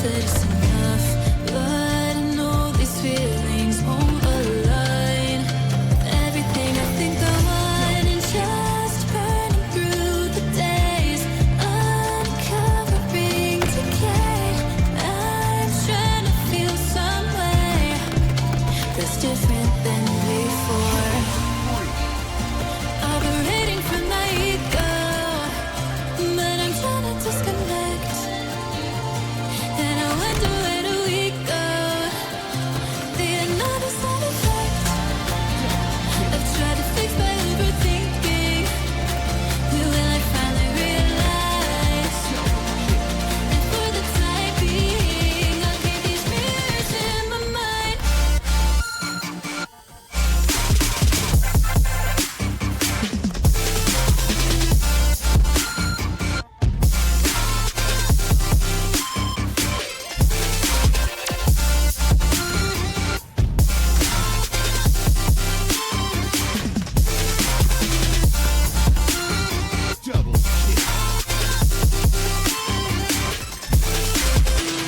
that it's enough, but I know these feelings won't align. Everything I think I want and just burning through the days, uncovering decay. I'm trying to feel some way that's different than before. Operating from my ego, but I'm trying to disconnect. And I wonder where do we go? The another side effect. I've tried to fix my overthinking. Will I finally realize? And for the time being, I'll keep these mirrors in my mind. Double kill.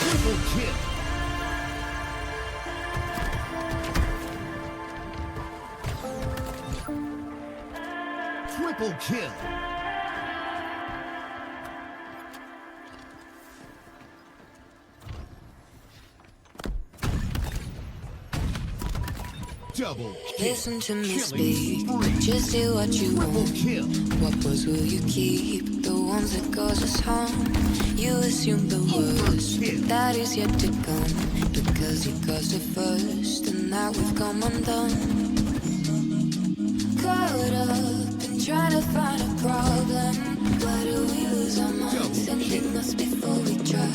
Triple kill. Triple kill. Double kill. Listen to me Killing speak, spree. just do what you Triple want. kill. What was will you keep? The ones that cause us harm. You assume the worst, Overkill. that is yet to come. Because you caused it first, and now we've come undone. Caught up in trying to find a problem. Why do we lose our minds? Sending us before we try.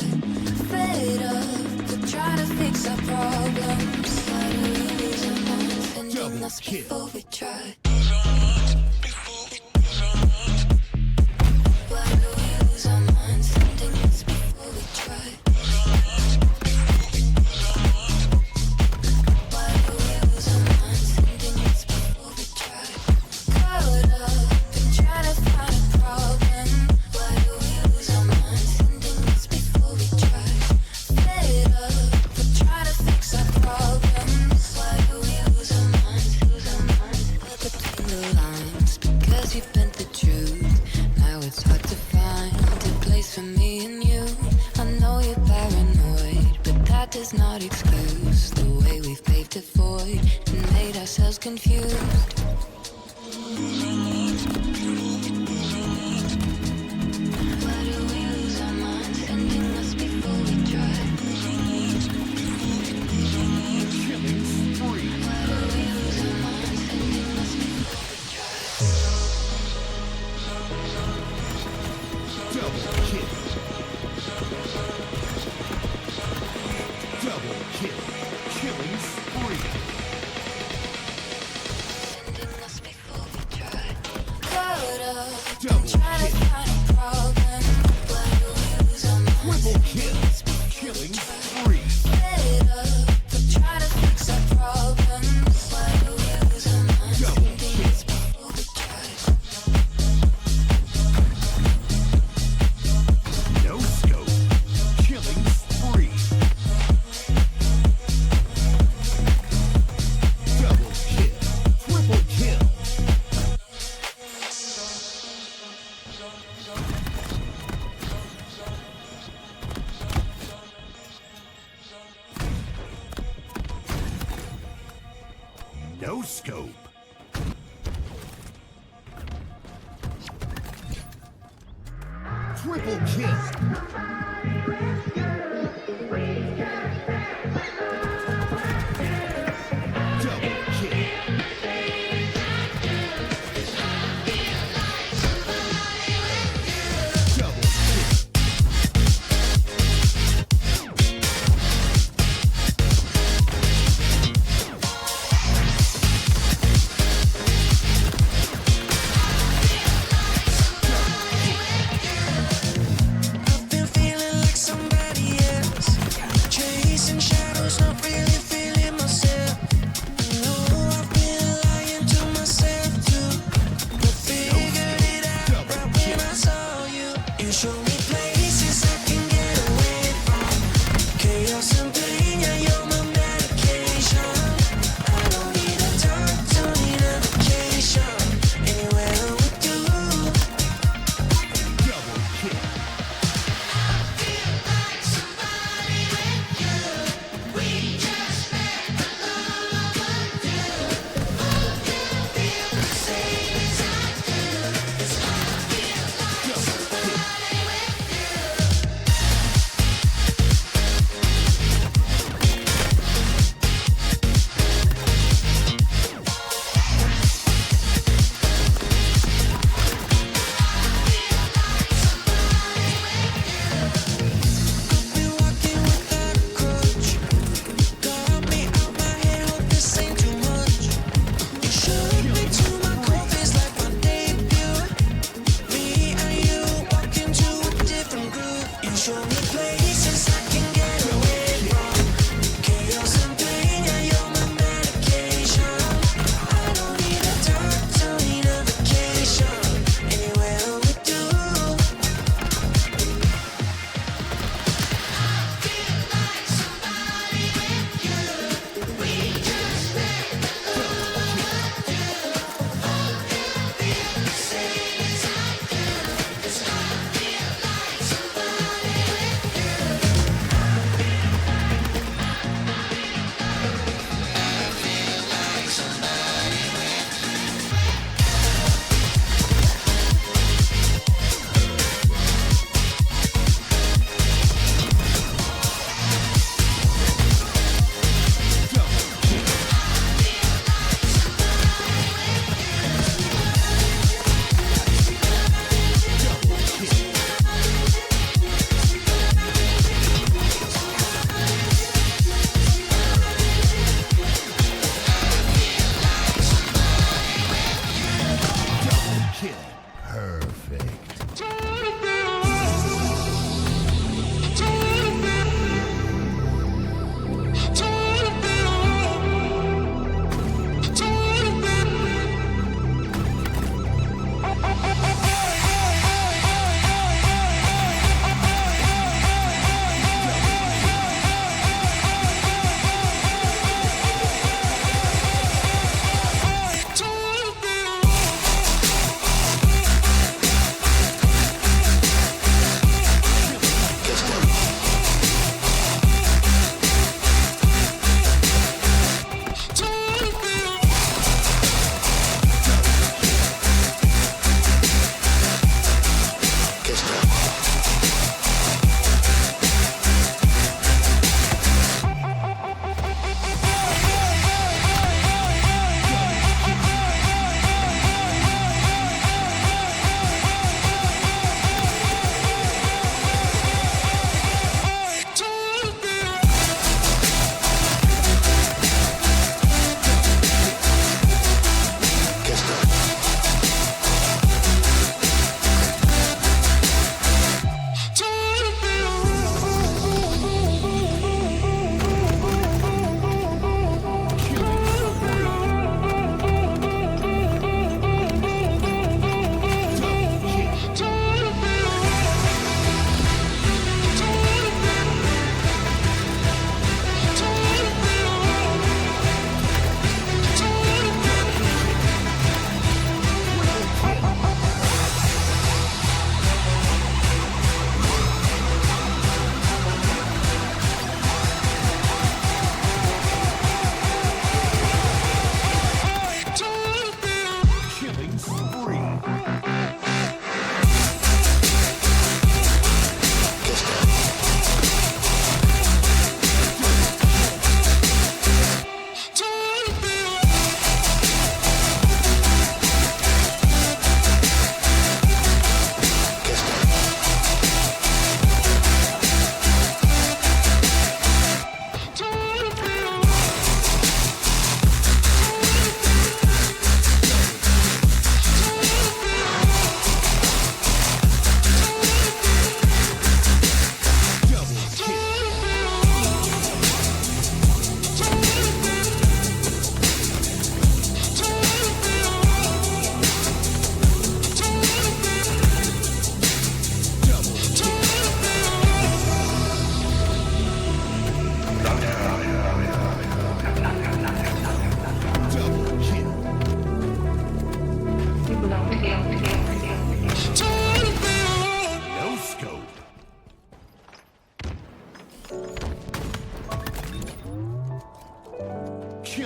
Fed up with trying to fix our problems. Why do we lose our minds? Sending Double us kill. before we try. Why do we lose our minds? Sending us before we try. Why do we lose our minds? Sending us before we try. Caught up in trying to find a problem. Why do we lose our minds? Sending us before we try. Fed up with trying to fix our problems. Why do we lose our minds? Lose our minds. But between the lines, because you bent the truth. Now it's hard to find a place for me and you. I know you're paranoid, but that does not excuse the way we've paved a void and made ourselves confused. Why do we lose our minds? Sending us before we try. Killing spree. Why do we lose our minds? Sending us before we try. Double kill. Double kill. Killing spree. Sending us before we try. Caught up, Double trying to kill. find a problem. Why do we lose our minds? Triple kill. Killing spree. Fed up, but trying to fix our problems. Why do we lose our minds? Double Sending kill. us before we try. No scope. Killing spree. Double kill. Triple kill. No scope. Triple kill. Double kill. Double kill.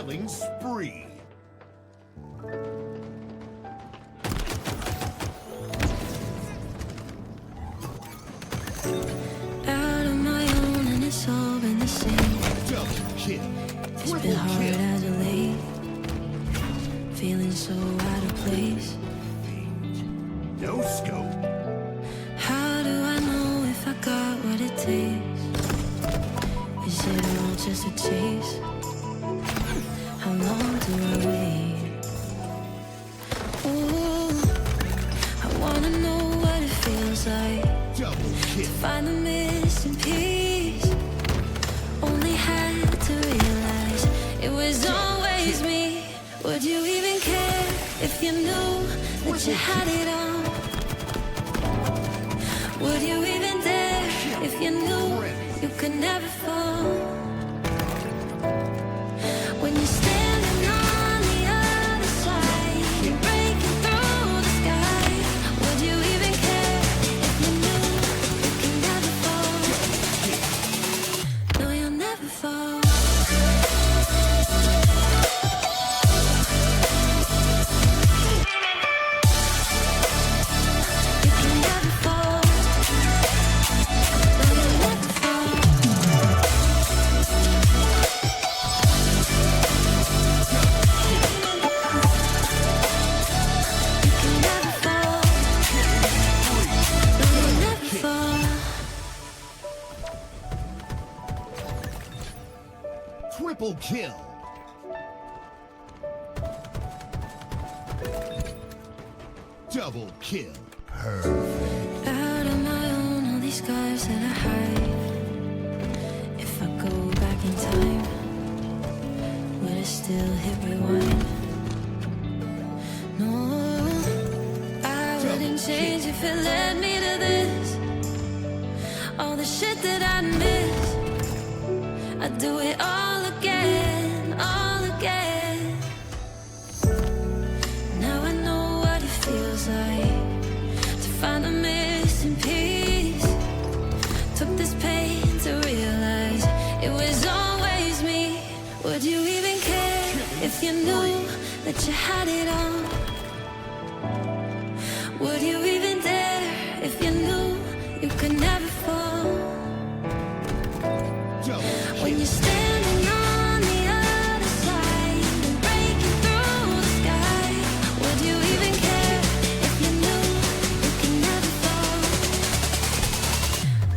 killing spree. Out on my own and it's all been the same. Double kill. It's been Triple hard kill. as of late, feeling so out of place. No scope. How do I know if I got what it takes? Is it all just a chase? How long do I wait? Ooh, I wanna know what it feels like. Double kill. Find the missing piece. Only had to realize it was always me. Would you even care if you knew that you had it on? Would you even dare if you knew you could never fall? When you're standing on the other side, you're breaking through the sky. Would you even care if you knew you could never fall? No, you'll never fall. You can never fall. No, you'll never fall. You can never fall. No, you'll never fall. Triple kill. Double kill. Perfect. Out on my own, all these scars that I hide. If I go back in time, would I still hit rewind? No, I wouldn't change if it led me to this. All the shit that I miss, I'd do it all again, all again. Now I know what it feels like to find the missing piece. Took this pain to realize it was always me. Would you even care if you knew that you had it on? Would you even dare if you knew you could never fall? Double When kill. you're standing on the other side and breaking through the sky, would you even care if you knew you could never fall?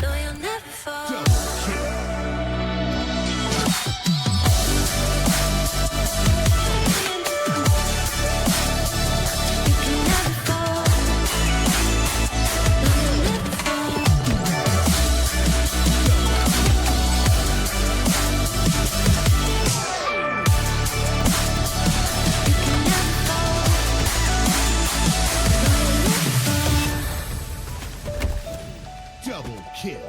No, you'll never fall. Double kill. You can never fall. No, you'll never fall. You can never fall. No, you'll never fall. Double kill.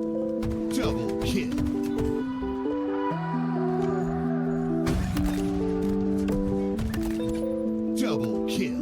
Double kill. Double kill. Double kill.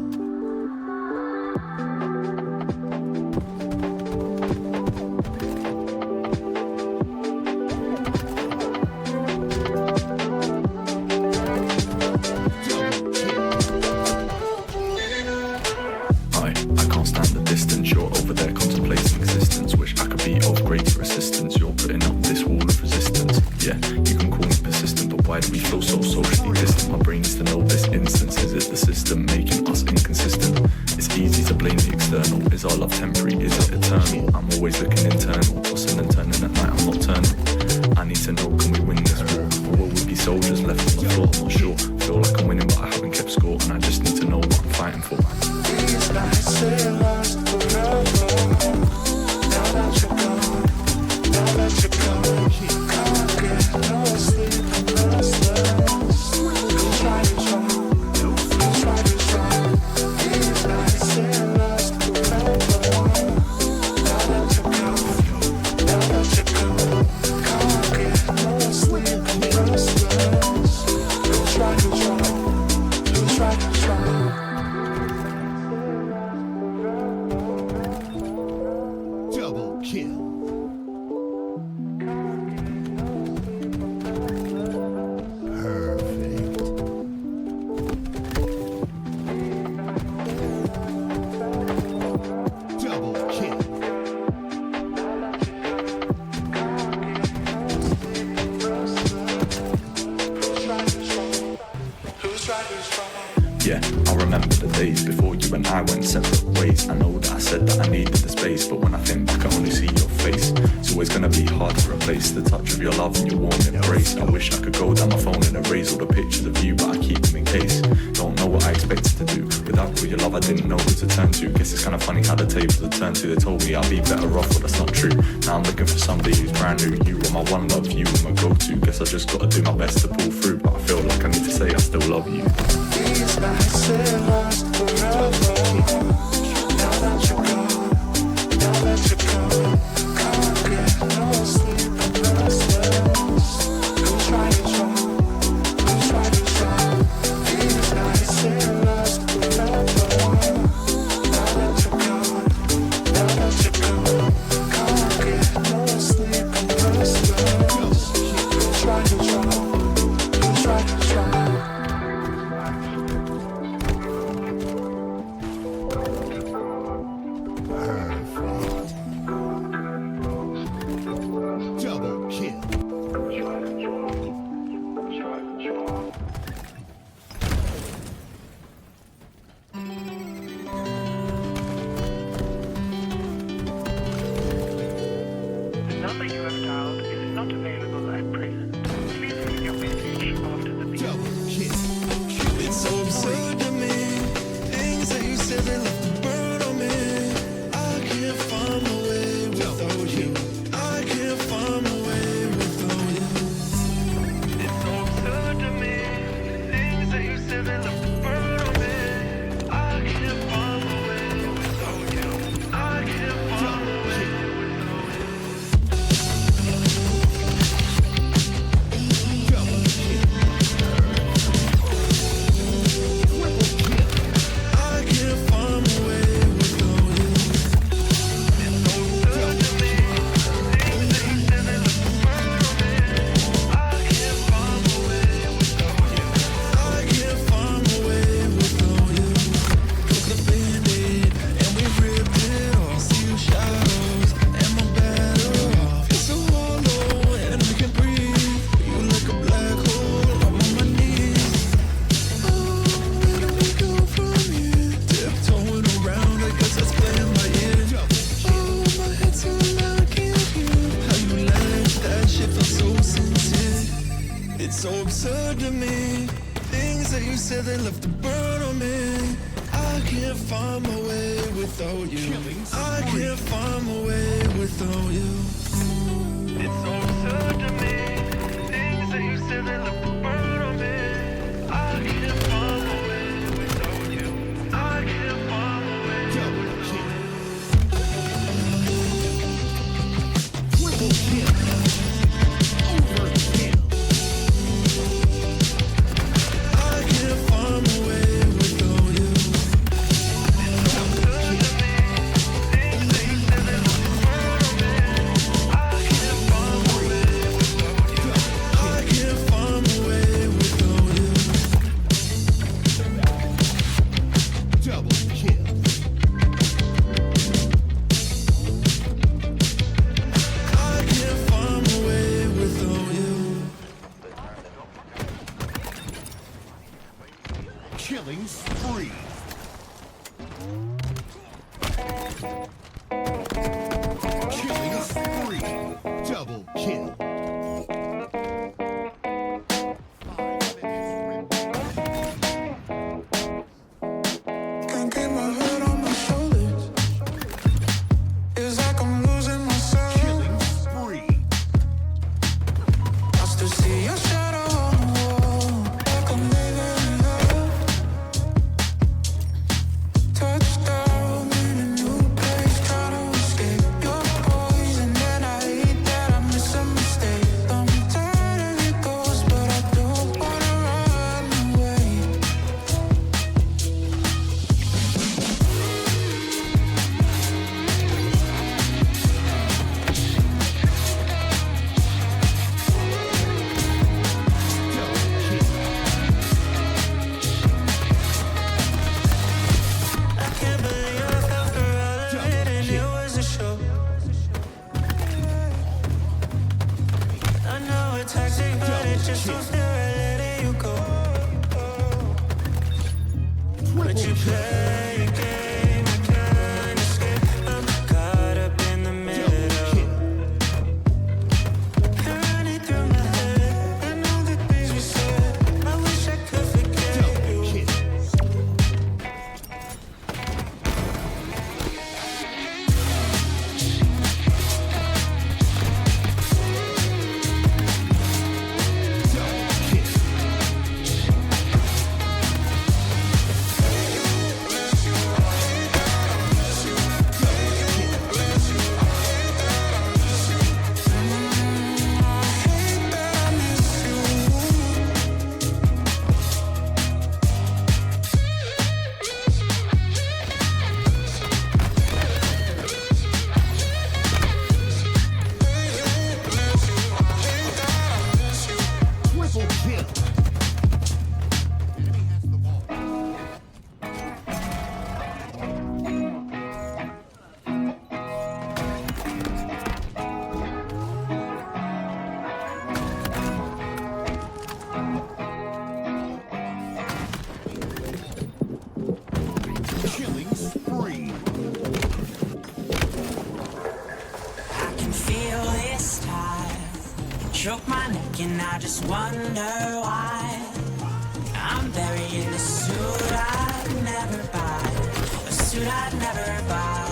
I can't stand the distance. You're over there contemplating existence. Wish I could be of greater assistance. You're putting up this wall of resistance. Yeah, you can call me persistent, but why do we feel so socially distant? My brain needs to know this instance. Is it the system making us inconsistent? It's easy to blame the external. Is our love temporary? Is it eternal? I'm always looking internal, tossing and turning at night. I'm nocturnal. I need to know, can we win this war? Or will we be soldiers left on the floor? I'm not sure. Feel like I'm winning, but I haven't kept score, and I just need to know what I'm fighting for. These nights they last forever. Now that you're gone, now that you're gone, can't get no sleep, I'm restless. Whose right is wrong? Whose right is wrong? These nights they last forever. Now that you're gone, kill. Perfect. Double kill. Yeah, I remember the days before you and I went separate ways. I know that I said that I needed the space, but when I think back I only see your face. It's always gonna be hard to replace the touch of your love and your warm embrace. I wish I could go down my phone and erase all the pictures of you, but I keep them in case. Don't know what I expected to do. Without your love I didn't know who to turn to. Guess it's kinda funny how the tables have turned to. They told me I'd be better off, but that's not true. Now I'm looking for somebody who's brand new. You were my one love, you were my go-to. Guess I just gotta do my best to pull through, but I feel like I need to say I still love you. These nights they last forever. Now that you're gone, now that you're gone, can't get no sleep and restless. Who's right is wrong? Who's right is wrong? These nights they last forever. Now that you're gone, now that you're gone, can't get no sleep and restless. Who's right is wrong? Who's right is wrong? Double kill. The number you have dialed is not available at present. Please leave your message after the beep. Double kill. It's so absurd to me. Things that you said they left a burn on me. I can't find my way without you. I can't find my way without you. It's so absurd to me. Things that you said they left a burn on me. I can't find my way without you. I can't find my way without you. Double kill. Triple kill. I can't find my way without you. It's so absurd to me. Things that you said they left a burn on me. I can't find my way without you. I can't find my way without you. Took the band-aid and we ripped it off. See your shadows and my better off. It's so hollow and I can't breathe. You like a black hole. I'm on my knees. Oh, where do we go from here? Tiptoeing around, I guess that's playing by ear. Oh, my head's so loud, I can't hear how you like that shit feels so sincere. It's so absurd to me. Things that you said they left a burn on me. I can't find my way without you. I can't find my way without you. It's so absurd to me. Things that you said they left a burn on me. I can't find my way without you. I can't find my way. Double kill. Triple kill. Overkill. I can't find my way without you. It's so absurd to me. Things that you said they left a burn on me. toxic, but it just don't feel right letting you go. But you play a game I can't escape. I'm caught up in the middle. Running through my head, I know the things we said. I wish I could forget you. Triple kill. Killing spree. I can feel this tide choke my neck and I just wonder why I'm buried in a suit I'd never buy, a suit I'd never buy.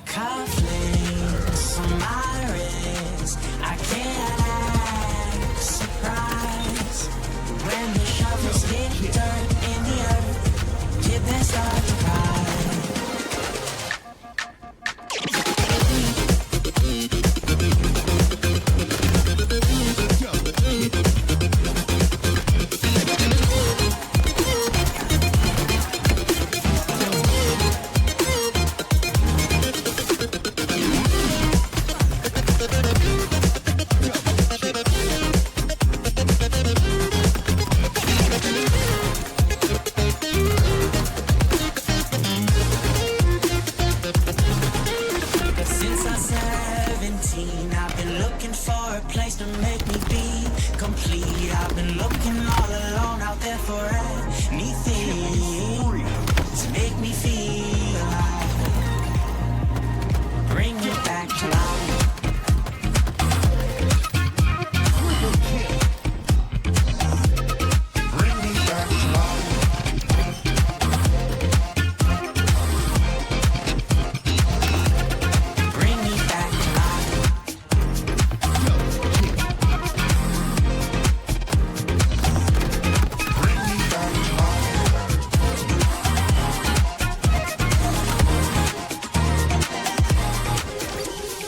Cufflinks on my wrist, I can't act surprised when the shovels hit dirt in the earth. Did they start to cry? Since I'm 17, I've been looking for a place to make me be complete. I've been looking all alone out there for anything to make me feel alive. Bring me back to life. Bring me back to life. Bring me back to life. Bring me back to life.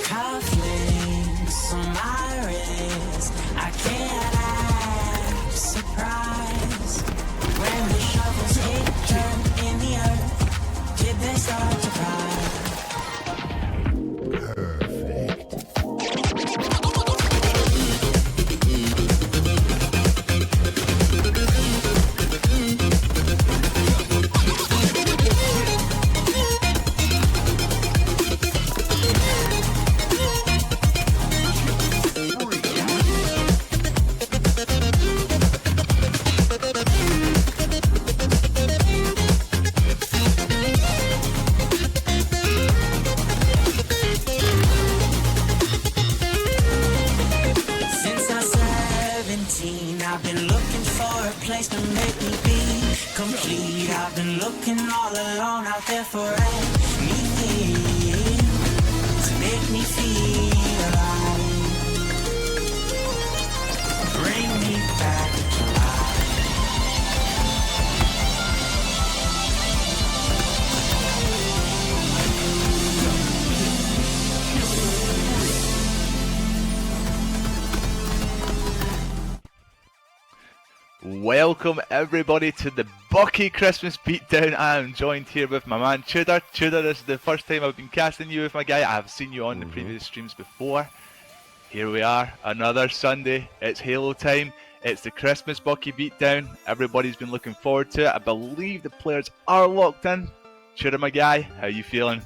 Cufflinks on my wrist, I can't act surprised when the shovels hit dirt in the earth. Did they start to cry? Since I'm 17, I've been looking for a place to make me be complete. I've been looking all alone out there for anything to make me feel alive. Bring me back to life. Welcome everybody to the Bukie Christmas Beatdown. I am joined here with my man Tudor. Tudor, this is the first time I've been casting you with my guy. I have seen you on the previous streams before. Here we are, another Sunday. It's Halo time. It's the Christmas Bukie Beatdown. Everybody's been looking forward to it. I believe the players are locked in. Tudor, my guy, how you feeling?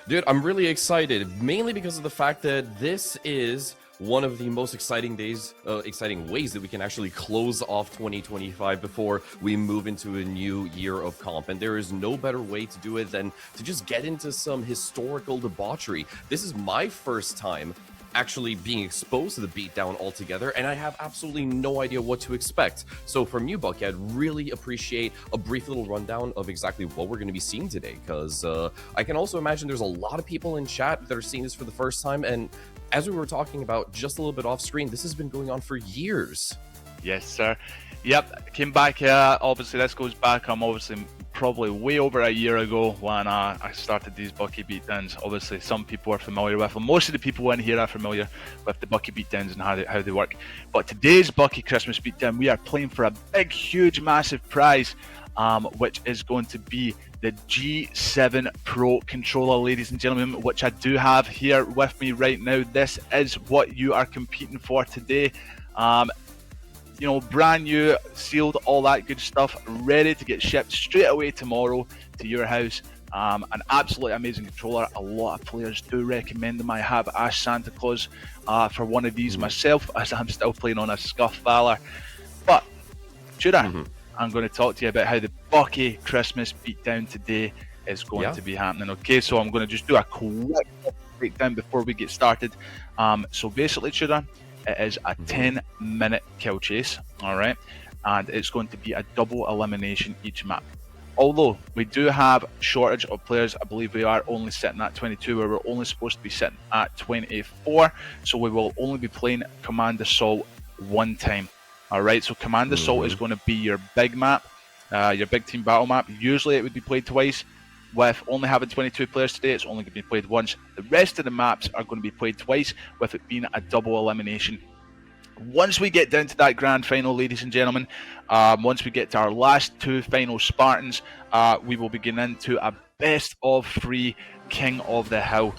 Dude, I'm really excited, mainly because of the fact that this is one of the most exciting days, exciting ways that we can actually close off 2025 before we move into a new year of comp. And there is no better way to do it than to just get into some historical debauchery. This is my first time actually being exposed to the beatdown altogether, and I have absolutely no idea what to expect. So from you, Bucky, I'd really appreciate a brief little rundown of exactly what we're going to be seeing today, because I can also imagine there's a lot of people in chat that are seeing this for the first time, and as we were talking about just a little bit off screen, this has been going on for years. Yes, sir. Yep, came back here. Obviously, this goes back. I'm obviously probably way over a year ago when I started these Bucky beatdowns. Obviously, some people are familiar with them. Most of the people in here are familiar with the Bucky beatdowns and how they work. But today's Bucky Christmas beatdown, we are playing for a big, huge, massive prize, which is going to be the G7 Pro controller, ladies and gentlemen, which I do have here with me right now. This is what you are competing for today. You know, brand new, sealed, all that good stuff, ready to get shipped straight away tomorrow to your house. An absolutely amazing controller. A lot of players do recommend them. I have asked Santa Claus for one of these myself, as I'm still playing on a Scuff Valor. But, Tudor, I'm going to talk to you about how the Bucky Christmas beatdown today is going to be happening. Okay, so I'm going to just do a quick breakdown before we get started. So basically, Tudor, it is a 10-minute kill chase, all right, and it's going to be a double elimination each map. Although we do have shortage of players, I believe we are only sitting at 22, where we're only supposed to be sitting at 24, so we will only be playing Command Assault one time. All right, so Command Assault is going to be your big map, your big team battle map. Usually it would be played twice. With only having 22 players today, it's only going to be played once. The rest of the maps are going to be played twice, with it being a double elimination. Once we get down to that grand final, ladies and gentlemen, once we get to our last two final Spartans, we will be getting into a best of 3 King of the Hill.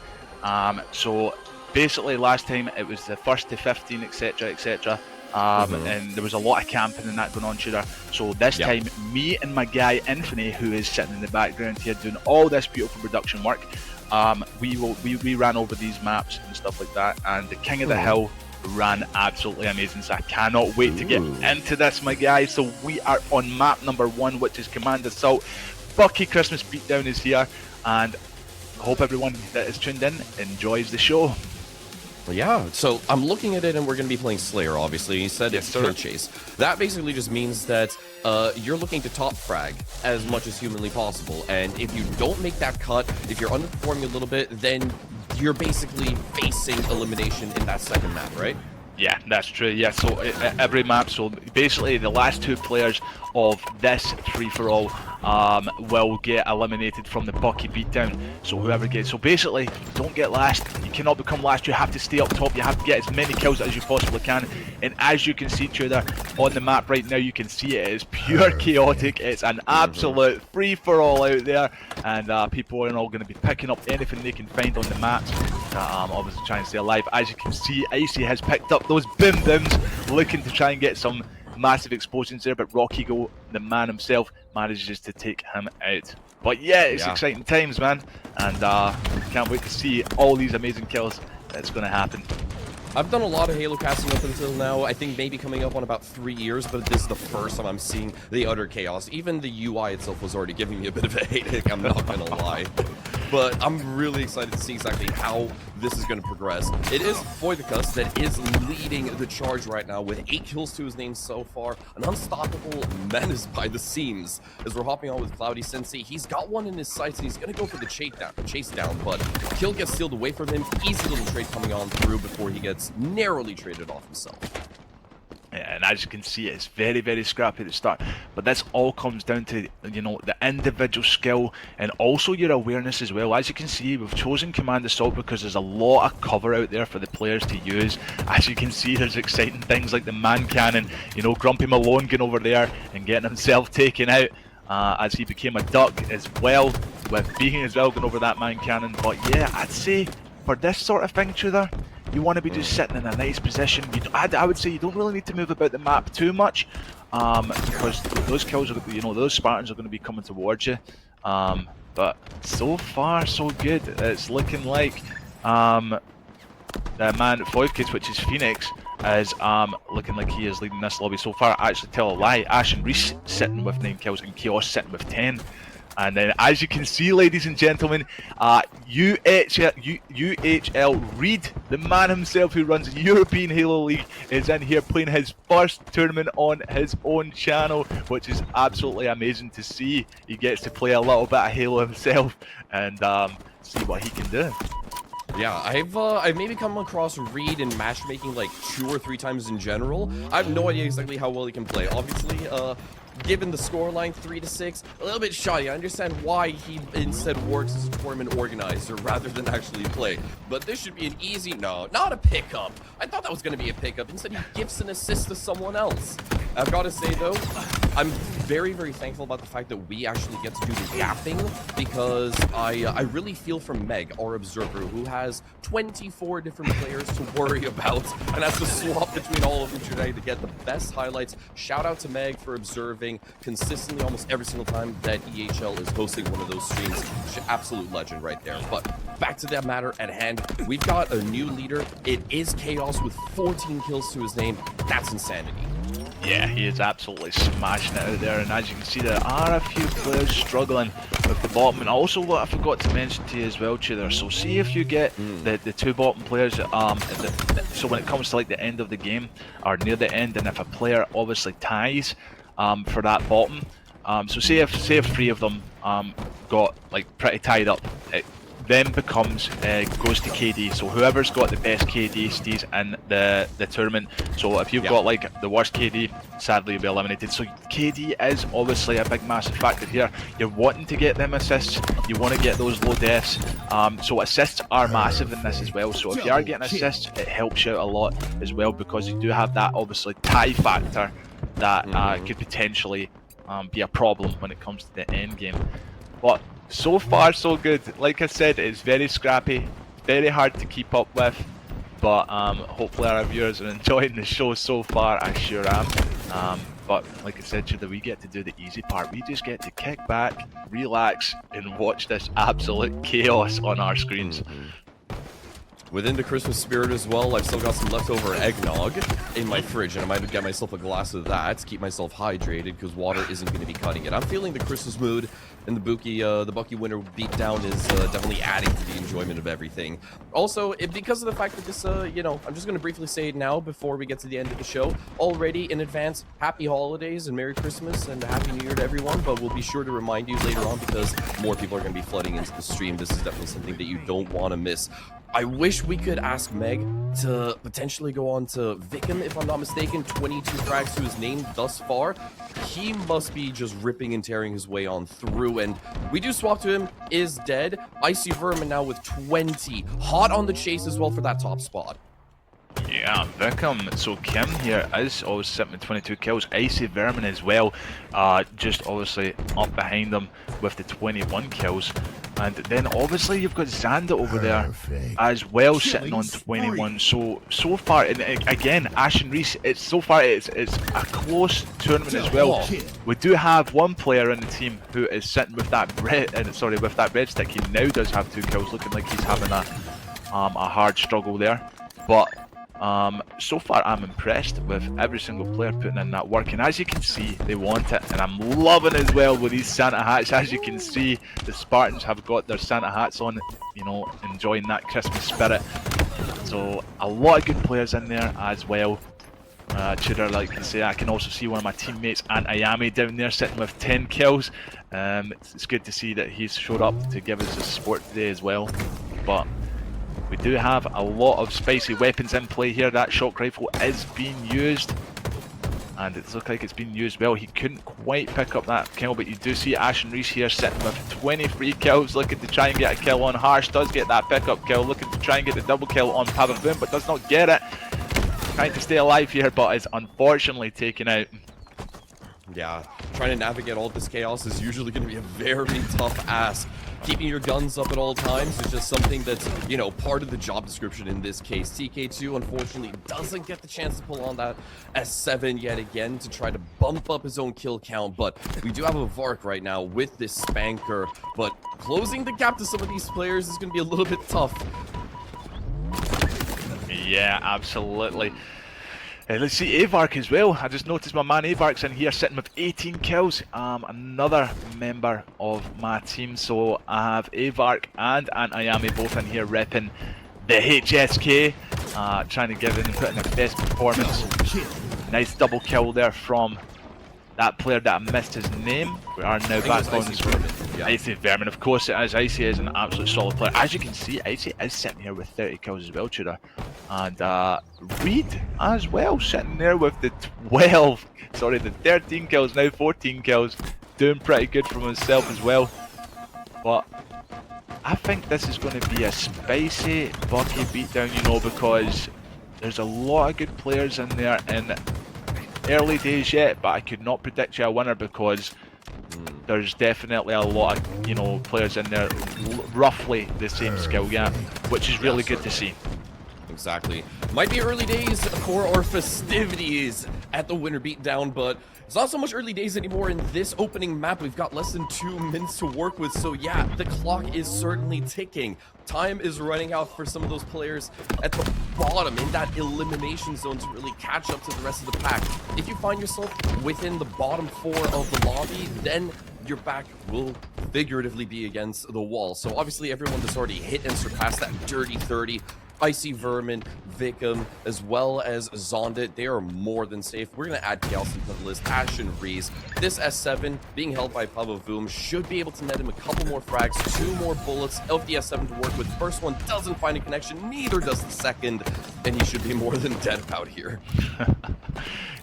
So basically last time it was the 1st to 15, etc, etc. And there was a lot of camping and that going on, Tudor. So this time, me and my guy Infinity, who is sitting in the background here doing all this beautiful production work, we ran over these maps and stuff like that, and the King of the Hill ran absolutely amazing. So I cannot wait to get into this, my guys. So we are on map number 1, which is Command Assault. Bucky Christmas beatdown is here, and I hope everyone that is tuned in enjoys the show. Well, yeah, so I'm looking at it, and we're going to be playing Slayer, obviously. He said it's kill chase. That basically just means that you're looking to top frag as much as humanly possible, and if you don't make that cut, if you're underperforming a little bit, then you're basically facing elimination in that second map, right? Yeah, that's true. Yeah, so every map, so basically the last 2 players of this free-for-all will get eliminated from the Bucky beatdown. So whoever gets, so basically, don't get last. You cannot become last. You have to stay up top. You have to get as many kills as you possibly can. And as you can see, Tudor, on the map right now, you can see it is pure chaotic. It's an absolute free-for-all out there, and people are all going to be picking up anything they can find on the maps. Obviously trying to stay alive. As you can see, Icy has picked up those bim dims, looking to try and get some massive explosions there, but Rocky Go, the man himself, manages to take him out. But yeah, it's exciting times, man, and can't wait to see all these amazing kills that's going to happen. I've done a lot of Halo casting up until now. I think maybe coming up on about 3 years, but this is the first time I'm seeing the utter chaos. Even the UI itself was already giving me a bit of a headache, I'm not gonna lie. But I'm really excited to see exactly how this is going to progress. It is Foythicus that is leading the charge right now with 8 kills to his name so far. An unstoppable menace by the seams. As we're hopping on with Cloudy Sensei, he's got one in his sights and he's going to go for the chase down, but kill gets sealed away from him. Easy little trade coming on through before he gets narrowly traded off himself. Yeah, and as you can see, it's very, very scrappy at the start. But this all comes down to, you know, the individual skill and also your awareness as well. As you can see, we've chosen Command Assault because there's a lot of cover out there for the players to use. As you can see, there's exciting things like the man cannon, you know, Grumpy Malone going over there and getting himself taken out as he became a duck as well, with Beacon as well going over that man cannon. But yeah, I'd say for this sort of thing, Tudor, you want to be just sitting in a nice position. I would say you don't really need to move about the map too much, because those kills are, you know, those Spartans are going to be coming towards you. But so far, so good. It's looking like the man Voivkis, which is Phoenix, is looking like he is leading this lobby so far. I actually tell a lie. Ash and Reese sitting with 9 kills and Chaos sitting with 10. And then, as you can see, ladies and gentlemen, UHL Reed, the man himself who runs European Halo League, is in here playing his first tournament on his own channel, which is absolutely amazing to see. He gets to play a little bit of Halo himself and see what he can do. Yeah, I've maybe come across Reed in matchmaking like 2 or 3 times in general. I have no idea exactly how well he can play. Obviously, given the scoreline 3-6, a little bit shoddy. I understand why he instead works as a tournament organizer rather than actually play. But this should be an easy, no, not a pickup. I thought that was going to be a pickup. Instead, he gives an assist to someone else. I've got to say, though, I'm very, very thankful about the fact that we actually get to do the gapping, because I really feel for Meg, our observer, who has 24 different players to worry about and has to swap between all of them today to get the best highlights. Shout out to Meg for observing consistently almost every single time that EHL is hosting one of those streams. Absolute legend right there. But back to that matter at hand, we've got a new leader. It is Chaos with 14 kills to his name. That's insanity. Yeah, he is absolutely smashing it out there, and as you can see, there are a few players struggling with the bottom. And also, what I forgot to mention to you as well, Tudor, so see if you get the 2 bottom players, so when it comes to like the end of the game, or near the end, and if a player obviously ties for that bottom, so say if 3 of them got like pretty tied up, it then becomes goes to KD. So whoever's got the best KD stays in the tournament. So if you've got like the worst KD, sadly you'll be eliminated. So KD is obviously a big massive factor here. You're wanting to get them assists, you want to get those low deaths, so assists are massive in this as well. So if you are getting assists, it helps you out a lot as well, because you do have that obviously tie factor that could potentially be a problem when it comes to the end game. But so far so good. Like I said, it's very scrappy, very hard to keep up with, but hopefully our viewers are enjoying the show so far. I sure am. But like I said, we get to do the easy part. We just get to kick back, relax, and watch this absolute chaos on our screens. Within the Christmas spirit as well, I've still got some leftover eggnog in my fridge, and I might get myself a glass of that to keep myself hydrated, because water isn't going to be cutting it. I'm feeling the Christmas mood, and the Bukie winner beatdown is definitely adding to the enjoyment of everything. Also, because of the fact that this, I'm just going to briefly say it now before we get to the end of the show. Already in advance, happy holidays and Merry Christmas and Happy New Year to everyone, but we'll be sure to remind you later on, because more people are going to be flooding into the stream. This is definitely something that you don't want to miss. I wish we could ask Meg to potentially go on to Vickham, if I'm not mistaken. 22 frags to his name thus far. He must be just ripping and tearing his way on through, and we do swap to him, is dead. Icy Vermin now with 20. Hot on the chase as well for that top spot. Yeah, Vickham. So Kim here is always sitting with 22 kills. Icy Vermin as well, just obviously up behind them with the 21 kills. And then obviously you've got Xander over there as well, sitting on 21. So far, and again, Ash and Reese, it's a close tournament as well. We do have one player in the team who is sitting with that with that red stick. He now does have 2 kills, looking like he's having a hard struggle there. But so far I'm impressed with every single player putting in that work, and as you can see, they want it, and I'm loving as well with these Santa hats. As you can see, the Spartans have got their Santa hats on, enjoying that Christmas spirit. So a lot of good players in there as well. Tudor, like I say, I can also see one of my teammates, and Ayami, down there sitting with 10 kills. It's good to see that he's showed up to give us the support today as well. But we do have a lot of spicy weapons in play here. That shock rifle is being used, and it looks like it's being used well. He couldn't quite pick up that kill, but you do see Ash and Reese here sitting with 23 kills, looking to try and get a kill on Harsh. Does get that pickup kill, looking to try and get the double kill on Pavavoom, but does not get it. Trying to stay alive here, but is unfortunately taken out. Yeah, trying to navigate all this chaos is usually going to be a very tough ask. Keeping your guns up at all times is just something that's, part of the job description in this case. TK2, unfortunately, doesn't get the chance to pull on that S7 yet again to try to bump up his own kill count, but we do have a Vark right now with this Spanker, but closing the gap to some of these players is going to be a little bit tough. Yeah, absolutely. Let's see Avark as well. I just noticed my man Avark's in here sitting with 18 kills. Another member of my team. So I have Avark and Ayami both in here repping the HSK. Trying to give in and put in their best performance. Nice double kill there from that player that I missed his name. We are now back on the screen. Icy Vermin, of course it is. Icy is an absolute solid player. As you can see, Icy is sitting here with 30 kills as well, Tudor. And Reed as well, sitting there with the 13 kills, now 14 kills. Doing pretty good for himself as well. But I think this is going to be a spicy Bukie beatdown, you know, because there's a lot of good players in there in early days yet, but I could not predict you a winner because there's definitely a lot of, you know, players in there roughly the same skill gap, which is really good to see. Exactly. Might be early days for our festivities at the winner beatdown, but it's not so much early days anymore in this opening map. We've got less than 2 minutes to work with, so yeah, the clock is certainly ticking. Time is running out for some of those players at the bottom in that elimination zone to really catch up to the rest of the pack. If you find yourself within the bottom 4 of the lobby, then your back will figuratively be against the wall. So obviously everyone that's already hit and surpassed that dirty 30, Icy Vermin, Vicum, as well as Zondit, they are more than safe. We're going to add Chaos into the list. Ash and Reese. This S7, being held by Pavavoom, should be able to net him a couple more frags, 2 more bullets of the S7 to work with. First one doesn't find a connection, neither does the second, and he should be more than dead out here.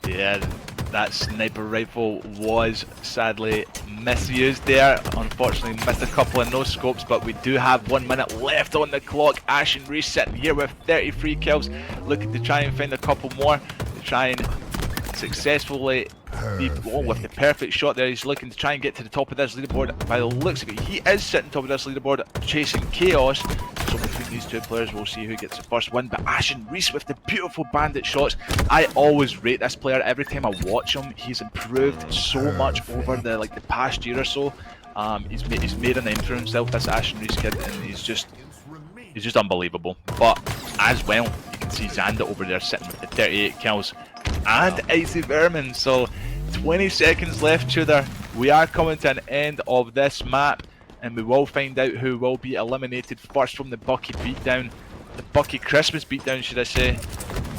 Yeah, that sniper rifle was sadly misused there. Unfortunately missed a couple of no scopes, but we do have 1 minute left on the clock. Ash and Reese sitting here with 33 kills, looking to try and find a couple more to try and successfully with the perfect shot there. He's looking to try and get to the top of this leaderboard. By the looks of it, he is sitting top of this leaderboard chasing Chaos. So between these two players, we'll see who gets the first win. But Ash and Reese with the beautiful bandit shots. I always rate this player. Every time I watch him, he's improved so much over the past year or so. He's made a name for himself, this Ash and Reese kid, and he's just unbelievable. But as well, you can see Xanda over there sitting with the 38 kills and Icy Vermin. So 20 seconds left, Tudor. We are coming to an end of this map, and we will find out who will be eliminated first from the Bukie beatdown, the Bukie Christmas beatdown, should I say,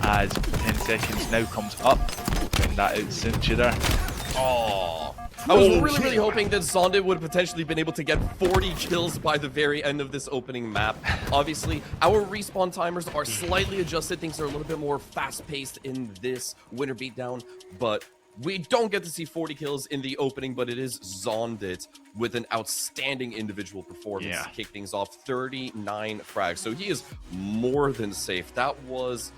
as 10 seconds now comes up. We'll find that out soon, Tudor. Oh, I was really hoping that Zondit would have potentially been able to get 40 kills by the very end of this opening map. Obviously, our respawn timers are slightly adjusted. Things are a little bit more fast-paced in this winner beatdown, but we don't get to see 40 kills in the opening, but it is Zondit with an outstanding individual performance to kick things off. 39 frags, so he is more than safe. That was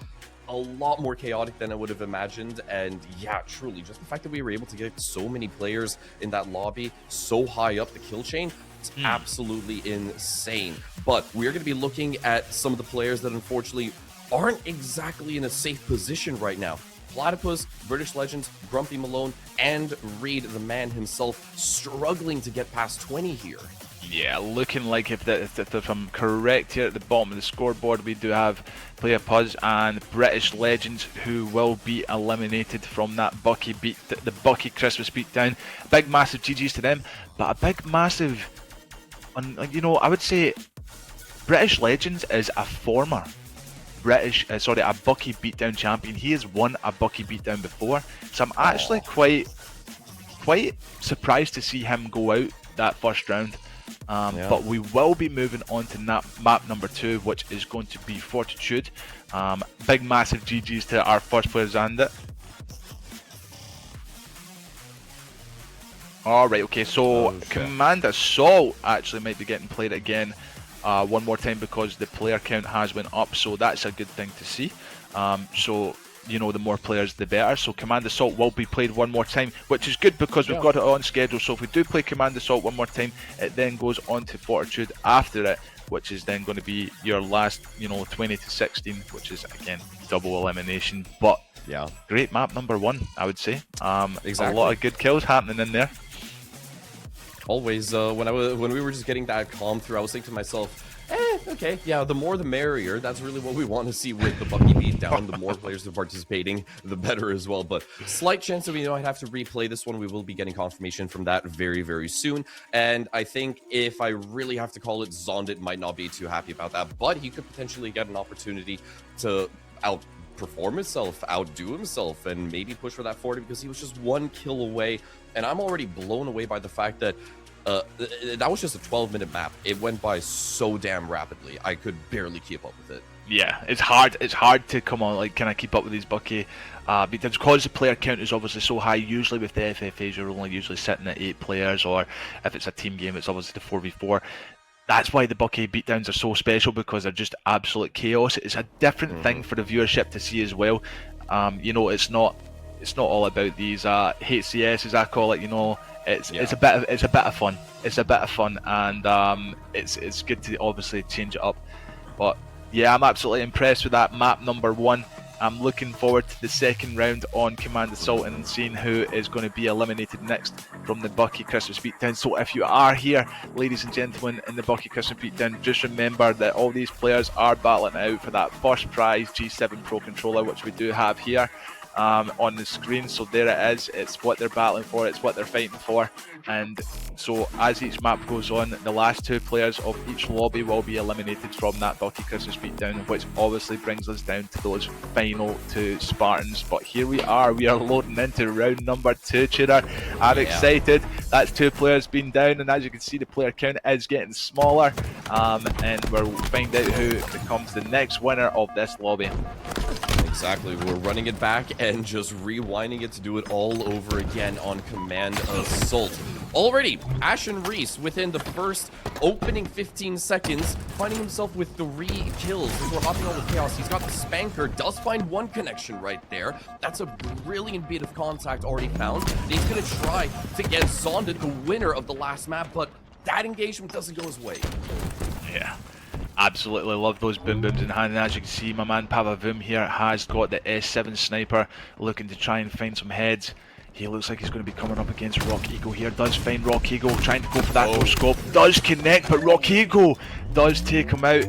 a lot more chaotic than I would have imagined, and yeah, truly, just the fact that we were able to get so many players in that lobby so high up the kill chain, it's absolutely insane. But we're going to be looking at some of the players that unfortunately aren't exactly in a safe position right now. Platypus, British Legends, Grumpy Malone, and Reed, the man himself, struggling to get past 20 here. Yeah, looking like if I'm correct here at the bottom of the scoreboard, we do have Platypus and British Legends who will be eliminated from that Bukie the Bukie Christmas beatdown. Big massive GGs to them, but a big massive, you know, I would say British Legends is a former a Bukie beatdown champion. He has won a Bukie beatdown before, so I'm actually quite surprised to see him go out that first round. But we will be moving on to map number 2, which is going to be Fortitude. Big massive GGs to our first player, Xanda. Alright, okay, so Command Assault actually might be getting played again one more time because the player count has went up, so that's a good thing to see. So, you know, the more players the better. So Command Assault will be played one more time, which is good because we've got it on schedule. So if we do play Command Assault one more time, it then goes on to Fortitude after it, which is then going to be your last, you know, 20 to 16, which is again double elimination. But yeah, great map number 1, I would say. A lot of good kills happening in there. Always, when we were just getting that calm through, I was thinking to myself, Okay, yeah, the more the merrier. That's really what we want to see with the Bukie beatdown. The more players are participating, the better as well. But slight chance that we might have to replay this one. We will be getting confirmation from that very, very soon. And I think if I really have to call it, Zondit might not be too happy about that. But he could potentially get an opportunity to outperform himself, outdo himself, and maybe push for that 40 because he was just 1 kill away. And I'm already blown away by the fact that that was just a 12-minute map. It went by so damn rapidly. I could barely keep up with it. Yeah, it's hard. It's hard to come on. Like, can I keep up with these Bukie? Because the player count is obviously so high. Usually with the FFAs, you're only usually sitting at 8 players, or if it's a team game, it's obviously the 4v4. That's why the Bukie beatdowns are so special, because they're just absolute chaos. It's a different thing for the viewership to see as well. You know, it's not all about these HCS, as I call it. You know. It's a bit of fun. It's a bit of fun, and it's good to obviously change it up. But yeah, I'm absolutely impressed with that map number 1. I'm looking forward to the second round on Command Assault and seeing who is going to be eliminated next from the Bukie Christmas Beatdown. So if you are here, ladies and gentlemen, in the Bukie Christmas Beatdown, just remember that all these players are battling out for that first prize G7 Pro controller, which we do have here on the screen. So there it is. It's what they're battling for, it's what they're fighting for. And so as each map goes on, the last 2 players of each lobby will be eliminated from that Bukie Christmas Beatdown, which obviously brings us down to those final 2 Spartans. But here we are loading into round number 2, Tudor. I'm excited. That's 2 players being down, and as you can see, the player count is getting smaller, and we'll find out who becomes the next winner of this lobby. Exactly, we're running it back and just rewinding it to do it all over again on Command Assault. Already, Ashen Reese, within the first opening 15 seconds, finding himself with 3 kills. As we're hopping on with Chaos, he's got the Spanker, does find 1 connection right there. That's a brilliant bit of contact already found. And he's going to try to get Zondit, the winner of the last map, but that engagement doesn't go his way. Yeah. Absolutely love those boom booms in hand, and as you can see, my man Pavavum here has got the S7 sniper, looking to try and find some heads. He looks like he's going to be coming up against Rock Eagle here. Does find Rock Eagle, trying to go for that no scope. Does connect, but Rock Eagle does take him out.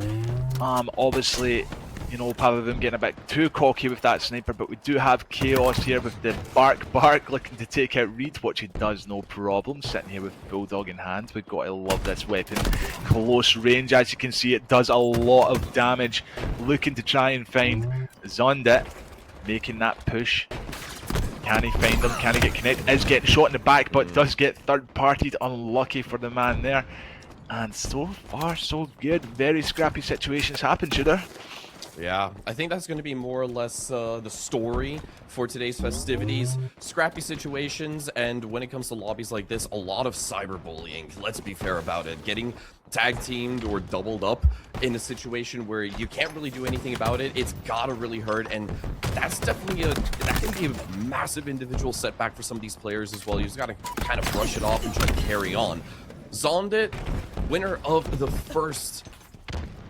Obviously, you know, Pavavum getting a bit too cocky with that sniper, but we do have Chaos here with the Bark looking to take out Reed, which he does no problem, sitting here with Bulldog in hand. We've got to love this weapon. Close range, as you can see, it does a lot of damage. Looking to try and find Zondit, making that push. Can he find him? Can he get connected? Is getting shot in the back, but does get third-partied. Unlucky for the man there. And so far, so good. Very scrappy situations happen, Tudor. Yeah, I think that's going to be more or less the story for today's festivities. Scrappy situations, and when it comes to lobbies like this, a lot of cyberbullying. Let's be fair about it. Getting tag teamed or doubled up in a situation where you can't really do anything about it, it's gotta really hurt, and that's definitely that can be a massive individual setback for some of these players as well. You just gotta kind of brush it off and try to carry on. Zondit, winner of the first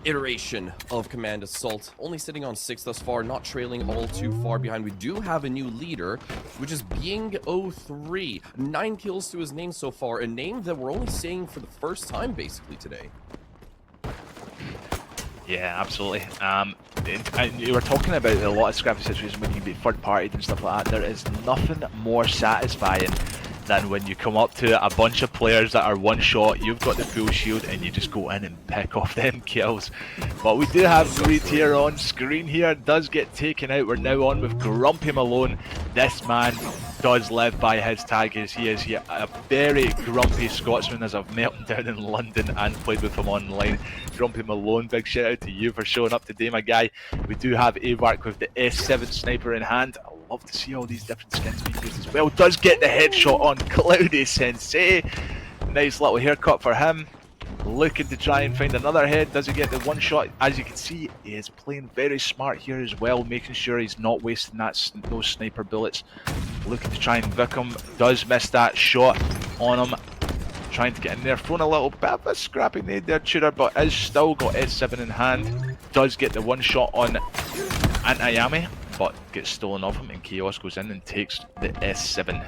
iteration of Command Assault, only sitting on 6 thus far, not trailing all too far behind. We do have a new leader, which is Being03. 9 kills to his name so far, a name that we're only saying for the first time basically today. Yeah, absolutely. You were talking about a lot of scrappy situations when you can be third-partied and stuff like that. There is nothing more satisfying than when you come up to a bunch of players that are one shot, you've got the full shield, and you just go in and pick off them kills. But we do have Greed here on screen here, does get taken out. We're now on with Grumpy Malone. This man does live by his tag, as he is here a very grumpy Scotsman, as I've met him down in London and played with him online. Grumpy Malone, big shout out to you for showing up today, my guy. We do have Avark with the S7 sniper in hand. Love to see all these different skins being used as well. Does get the headshot on Cloudy Sensei. Nice little haircut for him. Looking to try and find another head. Does he get the one shot? As you can see, he is playing very smart here as well, making sure he's not wasting those sniper bullets. Looking to try and vic him. Does miss that shot on him. Trying to get in there. Throwing a little bit of a scrappy nade there, Tudor, but is still got S7 in hand. Does get the one shot on Antayami, but gets stolen off him, and Chaos goes in and takes the S7.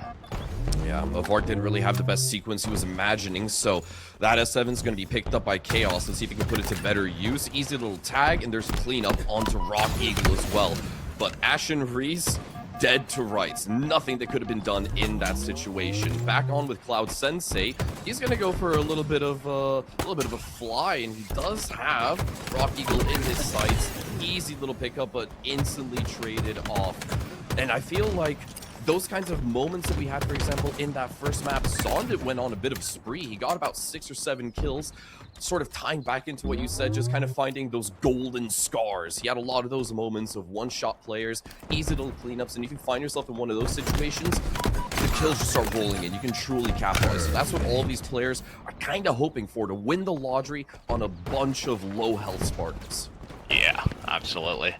Yeah, Vark didn't really have the best sequence he was imagining, so that S7 is going to be picked up by Chaos. Let's see if he can put it to better use. Easy little tag, and there's cleanup onto Rock Eagle as well. But Ashen Reese, dead to rights. Nothing that could have been done in that situation. Back on with Cloud Sensei. He's going to go for a little bit of a fly, and he does have Rock Eagle in his sights. Easy little pickup, but instantly traded off. And I feel like those kinds of moments that we had, for example, in that first map, Sondit went on a bit of a spree. He got about 6 or 7 kills, sort of tying back into what you said, just kind of finding those golden scars. He had a lot of those moments of one-shot players, easy little cleanups, and if you find yourself in one of those situations, the kills just start rolling in. You can truly capitalize. So that's what all of these players are kind of hoping for, to win the lottery on a bunch of low-health Spartans. Yeah, absolutely.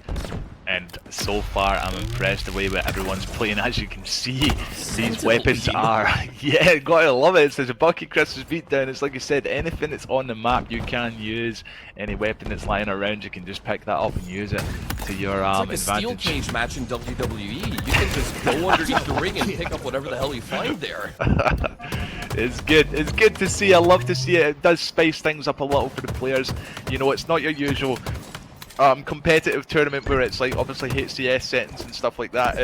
And so far, I'm impressed the way that everyone's playing. As you can see, these weapons are... Yeah, gotta love it. It's a Bukie Christmas beatdown. It's like you said, anything that's on the map you can use. Any weapon that's lying around, you can just pick that up and use it to your advantage. It's like a steel cage match in WWE. You can just go underneath the ring and pick up whatever the hell you find there. It's good. It's good to see. I love to see it. It does spice things up a little for the players. You know, it's not your usual competitive tournament where it's like obviously HCS settings and stuff like that.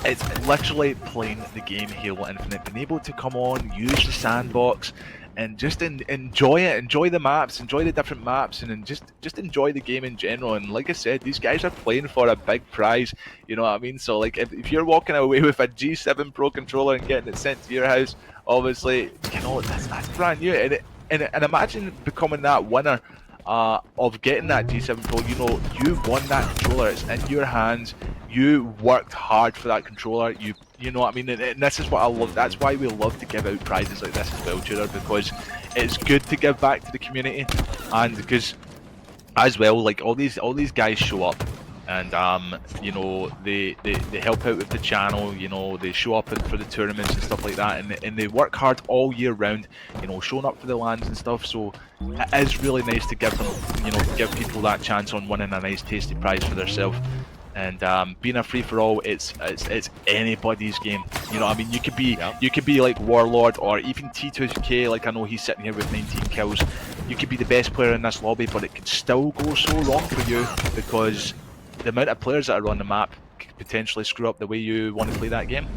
It's literally playing the game Halo Infinite, being able to come on, use the sandbox, and just enjoy it, enjoy the maps, enjoy the different maps, and then just enjoy the game in general. And like I said, these guys are playing for a big prize, you know what I mean? So like if you're walking away with a G7 Pro controller and getting it sent to your house, obviously, you know, that's brand new. And imagine becoming that winner of getting that G7 Pro. You know, you've won that controller, it's in your hands, you worked hard for that controller, you know what I mean, and this is what I love. That's why we love to give out prizes like this as well, Tudor, because it's good to give back to the community, and because as well, like all these guys show up, and you know, they help out with the channel, you know, they show up for the tournaments and stuff like that, and they work hard all year round, you know, showing up for the LANs and stuff. So it is really nice to give them, you know, give people that chance on winning a nice tasty prize for themselves. And being a free-for-all, it's anybody's game. You know what I mean? You could be like Warlord or even T2K. Like, I know he's sitting here with 19 kills. You could be the best player in this lobby, but it could still go so wrong for you because the amount of players that are on the map could potentially screw up the way you want to play that game.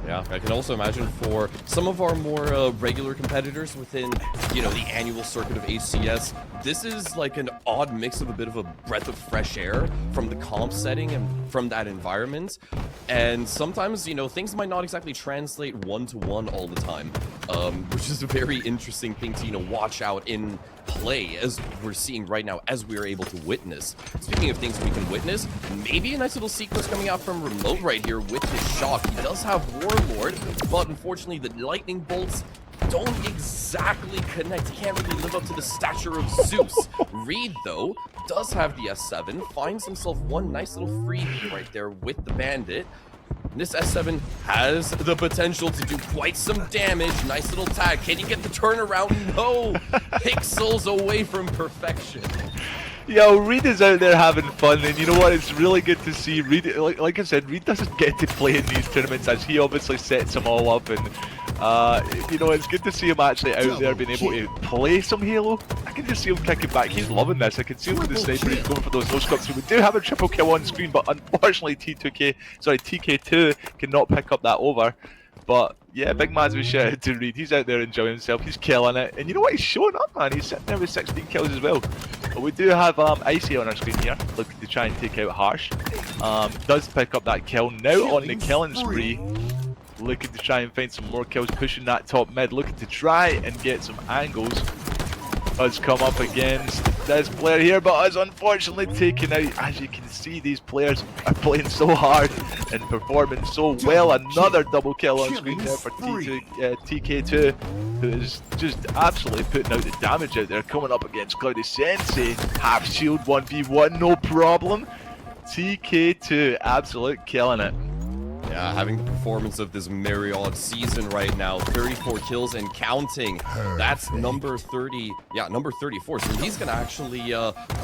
Yeah, I can also imagine for some of our more regular competitors within, you know, the annual circuit of HCS, this is like an odd mix of a bit of a breath of fresh air from the comp setting and from that environment. And sometimes, you know, things might not exactly translate one-to-one all the time, which is a very interesting thing to, you know, watch out in play, as we're seeing right now, as we are able to witness. Speaking of things we can witness, maybe a nice little sequence coming out from Remote right here with his shock. He does have Warlord, but unfortunately the lightning bolts don't exactly connect. He can't really live up to the stature of Zeus. Reed, though, does have the S7, finds himself one nice little freebie right there with the Bandit. This S7 has the potential to do quite some damage. Nice little tag. Can he get the turnaround? No! Pixels away from perfection. Yo, Reed is out there having fun, and you know what? It's really good to see Reed. Like I said, Reed doesn't get to play in these tournaments, as he obviously sets them all up, and you know, it's good to see him actually out there being able to play some Halo. I can just see him kicking back. He's loving this. I can see him with the sniper. He's going for those no-scopes. So we do have a triple kill on screen, but unfortunately TK2 cannot pick up that over. But yeah, big massive shout out to Reed. He's out there enjoying himself. He's killing it. And you know what? He's showing up, man. He's sitting there with 16 kills as well. But we do have Icy on our screen here, looking to try and take out Harsh. Does pick up that kill. Now on the killing spree. Looking to try and find some more kills, pushing that top mid, looking to try and get some angles. Us come up against this player here, but us unfortunately taken out. As you can see, these players are playing so hard and performing so well. Another double kill on screen there for TK2, who is just absolutely putting out the damage out there, coming up against Cloudy Sensei. Half shield 1v1, no problem. TK2 absolute killing it. Yeah, having the performance of this Marriott season right now, 34 kills and counting. That's number 30, yeah, number 34. So he's gonna actually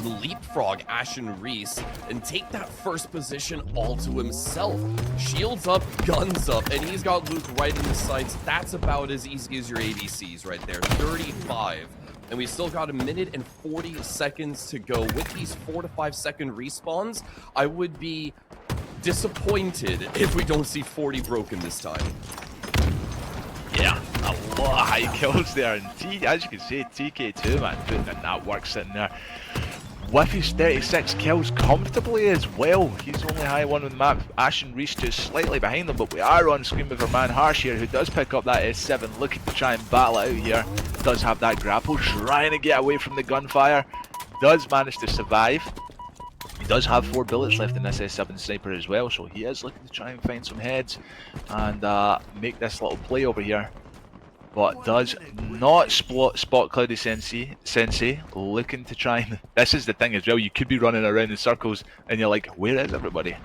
leapfrog Ashen Reese and take that first position all to himself. Shields up, guns up, and he's got Luke right in the sights. That's about as easy as your ADCs right there, 35. And we still got 1 minute and 40 seconds to go. With these 4 to 5 second respawns, I would be disappointed if we don't see 40 broken this time. Yeah, a lot of high kills there, and as you can see, TK2, man, putting in that work sitting there. With his 36 kills comfortably as well. He's the only high one on the map. Ashen Reese just slightly behind them, but we are on screen with our man Harsh here, who does pick up that S7, looking to try and battle it out here. Does have that grapple, trying to get away from the gunfire. Does manage to survive. He does have 4 bullets left in this S7 sniper as well, so he is looking to try and find some heads and make this little play over here. But does not spot Cloudy Sensei, looking to try and... This is the thing as well, you could be running around in circles and you're like, where is everybody?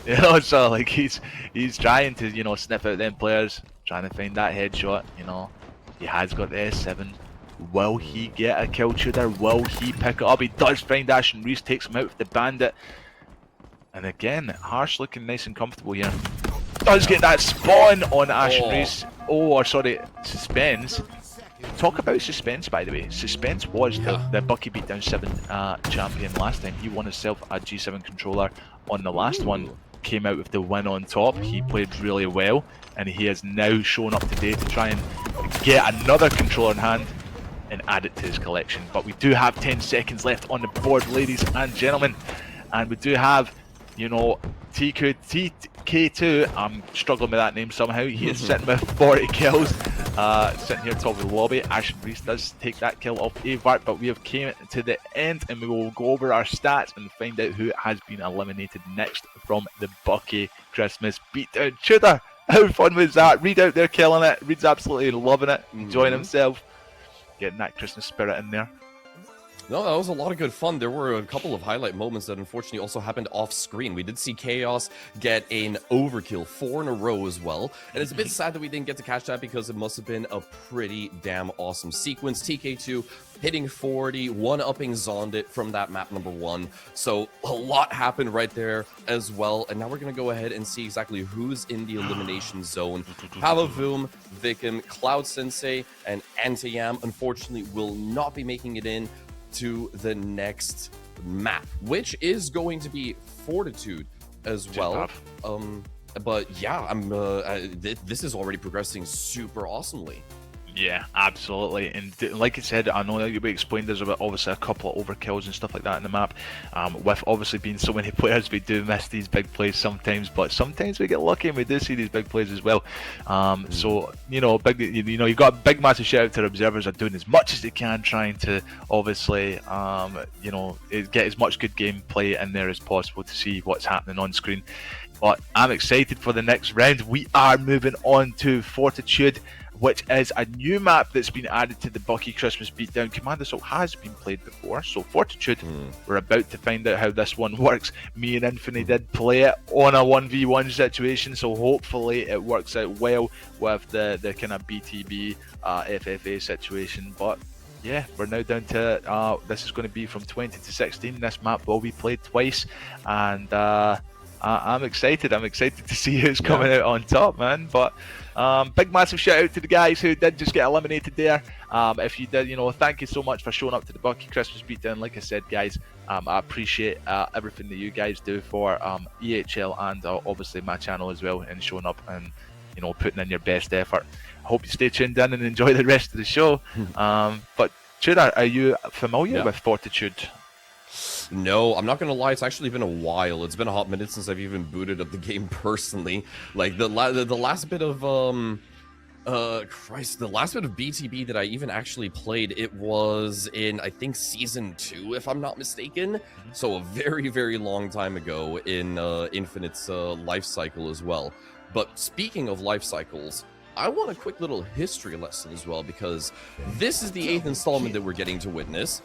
You know, so like he's trying to, you know, sniff out them players, trying to find that headshot, you know. He has got the S7. Will he get a kill shooter? Will he pick it up? He does find Ashen Reese, takes him out with the bandit. And again, Harsh looking nice and comfortable here. Does get that spawn on Ashen Reese. Oh, or sorry, Suspense. Talk about Suspense, by the way. Suspense was the Bukie Beatdown 7 champion last time. He won himself a G7 controller on the last one. Came out with the win on top. He played really well, and he has now shown up today to try and get another controller in hand and add it to his collection. But we do have 10 seconds left on the board, ladies and gentlemen, and we do have, you know, TK2, I'm struggling with that name somehow. He is sitting with 40 kills, sitting here top of the lobby. Ashen Reese does take that kill off Avart, but we have came to the end and we will go over our stats and find out who has been eliminated next from the Bukie Christmas Beatdown. Tudor, how fun was that? Reed out there killing it. Reed's absolutely loving it, enjoying himself, getting that Christmas spirit in there. No, that was a lot of good fun. There were a couple of highlight moments that unfortunately also happened off screen. We did see Chaos get an overkill 4 in a row as well. And it's a bit sad that we didn't get to catch that because it must have been a pretty damn awesome sequence. TK2 hitting 40, one-upping Zondit from that map number 1. So a lot happened right there as well. And now we're going to go ahead and see exactly who's in the elimination zone. Palavum, Vikim, Cloud Sensei, and Antiyam unfortunately will not be making it in to the next map, which is going to be Fortitude as well. But yeah, this is already progressing super awesomely. Yeah, absolutely. And like I said, I know that we explained there's obviously a couple of overkills and stuff like that in the map. With obviously being so many players, we do miss these big plays sometimes, but sometimes we get lucky and we do see these big plays as well. So you know, you've got a big massive shout out to the observers are doing as much as they can, trying to obviously get as much good gameplay in there as possible to see what's happening on screen. But I'm excited for the next round. We are moving on to Fortitude, which is a new map that's been added to the Bukie Christmas Beatdown. Command Assault has been played before, so Fortitude, we're about to find out how this one works. Me and Infinity did play it on a 1v1 situation, so hopefully it works out well with the kind of BTB FFA situation. But yeah, we're now down to, this is going to be from 20 to 16. This map will be played twice, and I'm excited. I'm excited to see who's coming out on top, man. But big massive shout out to the guys who did just get eliminated there. If you did, thank you so much for showing up to the Bukie Christmas Beatdown. Like I said, guys, I appreciate everything that you guys do for EHL and obviously my channel as well, and showing up and putting in your best effort. I hope you stay tuned in and enjoy the rest of the show. But Tudor, are you familiar with Fortitude? No, I'm not gonna lie, it's actually been a while. It's been a hot minute since I've even booted up the game personally. Like the last bit of the last bit of BTB that I even actually played, it was in, I think, season 2, if I'm not mistaken. So a very, very long time ago in Infinite's life cycle as well. But speaking of life cycles, I want a quick little history lesson as well, because this is the 8th installment that we're getting to witness.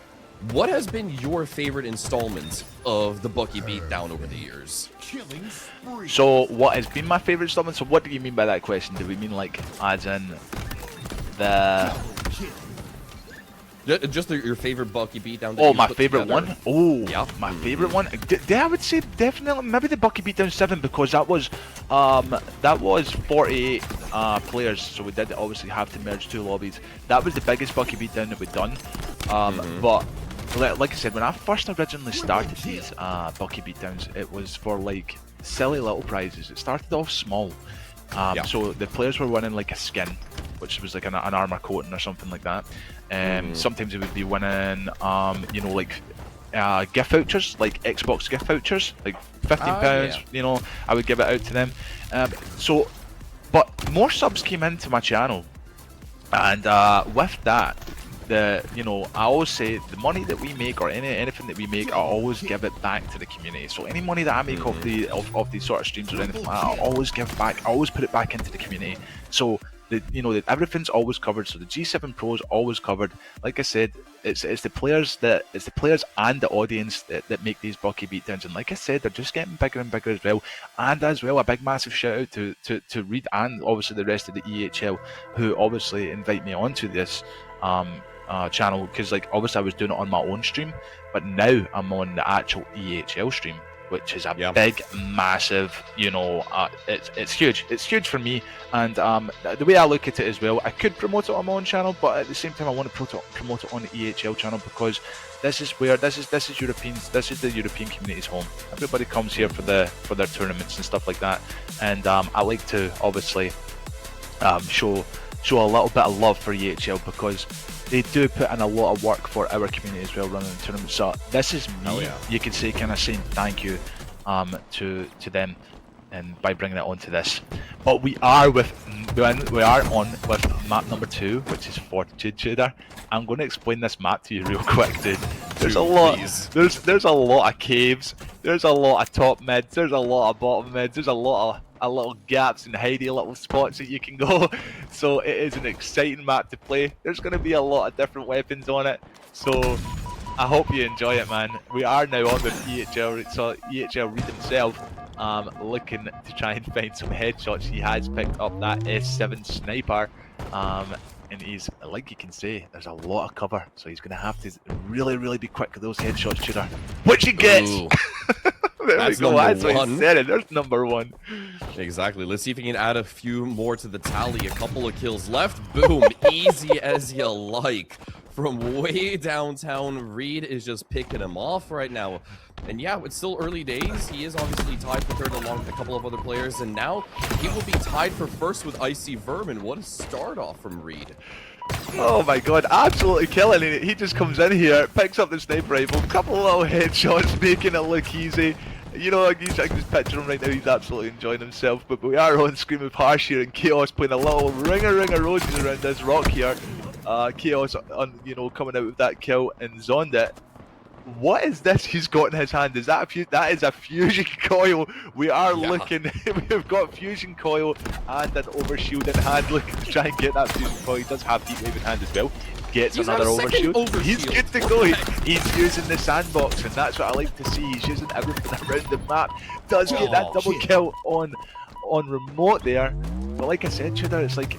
what has been your favorite installment of the Bukie Beatdown over the years? Killing spree. So what has been my favourite installment? So what do you mean by that question? Do we mean like as in the... Just your favorite Bukie Beatdown. That Oh, you my put favourite together. one? Oh, Yeah. my favourite one? I would say definitely maybe the Bukie Beatdown 7 because that was 48 players, so we did obviously have to merge 2 lobbies. That was the biggest Bukie Beatdown that we'd done. But like I said, when I first originally started these Bukie Beatdowns, it was for like silly little prizes. It started off small. So the players were winning like a skin, which was like an armor coating or something like that. Sometimes it would be winning, you know, like gift vouchers, like Xbox gift vouchers, like £15. You know, I would give it out to them. But more subs came into my channel, and with that, I always say the money that we make or anything that we make, I always give it back to the community. So any money that I make off these sort of streams or anything like that, I always give back. I always put it back into the community. So everything's always covered. So the G7 Pro is always covered. Like I said, it's the players and the audience that make these Bukie Beatdowns. And like I said, they're just getting bigger and bigger as well. And as well, a big massive shout out to Reed and obviously the rest of the EHL who obviously invite me onto this channel, because like obviously I was doing it on my own stream, but now I'm on the actual EHL stream, which is a big massive, it's huge for me. And the way I look at it as well, I could promote it on my own channel, but at the same time I want to promote it on the EHL channel, because this is Europeans, this is the European community's home. Everybody comes here for their tournaments and stuff like that, and I like to obviously show a little bit of love for EHL, because they do put in a lot of work for our community as well, running the tournament. So this is me, you could say, kind of saying thank you to them, and by bringing it onto this. But we are on with map number 2, which is Fortitude Tudor. I'm going to explain this map to you real quick, dude. There's a lot. There's a lot of caves. There's a lot of top mids. There's a lot of bottom mids. There's a lot of little gaps and hidey little spots that you can go. So it is an exciting map to play. There's going to be a lot of different weapons on it. So I hope you enjoy it, man. We are now on with EHL. So EHL Reed himself, looking to try and find some headshots. He has picked up that S7 sniper, and he's, like you can see, there's a lot of cover, so he's going to have to really be quick with those headshots, Tudor. Which he gets! There That's we go, number that's what one. he said it. There's number 1. Exactly. Let's see if we can add a few more to the tally. A couple of kills left. Boom. Easy as you like. From way downtown, Reed is just picking him off right now. And yeah, it's still early days. He is obviously tied for third along with a couple of other players. And now he will be tied for first with Icy Vermin. What a start off from Reed. Oh my god, absolutely killing it. He just comes in here, picks up the sniper rifle, couple of little headshots, making it look easy. You know, I can just picture him right now, he's absolutely enjoying himself. But we are on screen with Harsh here and Chaos playing a little ring of roses around this rock here. Chaos, coming out with that kill and zoned it. What is this he's got in his hand? Is that that is a fusion coil. We are looking, we've got fusion coil and an overshield in hand, looking to try and get that fusion coil. He does have heat wave in hand as well. Gets another overshield. He's good to go. He's using the sandbox, and that's what I like to see. He's using everything around the map. Does get that double kill on remote there. But like I said, Tudor, it's like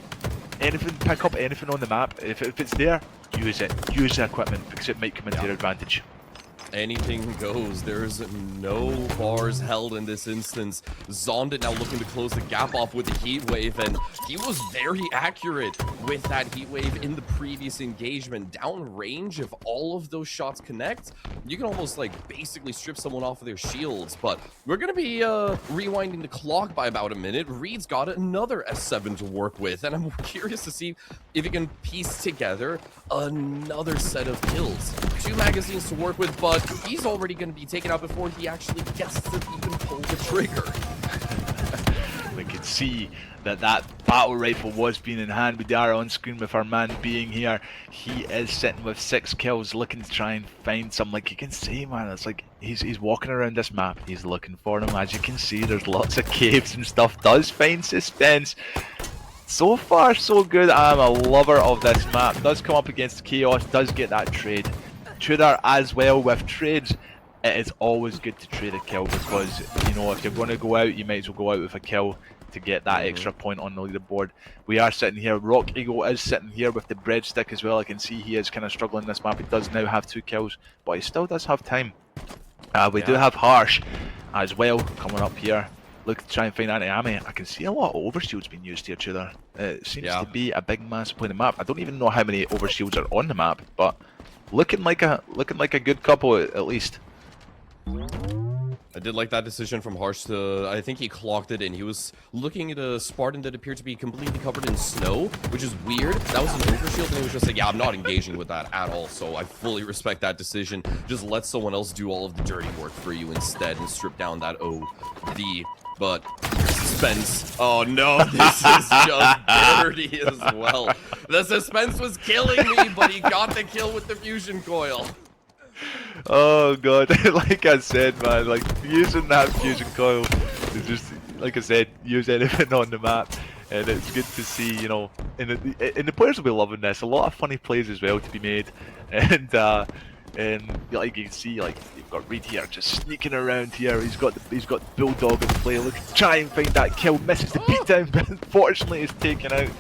anything, pick up anything on the map. If it's there, use it. Use the equipment, because it might come into your advantage. Anything goes. There's no bars held in this instance. Zondit now looking to close the gap off with the heat wave, and he was very accurate with that heat wave in the previous engagement. Down range, if all of those shots connect, you can almost like basically strip someone off of their shields. But we're gonna be rewinding the clock by about a minute. Reed's got another S7 to work with, and I'm curious to see if he can piece together another set of kills. 2 magazines to work with, but he's already going to be taken out before he actually gets to even pull the trigger. We could see that battle rifle was being in hand. We are on screen with our man being here. He is sitting with 6 kills, looking to try and find some. Like you can see, man, it's like he's walking around this map. He's looking for them. As you can see, there's lots of caves and stuff. Does find suspense. So far, so good. I'm a lover of this map. Does come up against Chaos. Does get that trade. Tudor as well with trades. It is always good to trade a kill because, you know, if you're going to go out, you might as well go out with a kill to get that extra point on the leaderboard. We are sitting here. Rock Eagle is sitting here with the breadstick as well. I can see he is kind of struggling this map. He does now have 2 kills, but he still does have time. We do have Harsh as well coming up here. Look to try and find anti-ami. I can see a lot of overshields being used here, Tudor. It seems to be a big mass play the map. I don't even know how many overshields are on the map, but looking like a good couple at least. I did like that decision from Harsh to, I think he clocked it, and he was looking at a Spartan that appeared to be completely covered in snow, which is weird. That was an overshield, and he was just like, yeah, I'm not engaging with that at all, so I fully respect that decision. Just let someone else do all of the dirty work for you instead and strip down that OD. But suspense. Oh no, this is just dirty as well. The suspense was killing me, but he got the kill with the fusion coil. Oh god, like I said, man, like using that fusion coil is just, like I said, use anything on the map, and it's good to see, you know, and the players will be loving this. A lot of funny plays as well to be made, and like you can see, like you've got Reed here just sneaking around here. He's got Bulldog in play. Look, try and find that kill, misses the beatdown, but unfortunately is taken out.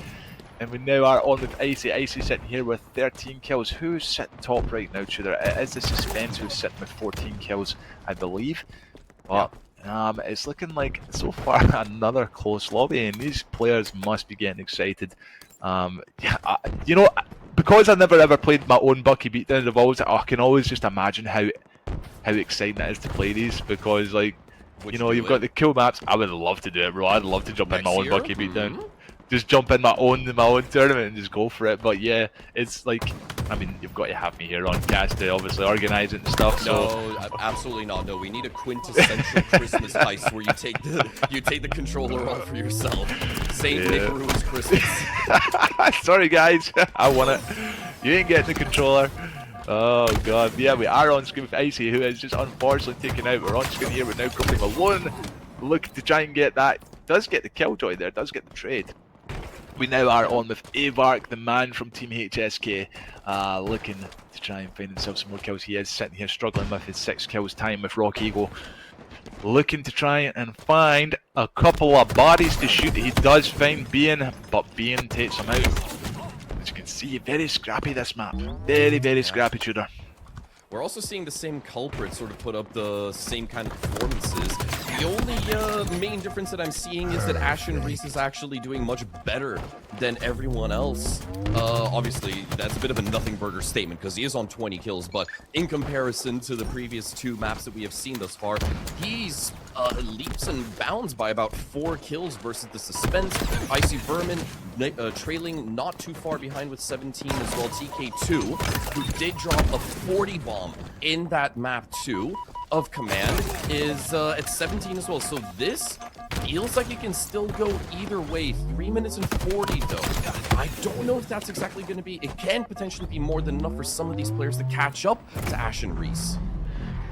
And we now are on with Icy. Icy sitting here with 13 kills. Who's sitting top right now, Tudor? It is the Suspense who's sitting with 14 kills, I believe. But it's looking like, so far, another close lobby, and these players must be getting excited. You know, because I've never ever played my own Bukie beatdowns, I can always just imagine how exciting it is to play these, because, like, you know, you've got the kill maps. I would love to do it, bro. I'd love to jump in my own Bukie beatdown. Just jump in my own tournament and just go for it. But yeah, it's like, I mean, you've got to have me here on cast to obviously organize it and stuff. No, absolutely not. No, we need a quintessential Christmas heist where you take the controller all for yourself. Saint Nick ruins Christmas. Sorry guys, I want it. You ain't getting the controller. Oh god, yeah, we are on screen with Icy, who is just unfortunately taken out. We're on screen here with now Company Malone. Look to try and get that. Does get the killjoy there, does get the trade. We now are on with Avark, the man from Team HSK, looking to try and find himself some more kills. He is sitting here struggling with his 6 kills time with Rock Eagle. Looking to try and find a couple of bodies to shoot. He does find Bean, but Bean takes him out. As you can see, very scrappy this map. Very, very scrappy, Tudor. We're also seeing the same culprit sort of put up the same kind of performances. The only main difference that I'm seeing is that Ashen Reese is actually doing much better than everyone else. Obviously, that's a bit of a nothing burger statement because he is on 20 kills, but in comparison to the previous 2 maps that we have seen thus far, he's leaps and bounds by about 4 kills versus the Suspense. Icy Vermin trailing not too far behind with 17 as well. TK2, who did drop a 40 bomb in that map too of Command, is at 17 as well. So this feels like it can still go either way. 3 minutes and 40 though. I don't know if that's exactly going to be. It can potentially be more than enough for some of these players to catch up to Ashen Reese.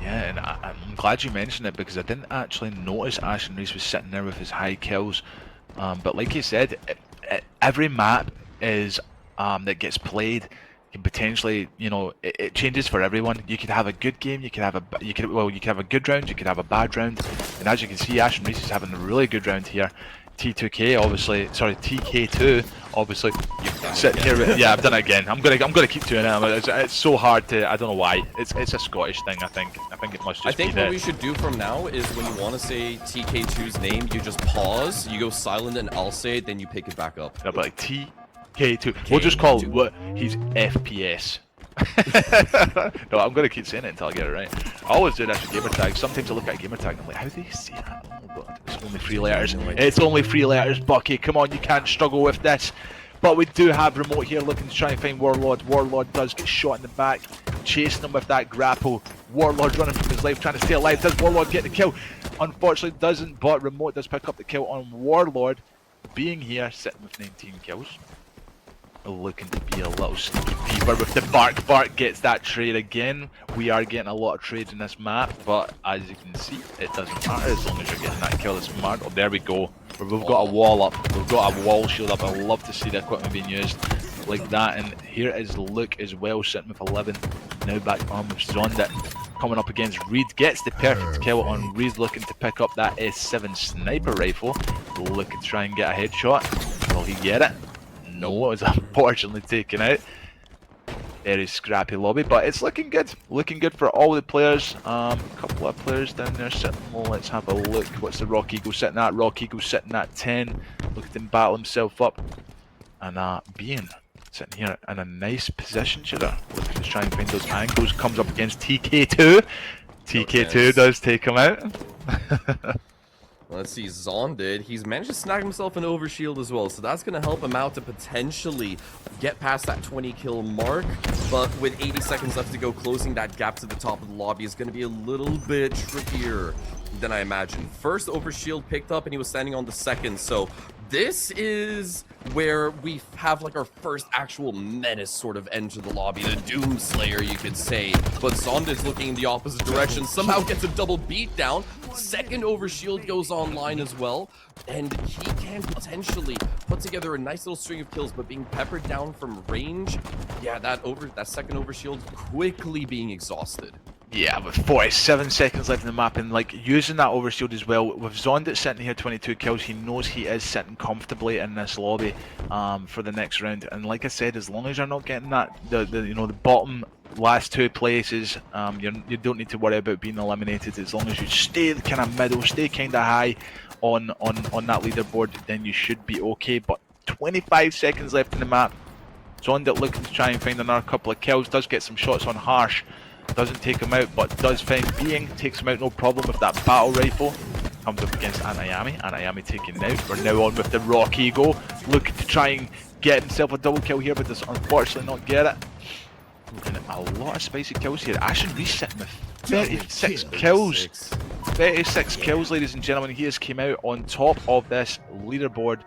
Yeah, and I'm glad you mentioned it because I didn't actually notice Ashen Reese was sitting there with his high kills. But like you said, every map is that gets played can potentially, you know, it changes for everyone. You could have a good game, you could have a good round, you could have a bad round, and as you can see, Ashen Reese is having a really good round here. T2K obviously, sorry, TK2 obviously sitting here. Yeah, I've done it again. I'm gonna keep doing it. It's so hard to. I don't know why. It's a Scottish thing. I think it must just. I think be what we should do from now is when you want to say TK2's name, you just pause, you go silent, and I'll say it, then you pick it back up. No, but like TK2. We'll just call what he's FPS. No, I'm gonna keep saying it until I get it right. I always do that with gamer tags. Sometimes I look at a gamer tag and I'm like, how do you see that? Oh god, it's only 3 letters. It's only 3 letters, Bukie. Come on, you can't struggle with this. But we do have Remote here looking to try and find Warlord. Warlord does get shot in the back, chasing him with that grapple. Warlord running from his life, trying to stay alive. Does Warlord get the kill? Unfortunately doesn't, but Remote does pick up the kill on Warlord. Being here, sitting with 19 kills. Looking to be a little sneaky peeper with the bark. Bark gets that trade again. We are getting a lot of trades in this map, but as you can see, it doesn't matter as long as you're getting that kill. That's smart. Oh, there we go. We've got a wall up. We've got a wall shield up. I love to see the equipment being used like that. And here is Luke as well, sitting with 11. Now back on with Zonda. Coming up against Reed, gets the perfect kill on Reed, looking to pick up that S7 sniper rifle. Looking to try and get a headshot. Will he get it? No, it was unfortunately taken out. Very scrappy lobby, but it's looking good. Looking good for all the players. A couple of players down there sitting low. Let's have a look. What's the Rock Eagle sitting at? Rock Eagle sitting at 10. Looking to battle himself up. And Bean sitting here in a nice position, Shooter. Looking to try and find those angles. Comes up against TK2. TK2 does take him out. Let's see, Zonded, he's managed to snag himself an overshield as well, so that's going to help him out to potentially get past that 20 kill mark, but with 80 seconds left to go, closing that gap to the top of the lobby is going to be a little bit trickier than I imagined. First overshield picked up and he was standing on the second, so this is where we have like our first actual menace sort of enter the lobby, the Doomslayer you could say, but Zonded's looking in the opposite direction, somehow gets a double beatdown. Second overshield goes online as well, and he can potentially put together a nice little string of kills, but being peppered down from range, yeah, that second overshield quickly being exhausted. Yeah, with 47 seconds left in the map, and like using that overshield as well. With Zondit sitting here 22 kills, he knows he is sitting comfortably in this lobby for the next round. And like I said, as long as you're not getting that the bottom last two places, you don't need to worry about being eliminated. As long as you stay kind of middle, stay kind of high on that leaderboard, then you should be okay. But 25 seconds left in the map. Zondit looking to try and find another couple of kills, does get some shots on Harsh. Doesn't take him out, but does find Being, takes him out no problem with that battle rifle. Comes up against Anayami. Anayami taken out. We're now on with the Rock Eagle, looking to try and get himself a double kill here, but does unfortunately not get it. And a lot of spicy kills here. Ashen Reese sitting with 36 kills. 36 kills, ladies and gentlemen. He has came out on top of this leaderboard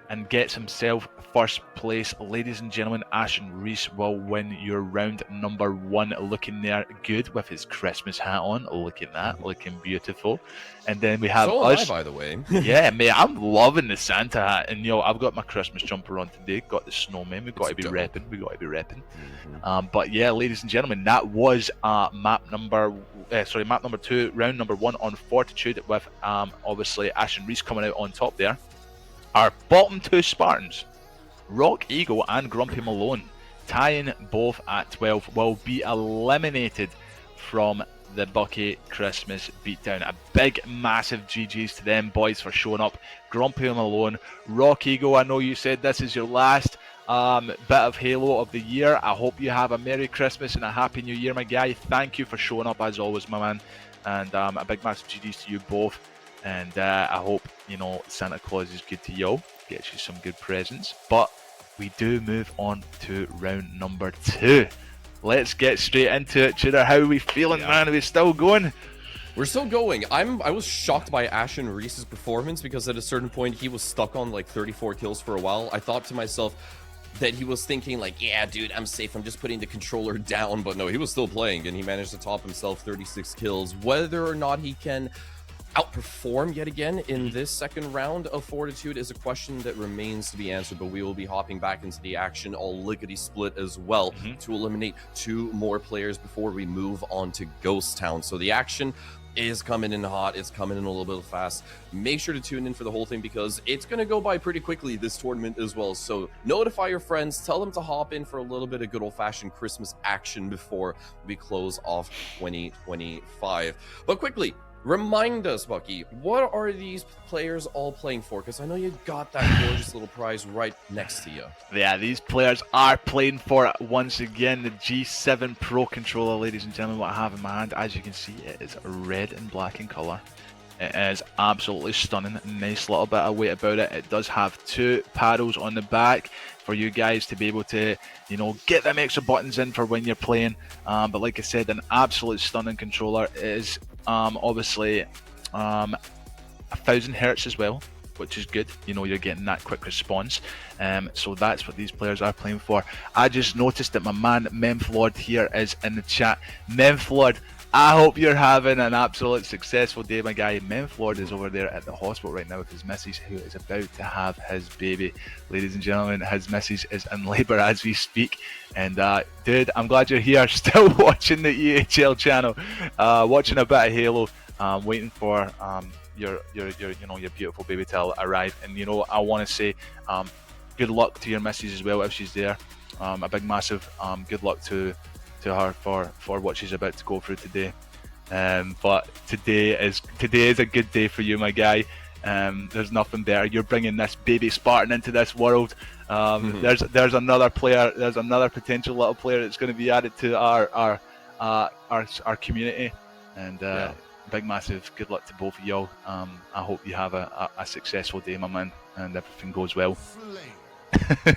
and gets himself first place. Ladies and gentlemen, Ashen Reese will win your round number 1. Looking there good with his Christmas hat on. Look at that, looking beautiful. And then we have us. By the way. Yeah, mate, I'm loving the Santa hat. And I've got my Christmas jumper on today. Got the snowman. We've got to be repping. We got to be repping. But yeah, ladies and gentlemen, that was map number 2, round number 1 on Fortitude, with obviously Ashen Reese coming out on top there. Our bottom 2 Spartans, Rock Eagle and Grumpy Malone, tying both at 12, will be eliminated from the Bukie Christmas Beatdown. A big, massive GG's to them boys for showing up. Grumpy Malone, Rock Eagle, I know you said this is your last bit of Halo of the year. I hope you have a Merry Christmas and a Happy New Year, my guy. Thank you for showing up as always, my man. And a big, massive GG's to you both. And I hope, Santa Claus is good to you, gets you some good presents. But we do move on to round number 2. Let's get straight into it. Tudor, how are we feeling, man? Are we still going? We're still going. I was shocked by Ashen Reese's performance, because at a certain point he was stuck on like 34 kills for a while. I thought to myself that he was thinking like, yeah, dude, I'm safe. I'm just putting the controller down. But no, he was still playing, and he managed to top himself 36 kills. Whether or not he can outperform yet again in this second round of Fortitude is a question that remains to be answered, but we will be hopping back into the action all lickety-split as well to eliminate 2 more players before we move on to Ghost Town. So the action is coming in hot, it's coming in a little bit fast. Make sure to tune in for the whole thing, because it's going to go by pretty quickly, this tournament as well. So notify your friends, tell them to hop in for a little bit of good old-fashioned Christmas action before we close off 2025. But quickly, remind us, Bucky, what are these players all playing for? Because I know you got that gorgeous little prize right next to you. Yeah, these players are playing for, once again, the G7 Pro controller, ladies and gentlemen. What I have in my hand, as you can see, it is red and black in colour. It is absolutely stunning. Nice little bit of weight about it. It does have 2 paddles on the back for you guys to be able to, get them extra buttons in for when you're playing. But like I said, an absolute stunning controller. It is obviously 1000 hertz as well, which is good. You're getting that quick response. So that's what these players are playing for. I just noticed that my man Memflord here is in the chat. Memflord, I hope you're having an absolute successful day, my guy. Menflord is over there at the hospital right now with his missus, who is about to have his baby. Ladies and gentlemen, his missus is in labour as we speak. And dude, I'm glad you're here, still watching the EHL channel, watching a bit of Halo, waiting for your beautiful baby to arrive. And I want to say good luck to your missus as well if she's there. A big massive good luck to her for what she's about to go through today. But today is a good day for you, my guy. There's nothing better. You're bringing this baby Spartan into this world. There's another player. There's another potential little player that's going to be added to our community. And big massive good luck to both of y'all. I hope you have a successful day, my man, and everything goes well.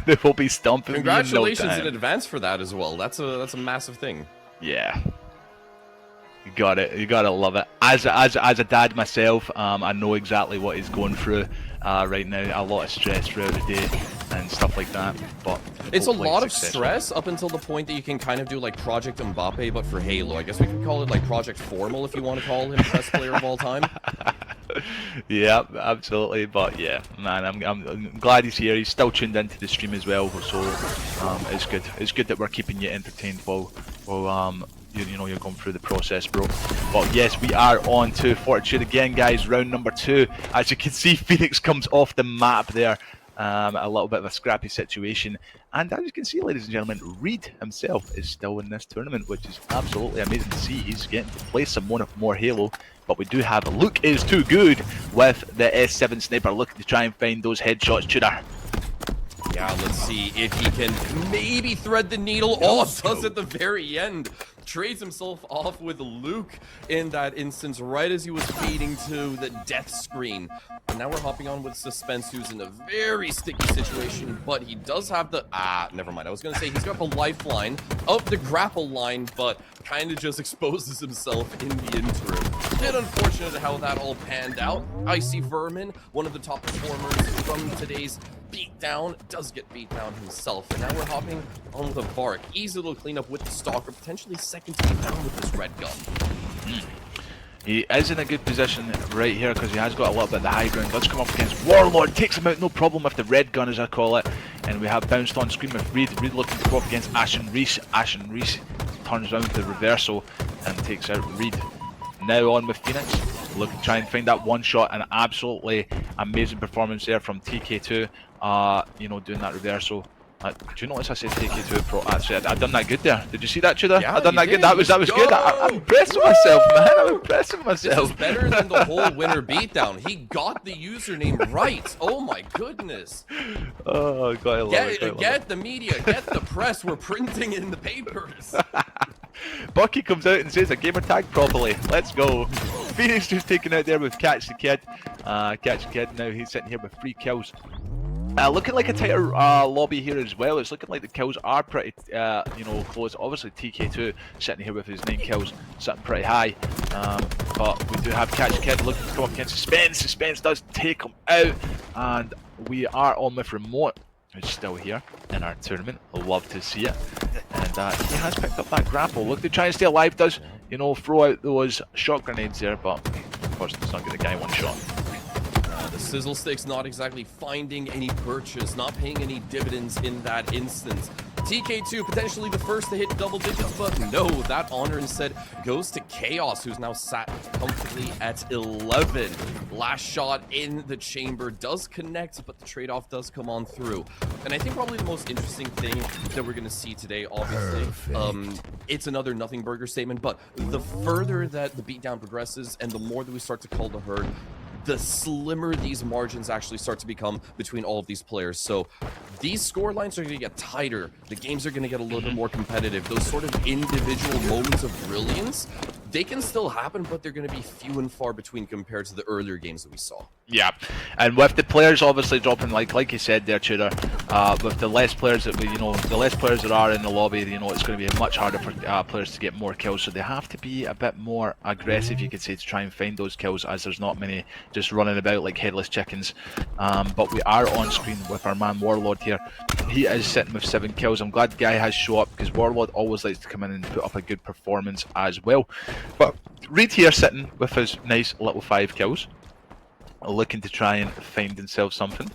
They will be stomping. Congratulations in advance for that as well. That's a massive thing. Yeah, you got it. You gotta love it. As a dad myself, I know exactly what he's going through right now. A lot of stress throughout the day and stuff like that. But it's a lot of stress up until the point that you can kind of do like Project Mbappe, but for Halo. I guess we could call it like Project Formal if you want to call him the best player of all time. Yeah, absolutely. But yeah, man, I'm glad he's here. He's still tuned into the stream as well, so it's good. It's good that we're keeping you entertained while you're going through the process, bro. But yes, we are on to Fortitude again, guys. Round number 2. As you can see, Phoenix comes off the map there. A little bit of a scrappy situation, and as you can see, ladies and gentlemen, Reed himself is still in this tournament, which is absolutely amazing to see. He's getting to play some more Halo, but we do have Luke is too good with the S7 sniper, looking to try and find those headshots. Tudor. Yeah, let's see if he can maybe thread the needle. Oh, does at the very end. Trades himself off with Luke in that instance right as he was fading to the death screen. And now we're hopping on with Suspense, who's in a very sticky situation, but he does have the... never mind. I was going to say he's got the lifeline of the grapple line, but kind of just exposes himself in the interim. Bit unfortunate how that all panned out. Icy Vermin, one of the top performers from today's beatdown, does get beat down himself. And now we're hopping on with a Vark. Easy little cleanup with the Stalker, potentially second to be found with this red gun. He is in a good position right here because he has got a little bit of the high ground. Let's come up against Warlord, takes him out, no problem with the red gun as I call it. And we have bounced on screen with Reed. Reed looking to go up against Ashen Reese. Ashen Reese turns around the reversal and takes out Reed. Now on with Phoenix, look to try and find that one shot. An absolutely amazing performance there from TK2, doing that reversal. Do you notice I said TK2 Pro? Actually, I done that good there. Did you see that, Tudor? Yeah, I done that did. good. That was good. I'm impressed with myself, man. I'm impressed with myself. This is better than the whole winner beatdown. He got the username right. Oh my goodness. Oh, gotta love it. Get the media, get the press. We're printing in the papers. Bucky comes out and says a gamer tag properly. Let's go. Phoenix just taken out there with Catch the Kid. Catch the Kid now, he's sitting here with 3 kills. Looking like a tighter lobby here as well. It's looking like the kills are pretty, close. Obviously, TK2 sitting here with his 9 kills, sitting pretty high. But we do have Catch the Kid looking to come up against Suspense. Suspense does take him out, and we are on with Remote, who's still here in our tournament. Love to see it. And he has picked up that grapple. Look to try and stay alive. Does throw out those shot grenades there, but of course it's not get the guy one shot. The Sizzle Stick's not exactly finding any purchase, not paying any dividends in that instance. TK2 potentially the first to hit double digits, but no, that honor instead goes to Chaos, who's now sat comfortably at 11. Last shot in the chamber does connect, but the trade-off does come on through. And I think probably the most interesting thing that we're going to see today, obviously, it's another nothing burger statement, but the further that the beatdown progresses and the more that we start to call the herd, the slimmer these margins actually start to become between all of these players. So these score lines are going to get tighter. The games are going to get a little bit more competitive. Those sort of individual moments of brilliance, they can still happen, but they're going to be few and far between compared to the earlier games that we saw. Yeah, and with the players obviously dropping, like you said there, Tudor, with the less players that the less players that are in the lobby, it's going to be much harder for players to get more kills. So they have to be a bit more aggressive, you could say, to try and find those kills, as there's not many just running about like headless chickens. But we are on screen with our man Warlord here. He is sitting with 7 kills. I'm glad the guy has shown up because Warlord always likes to come in and put up a good performance as well. But Reed here sitting with his nice little 5 kills, looking to try and find himself something.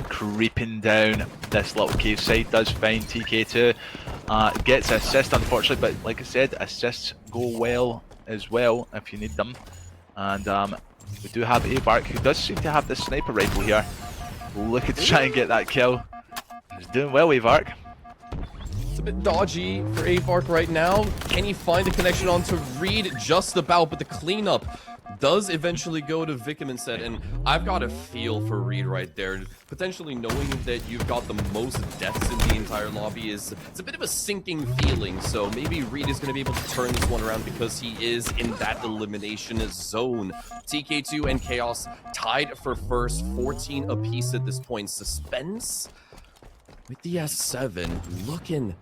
Creeping down this little cave side, does find TK2, gets an assist unfortunately, but like I said, assists go well as well if you need them. And we do have Avark, who does seem to have the sniper rifle here, looking to try and get that kill. He's doing well, Avark. It's a bit dodgy for Avark right now. Can he find the connection onto Reed? Just about, but the cleanup does eventually go to Vickim instead, and I've got a feel for Reed right there. Potentially knowing that you've got the most deaths in the entire lobby it's a bit of a sinking feeling, so maybe Reed is going to be able to turn this one around because he is in that elimination zone. TK2 and Chaos tied for first, 14 apiece at this point. Suspense with the S7 looking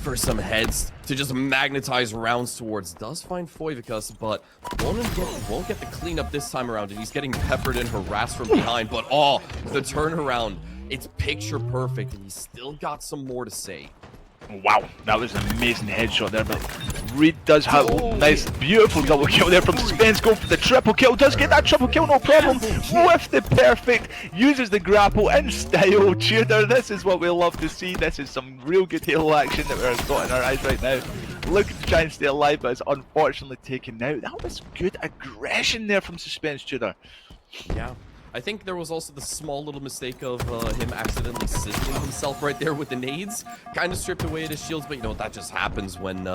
for some heads to just magnetize rounds towards. Does find Foivicus, but won't get the cleanup this time around, and he's getting peppered and harassed from behind. But the turnaround, it's picture perfect, and he's still got some more to say. Wow, that was an amazing headshot there, but Reed does have a nice, beautiful double kill there from Spence. Go for the triple kill, does get that triple kill, no problem, with the perfect, uses the grapple in style. Tudor, this is what we love to see. This is some real good Halo action that we've got in our eyes right now. Looking to try and stay alive, but it's unfortunately taken out. That was good aggression there from Suspense, Tudor. Yeah. I think there was also the small little mistake of him accidentally sizzling himself right there with the nades. Kind of stripped away his shields, but you know, that just happens when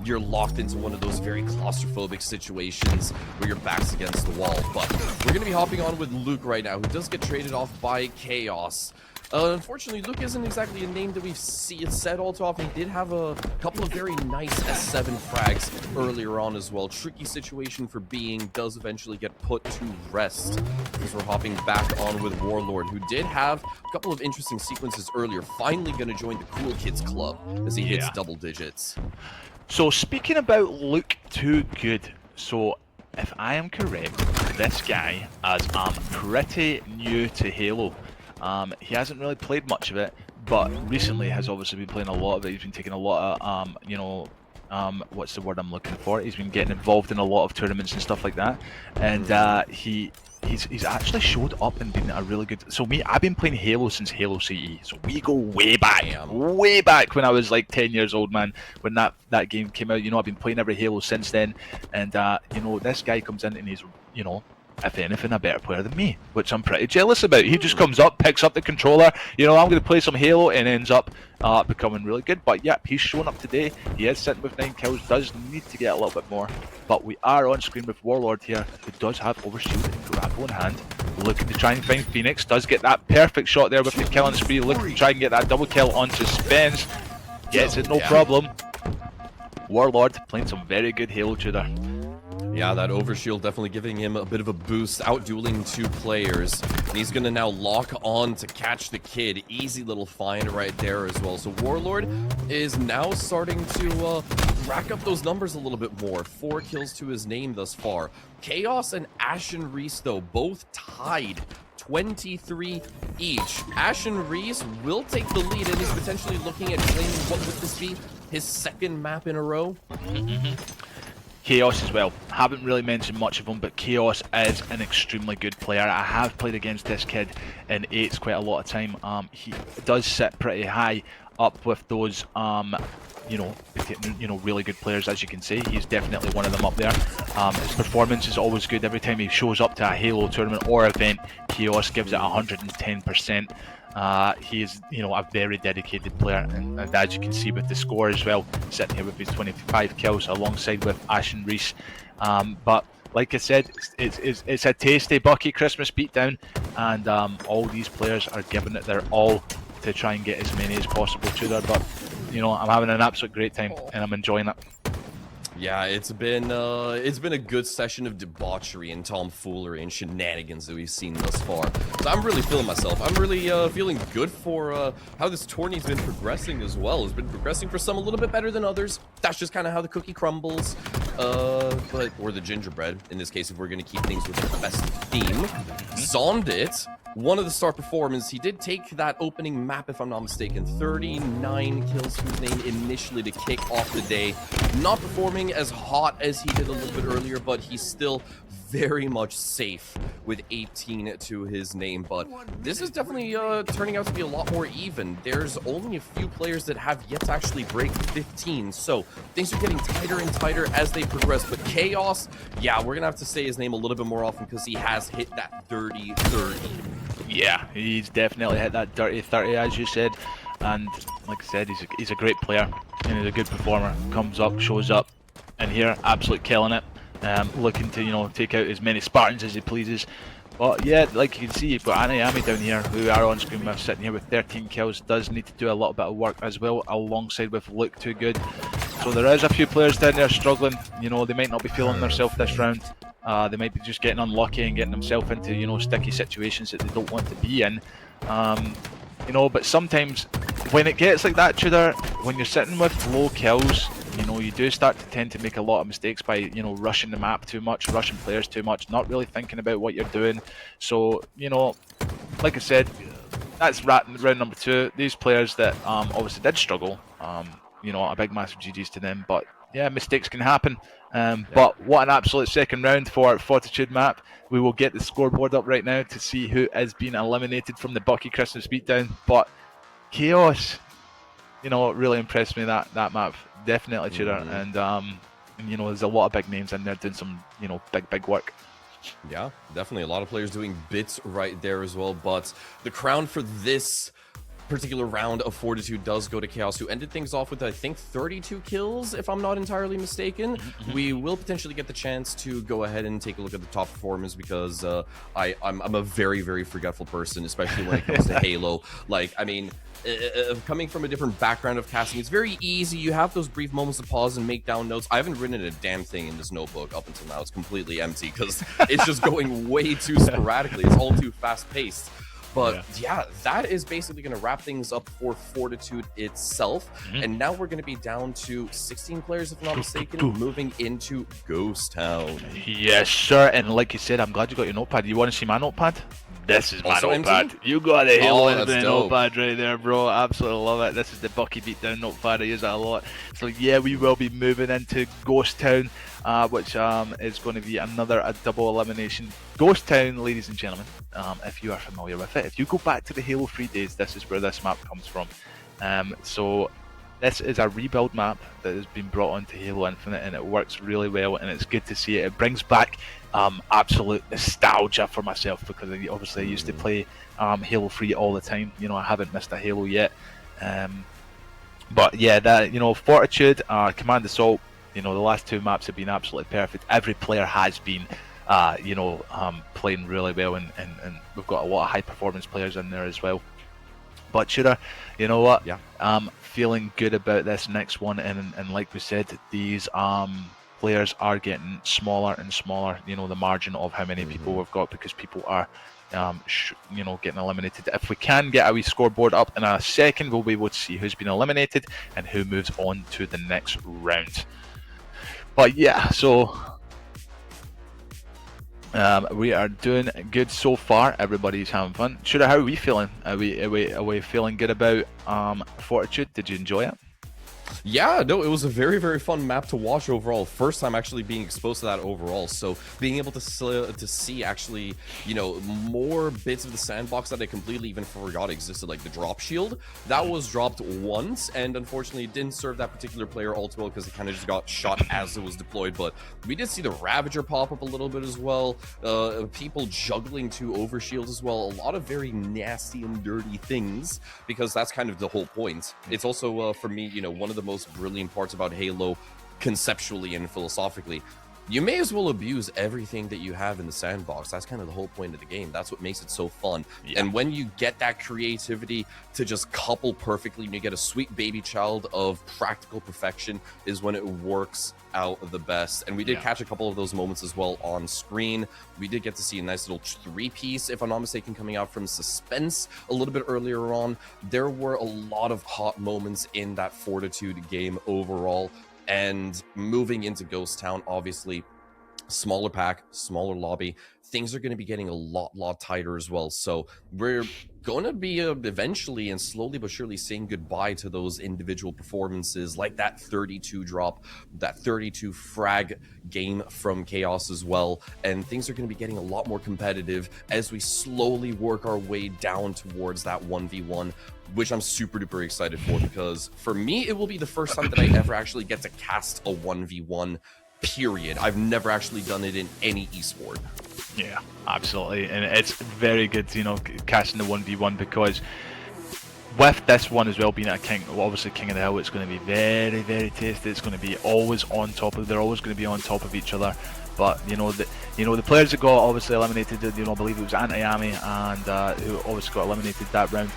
you're locked into one of those very claustrophobic situations where your back's against the wall. But we're going to be hopping on with Luke right now, who does get traded off by Chaos. Unfortunately, Luke isn't exactly a name that we've seen said all too often. He did have a couple of very nice S7 frags earlier on as well. Tricky situation for being, does eventually get put to rest as we're hopping back on with Warlord, who did have a couple of interesting sequences earlier. Finally going to join the Cool Kids Club as he hits double digits. So speaking about Luke too good, so if I am correct, this guy, as I'm pretty new to Halo, he hasn't really played much of it, but recently has obviously been playing a lot of it. He's been taking a lot of, what's the word I'm looking for? He's been getting involved in a lot of tournaments and stuff like that, and he's actually showed up and been a really good. So I've been playing Halo since Halo CE, so we go way back when I was like 10 years old, man. When that game came out, you know, I've been playing every Halo since then, and you know, this guy comes in and he's, you know, if anything, a better player than me, which I'm pretty jealous about. He just comes up, picks up the controller, you know, I'm going to play some Halo, and ends up becoming really good. But yep, he's showing up today. He is sitting with 9 kills, does need to get a little bit more. But we are on screen with Warlord here, who does have Overshield and grapple in hand, looking to try and find Phoenix. Does get that perfect shot there with the killing spree, looking to try and get that double kill on Suspense. Gets it, no problem. Warlord playing some very good Halo, Tudor. Yeah, that overshield definitely giving him a bit of a boost, out-dueling 2 players. And he's going to now lock on to catch the kid. Easy little find right there as well. So Warlord is now starting to rack up those numbers a little bit more. 4 kills to his name thus far. Chaos and Ashen Reese, though, both tied. 23 each. Ashen Reese will take the lead and is potentially looking at claiming, what would this be, his 2nd map in a row? Chaos as well. Haven't really mentioned much of him, but Chaos is an extremely good player. I have played against this kid in 8s quite a lot of time. He does sit pretty high up with those, you know, really good players, as you can see. He's definitely one of them up there. His performance is always good. Every time he shows up to a Halo tournament or event, Chaos gives it 110%. He is, you know, a very dedicated player, and as you can see with the score as well, sitting here with his 25 kills alongside with Ashen Reese. But like I said, it's a tasty Bucky Christmas beatdown, and all these players are giving it their all to try and get as many as possible to there. But you know, I'm having an absolute great time, and I'm enjoying it. Yeah, it's been a good session of debauchery and tomfoolery and shenanigans that we've seen thus far. So I'm really feeling myself. I'm really feeling good for how this tourney's been progressing as well. It's been progressing for some a little bit better than others. That's just kind of how the cookie crumbles, or the gingerbread in this case, if we're going to keep things within the festive theme. Zondit one of the star performers. He did take that opening map, if I'm not mistaken. 39 kills to his name initially to kick off the day. Not performing as hot as he did a little bit earlier, but he's still very much safe with 18 to his name. But this is definitely turning out to be a lot more even. There's only a few players that have yet to actually break 15, so things are getting tighter and tighter as they progress. But Chaos, yeah, we're gonna have to say his name a little bit more often because he has hit that 30-30. Yeah, he's definitely hit that dirty 30, as you said. And like I said, he's a great player and he's a good performer. Comes up, shows up, and here, absolutely killing it. Looking to, take out as many Spartans as he pleases. But yeah, like you can see, you've got Anayami down here, who are on screen with, sitting here with 13 kills. Does need to do a little bit of work as well, alongside with Look Too Good. So there is a few players down there struggling. They might not be feeling themselves this round. They might be just getting unlucky and getting themselves into, sticky situations that they don't want to be in. But sometimes when it gets like that, Tudor, when you're sitting with low kills, you do start to tend to make a lot of mistakes by, rushing the map too much, rushing players too much, not really thinking about what you're doing. So, like I said, that's round number 2. These players that obviously did struggle, a big massive GG's to them, but yeah, mistakes can happen. But what an absolute second round for Fortitude map. We will get the scoreboard up right now to see who has been eliminated from the Bukie Christmas Beatdown. But Chaos, really impressed me that map. Definitely, Tudor. And there's a lot of big names in there doing some, big work. Yeah, definitely a lot of players doing bits right there as well. But the crown for this particular round of Fortitude does go to Chaos, who ended things off with, I think, 32 kills, if I'm not entirely mistaken. We will potentially get the chance to go ahead and take a look at the top performers because I'm a very, very forgetful person, especially when it comes to Halo. Like, I mean, coming from a different background of casting, it's very easy. You have those brief moments to pause and make down notes. I haven't written a damn thing in this notebook up until now. It's completely empty because it's just going way too sporadically. It's all too fast-paced. But yeah, that is basically going to wrap things up for Fortitude itself. And now we're going to be down to 16 players, if I'm not mistaken, moving into Ghost Town. Yes, sir. And like you said, I'm glad you got your notepad. You want to see my notepad? This is my Also notepad. empty? You got a Halo that's notepad right there, bro. Absolutely love it. This is the Bukie Beatdown notepad. I use that a lot. So yeah, we will be moving into Ghost Town, which is going to be a double elimination. Ghost Town, ladies and gentlemen, if you are familiar with it, if you go back to the Halo 3 days, this is where this map comes from. So this is a rebuild map that has been brought onto Halo Infinite, and it works really well, and it's good to see it. It brings back absolute nostalgia for myself because obviously I used to play Halo 3 all the time. I haven't missed a Halo yet. But yeah, that Fortitude, Command Assault, the last 2 maps have been absolutely perfect. Every player has been playing really well, and we've got a lot of high performance players in there as well. But Tudor, you know what? Yeah. Feeling good about this next one, and like we said, these players are getting smaller and smaller. The margin of how many people we've got because people are, getting eliminated. If we can get a wee scoreboard up in a second, we'll be able to see who's been eliminated and who moves on to the next round. But yeah, so we are doing good so far. Everybody's having fun. Shura, how are we feeling? Are we feeling good about Fortitude? Did you enjoy it? Yeah, no, it was a very, very fun map to watch overall. First time actually being exposed to that overall. So being able to see actually, more bits of the sandbox that I completely even forgot existed, like the drop shield. That was dropped once, and unfortunately it didn't serve that particular player all too well because it kind of just got shot as it was deployed. But we did see the Ravager pop up a little bit as well. People juggling 2 overshields as well. A lot of very nasty and dirty things because that's kind of the whole point. It's also, for me, one of the most brilliant parts about Halo conceptually and philosophically. You may as well abuse everything that you have in the sandbox. That's kind of the whole point of the game. That's what makes it so fun. Yeah. And when you get that creativity to just couple perfectly and you get a sweet baby child of practical perfection is when it works out the best. And we did catch a couple of those moments as well on screen. We did get to see a nice little 3-piece, if I'm not mistaken, coming out from Suspense a little bit earlier on. There were a lot of hot moments in that Fortitude game overall. And moving into Ghost Town, obviously, smaller pack, smaller lobby. Things are going to be getting a lot tighter as well. So we're going to be eventually and slowly but surely saying goodbye to those individual performances like that 32 drop, that 32 frag game from Chaos as well. And things are going to be getting a lot more competitive as we slowly work our way down towards that 1v1, which I'm super duper excited for, because for me, it will be the first time that I ever actually get to cast a 1v1, period. I've never actually done it in any esport. Yeah, absolutely, and it's very good, you know, casting the 1v1, because with this one as well being a king, well, obviously King of the Hill, it's going to be very tasty. It's going to be always on top of. They're always going to be on top of each other. But the players that got obviously eliminated, you know, I believe it was Anti-Ami and who obviously got eliminated that round.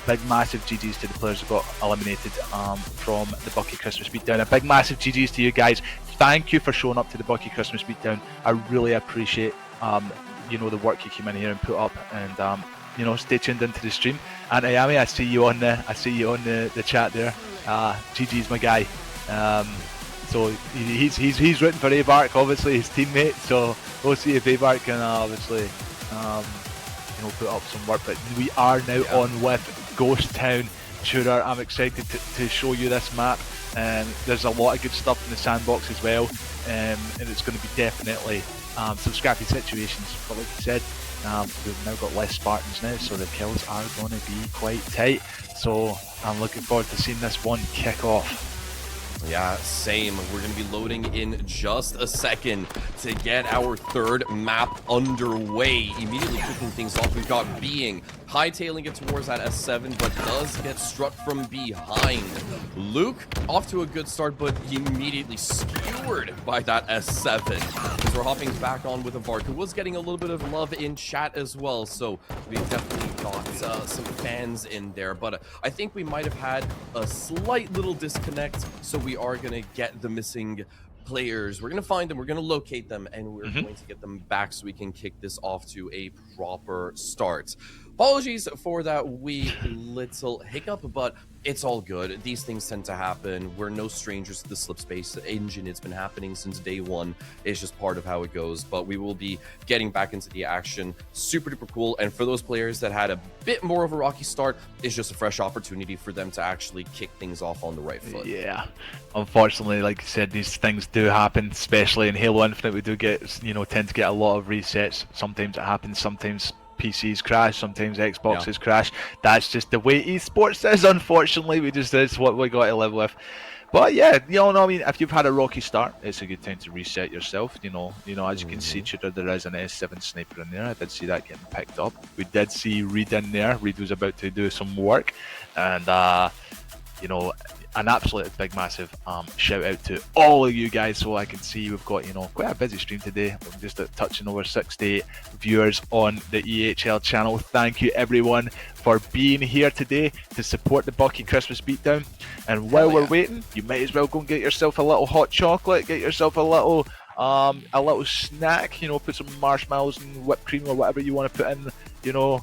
Big massive GGs to the players that got eliminated from the Bukie Christmas Beatdown. A big massive GGs to you guys. Thank you for showing up to the Bukie Christmas Beatdown. I really appreciate you know, the work you came in here and put up, and you know, stay tuned into the stream. And Ayami, I see you on the chat there. GG's my guy. So he's written for Abark, obviously his teammate. So we'll see if Abark can obviously you know, put up some work. But we are now on with Ghost Town. Tudor, I'm excited to show you this map. There's a lot of good stuff in the sandbox as well, and it's going to be definitely some scrappy situations. But like you said, we've now got less Spartans now, so the kills are going to be quite tight. So I'm looking forward to seeing this one kick off. Yeah, same. We're going to be loading in just a second to get our third map underway. Immediately kicking things off, we've got Being hightailing it towards that S7, but does get struck from behind. Luke off to a good start, but immediately skewered by that S7. As we're hopping back on with Avark, who was getting a little bit of love in chat as well, so we've definitely got some fans in there. But I think we might have had a slight little disconnect, so we are going to get the missing players. We're going to find them, we're going to locate them, and we're going to get them back so we can kick this off to a proper start. Apologies for that wee little hiccup, but it's all good. These things tend to happen. We're no strangers to the slip space engine. It's been happening since day one. It's just part of how it goes, but we will be getting back into the action. Super duper cool. And for those players that had a bit more of a rocky start, it's just a fresh opportunity for them to actually kick things off on the right foot. Yeah, unfortunately, like I said, these things do happen, especially in Halo Infinite. We do get, you know, tend to get a lot of resets. Sometimes it happens, sometimes PCs crash, sometimes Xboxes crash. That's just the way esports is, unfortunately. It's what we got to live with. But yeah, you know, I mean, if you've had a rocky start, it's a good time to reset yourself. You know, as you can see, Tudor, there is an S7 sniper in there. I did see that getting picked up. We did see Reed in there. Reed was about to do some work, and you know, an absolute big massive shout out to all of you guys. So I can see we've got, you know, quite a busy stream today. We're just touching over 68 viewers on the EHL channel. Thank you everyone for being here today to support the Bukie Christmas Beatdown. And while we're waiting, you might as well go and get yourself a little hot chocolate, get yourself a little snack, you know, put some marshmallows and whipped cream or whatever you want to put in, you know,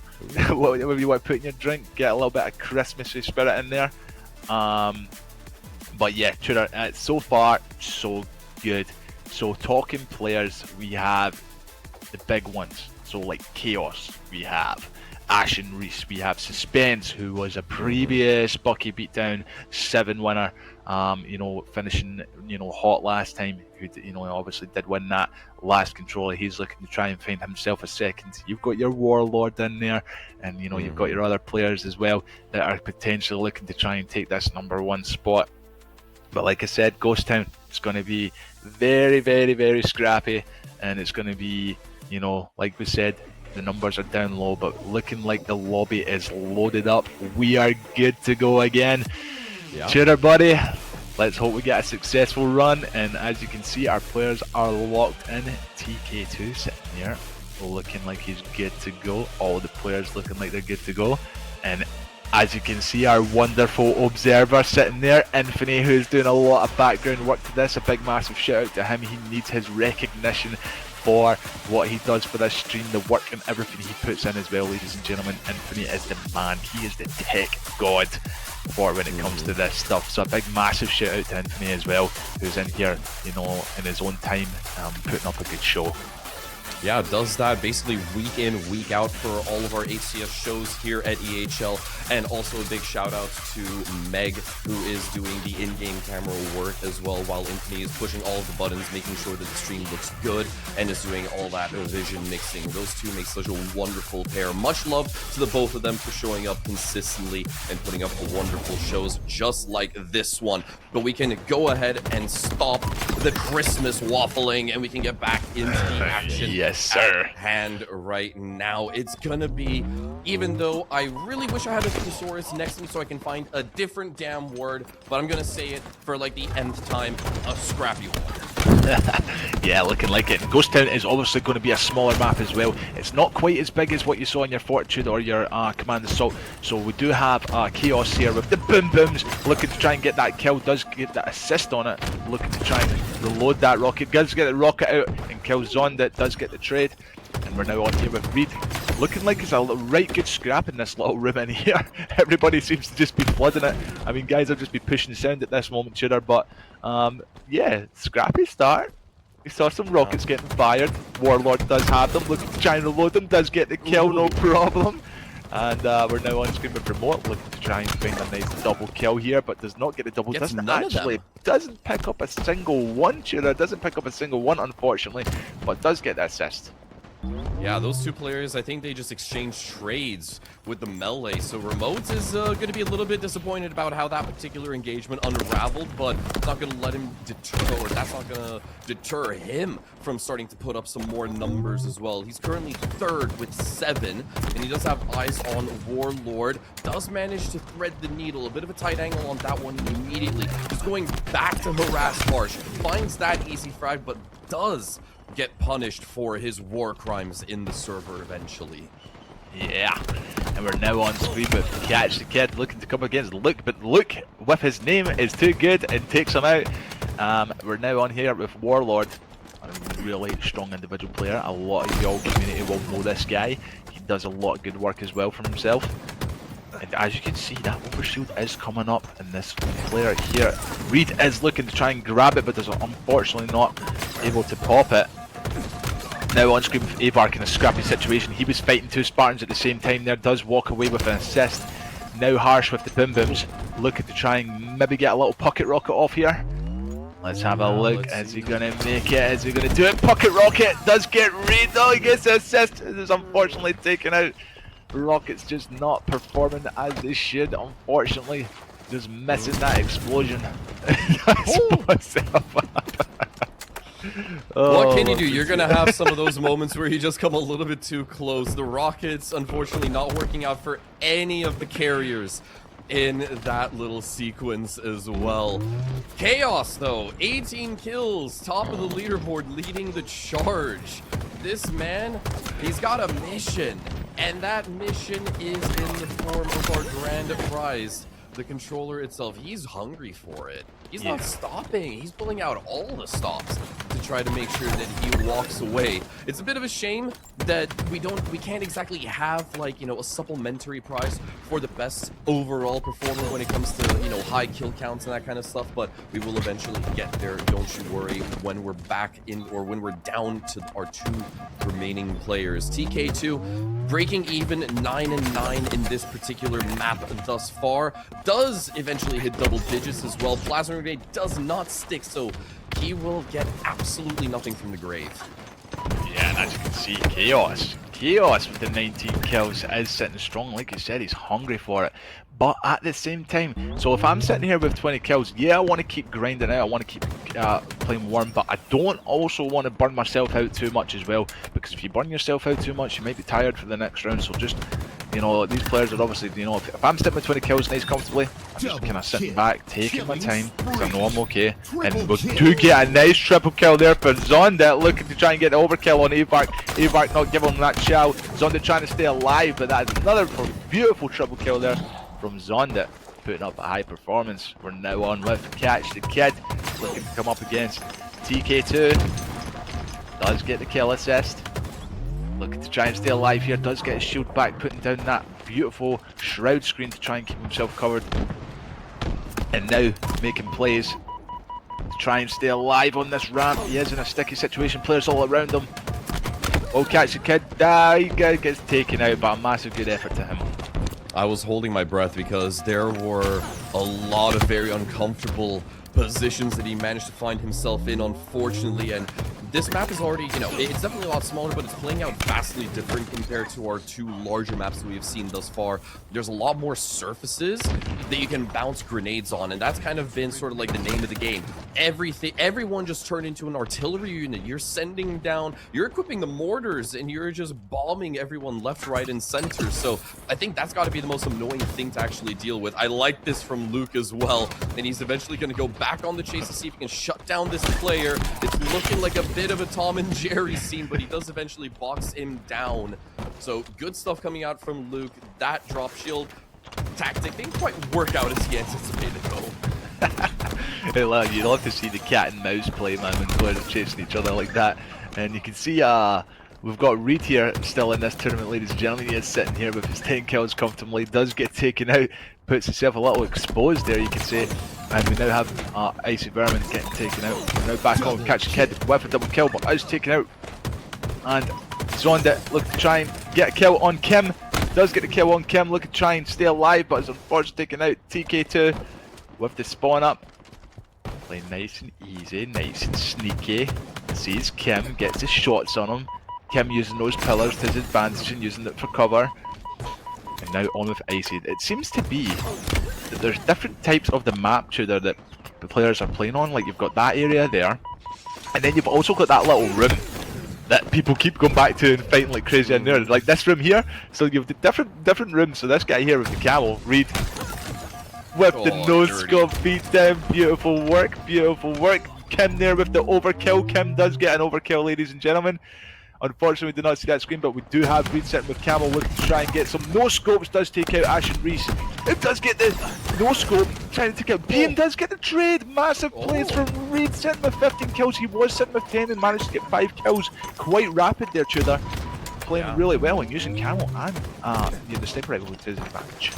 whatever you want to put in your drink. Get a little bit of Christmassy spirit in there. But yeah, Tudor, so far so good. So talking players, we have the big ones. So like Chaos, we have Ashen Reese, we have Suspense, who was a previous Bukie Beatdown 7 winner, you know, finishing, you know, hot last time, who, you know, obviously did win that last controller. He's looking to try and find himself a second. You've got your Warlord in there, and you know, you've got your other players as well that are potentially looking to try and take this #1 spot. But like I said, Ghost Town, it's going to be very scrappy, and it's going to be, you know, like we said, the numbers are down low, but looking like the lobby is loaded up. We are good to go again. Tudor, buddy, let's hope we get a successful run. And as you can see, our players are locked in. TK2 sitting here, looking like he's good to go. All the players looking like they're good to go. And as you can see, our wonderful observer sitting there, Infinity, who's doing a lot of background work to this. A big massive shout out to him. He needs his recognition for what he does for this stream, the work and everything he puts in as well, ladies and gentlemen. Infinity is the man. He is the tech god for when it comes to this stuff. So a big massive shout out to Infinity as well, who's in here, you know, in his own time, putting up a good show. Yeah, does that basically week in, week out for all of our HCS shows here at EHL. And also a big shout out to Meg, who is doing the in-game camera work as well, while Infinity is pushing all of the buttons, making sure that the stream looks good, and is doing all that vision mixing. Those two make such a wonderful pair. Much love to the both of them for showing up consistently and putting up wonderful shows just like this one. But we can go ahead and stop the Christmas waffling, and we can get back into the action. Yes, sir. At hand right now. It's gonna be, even though I really wish I had a thesaurus next to me so I can find a different damn word, but I'm gonna say it for like the nth time, a scrappy one. Yeah, looking like it. And Ghost Town is obviously going to be a smaller map as well. It's not quite as big as what you saw in your Fortitude or your Command Assault. So we do have Chaos here with the Boom Booms, looking to try and get that kill, does get that assist on it, looking to try and reload that rocket, does get the rocket out and kills Zonda, does get the trade. And we're now on here with Reed, looking like it's a right good scrap in this little room in here. Everybody seems to just be flooding it. I mean, guys will just be pushing sound at this moment, Tudor, but yeah, scrappy start. We saw some rockets getting fired. Warlord does have them, looking to try and reload them, does get the kill, no problem. And we're now on screen with Remote, looking to try and find a nice double kill here, but does not get the double. Gets Doesn't none of actually, them. doesn't pick up a single one, Tudor. Doesn't pick up a single one, unfortunately, but does get the assist. Yeah, those two players, I think they just exchanged trades with the melee. So Remote is going to be a little bit disappointed about how that particular engagement unraveled, but it's not going to let him deter, or that's not going to deter him from starting to put up some more numbers as well. He's currently third with 7, and he does have eyes on Warlord. Does manage to thread the needle, a bit of a tight angle on that one immediately. Just going back to harass Marsh, finds that easy frag, but does get punished for his war crimes in the server eventually. Yeah, and we're now on screen with Catch the Kid, looking to come against Luke, but Luke, with his name, is too good and takes him out. We're now on here with Warlord, a really strong individual player. A lot of y'all community will know this guy. He does a lot of good work as well for himself. And as you can see, that overshield is coming up, and this player here, Reed, is looking to try and grab it, but is unfortunately not able to pop it. Now on screen with Avark in a scrappy situation. He was fighting 2 Spartans at the same time there, does walk away with an assist. Now Harsh with the Boom Booms, looking to try and maybe get a little pocket rocket off here. Let's have a look. Is he gonna make it? Is he gonna do it? Pocket rocket does get Reed. Oh, he gets the assist. It is unfortunately taken out. Rockets just not performing as they should, unfortunately. Just missing that explosion. What can you do? You're gonna have some of those moments where you just come a little bit too close. The Rockets, unfortunately, not working out for any of the carriers in that little sequence as well. Chaos, though, 18 kills, top of the leaderboard, leading the charge. This man, he's got a mission, and that mission is in the form of our grand prize. The controller itself, he's hungry for it. He's not stopping. He's pulling out all the stops to try to make sure that he walks away. It's a bit of a shame that we can't exactly have, like, you know, a supplementary prize for the best overall performer when it comes to, you know, high kill counts and that kind of stuff, but we will eventually get there, don't you worry, when we're back in, or when we're down to our 2 remaining players. TK2 breaking even 9-9 in this particular map thus far. Does eventually hit double digits as well. Plasma Grenade does not stick, so he will get absolutely nothing from the grave. Yeah, and as you can see, Chaos with the 19 kills is sitting strong. Like you said, he's hungry for it. But at the same time, so if I'm sitting here with 20 kills, yeah, I want to keep grinding out, I want to keep playing warm, but I don't also want to burn myself out too much as well, because if you burn yourself out too much, you might be tired for the next round. So just, you know, these players are obviously, you know, if I'm sitting with 20 kills nice comfortably, I'm just kind of sitting back, taking my time, because I know I'm okay. And we do get a nice triple kill there for Zonda, looking to try and get the overkill on Avark. Avark not giving him that shout. Zonda trying to stay alive, but that is another beautiful triple kill there from Zonda, putting up a high performance. We're now on with Catch the Kid, looking to come up against TK2. does get the kill assist. Looking to try and stay alive here, does get his shield back, putting down that beautiful shroud screen to try and keep himself covered. And now making plays to try and stay alive on this ramp. He is in a sticky situation, players all around him. Oh, catch the kid, he gets taken out, but a massive good effort to him. I was holding my breath because there were a lot of very uncomfortable positions that he managed to find himself in, unfortunately, and this map is already, you know, it's definitely a lot smaller, but it's playing out vastly different compared to our two larger maps that we have seen thus far. There's a lot more surfaces that you can bounce grenades on, and that's kind of been sort of like the name of the game. Everyone just turned into an artillery unit. You're sending down, you're equipping the mortars, and you're just bombing everyone left, right, and center. So I think that's got to be the most annoying thing to actually deal with. I like this from Luke as well, and he's eventually going to go back on the chase to see if he can shut down this player. It's looking like a bit of a Tom and Jerry scene, but he does eventually box him down. So good stuff coming out from Luke. That drop shield tactic didn't quite work out as he anticipated though. You love to see the cat and mouse play, man, when players are chasing each other like that. And you can see we've got Reed here still in this tournament, ladies and gentlemen. He is sitting here with his 10 kills comfortably, does get taken out, puts himself a little exposed there, you can say. And we now have Icy Vermin getting taken out. We're now back on, catch the kid, whip a double kill, but is taken out. And Zonda look to try and get a kill on Kim. Does get the kill on Kim, look to try and stay alive, but is unfortunately taken out. TK2 with the spawn up. Playing nice and easy, nice and sneaky. Sees Kim, gets his shots on him. Kim using those pillars to his advantage and using it for cover. And now on with Icy. It seems to be that there's different types of the map, Tudor, that the players are playing on. Like, you've got that area there, and then you've also got that little room that people keep going back to and fighting like crazy in there. Like this room here, so you have the different rooms. So this guy here with the camel, Reed, with the no scope beatdown, beautiful work. Kim there with the overkill. Kim does get an overkill, ladies and gentlemen. Unfortunately, we did not see that screen, but we do have Reed sitting with Camel looking to try and get some no scopes. Does take out Ash and Reese. It does get the no scope, trying to take out Bean. Does get the trade. Massive plays from Reed, sitting with 15 kills. He was sitting with 10 and managed to get 5 kills. Quite rapid there, Tudor. Playing really well and using Camel and the sniper rifle to his advantage.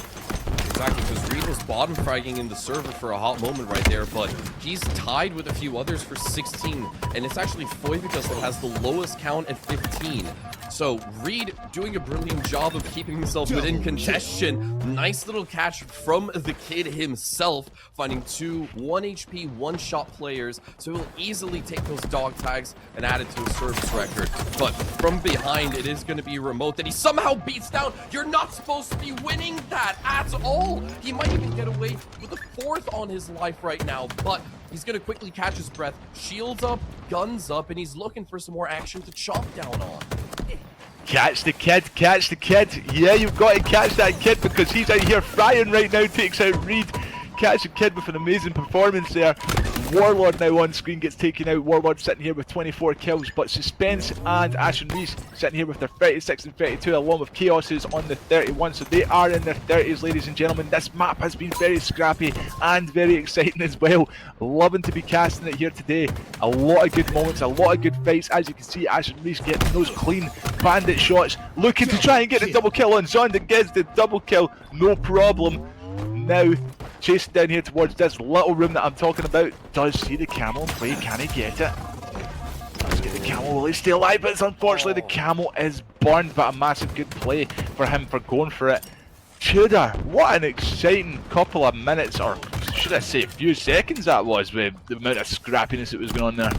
Exactly, because Reed was bottom fragging in the server for a hot moment right there, but he's tied with a few others for 16, and it's actually Foyvikas that has the lowest count at 15. So Reed doing a brilliant job of keeping himself within congestion. Nice little catch from the kid himself, finding 2 1 HP, 1 shot players, so he'll easily take those dog tags and add it to his service record. But from behind, it is going to be remote that he somehow beats down. You're not supposed to be winning that at all. He might even get away with a 4th on his life right now, but he's going to quickly catch his breath. Shields up, guns up, and he's looking for some more action to chomp down on. Catch the kid, catch the kid. Yeah, you've got to catch that kid because he's out here frying right now, takes out Reed. Catch the kid with an amazing performance there. Warlord now on screen gets taken out. Warlord sitting here with 24 kills, but Suspense and Ash and Reese sitting here with their 36 and 32, along with Chaos is on the 31, so they are in their 30s, ladies and gentlemen. This map has been very scrappy and very exciting as well. Loving to be casting it here today. A lot of good moments, a lot of good fights. As you can see, Ash and Reese getting those clean bandit shots, looking to try and get the double kill on Zonda. Gets the double kill, no problem. Now chasing down here towards this little room that I'm talking about. Does see the camel play, can he get it? Does get the camel, will he stay alive? But unfortunately the camel is burned, but a massive good play for him for going for it. Tudor, what an exciting couple of minutes, or should I say a few seconds that was, with the amount of scrappiness that was going on there.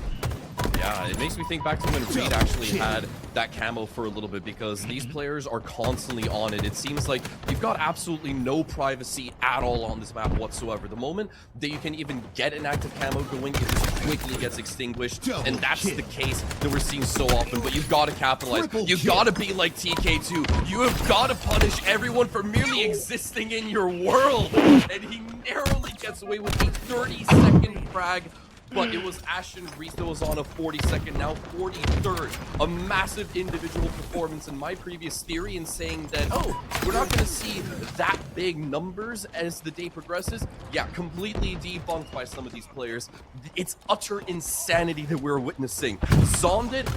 Yeah, it makes me think back to when Reed actually had that camo for a little bit, because these players are constantly on it. It seems like you've got absolutely no privacy at all on this map whatsoever. The moment that you can even get an active camo going, it just quickly gets extinguished, and that's the case that we're seeing so often. But you've got to capitalize. You've got to be like TK2. You have got to punish everyone for merely existing in your world. And he narrowly gets away with a 30-second frag but it was Ashton Reese that was on a 42nd, now 43rd. A massive individual performance in my previous theory in saying that, oh, we're not going to see that big numbers as the day progresses. Yeah, completely debunked by some of these players. It's utter insanity that we're witnessing. Zondit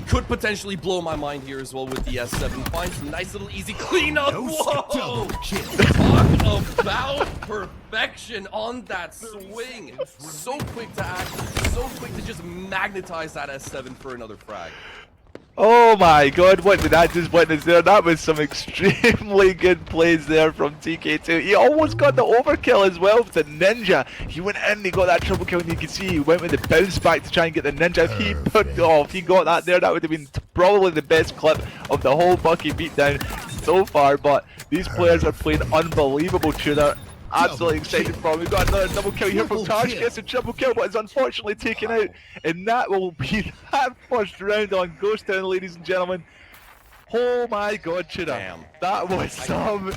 could potentially blow my mind here as well with the S7. Finds a nice little easy cleanup. Whoa! Talk about perfection on that swing. So quick to act, so quick to just magnetize that S7 for another frag. Oh my god, what did I just witness there? That was some extremely good plays there from TK2. He almost got the overkill as well with the ninja. He went in, he got that triple kill, and you can see he went with the bounce back to try and get the ninja. If he put off, he got that there, that would have been probably the best clip of the whole Bucky beatdown so far. But these players are playing unbelievable Tudor. Absolutely excited for him. We've got another double kill here from Tarsh. Gets a triple kill, but is unfortunately taken out. And that will be that first round on Ghost Town, ladies and gentlemen. Oh my god, Tudor. That was some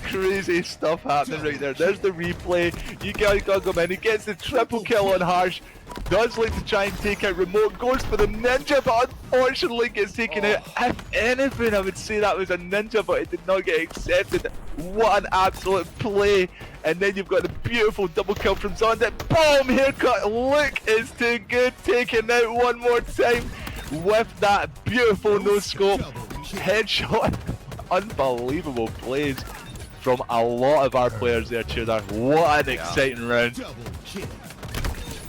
crazy stuff happening right there. There's the replay. You guys got to go in. He gets the triple kill on Harsh. Does like to try and take out Remote. Goes for the ninja, but unfortunately gets taken out. If anything, I would say that was a ninja, but it did not get accepted. What an absolute play. And then you've got the beautiful double kill from Zondit. Boom! Haircut. Look, it's too good. Taken out one more time with that beautiful no scope headshot. Unbelievable plays from a lot of our players there, Tudor. What an exciting round.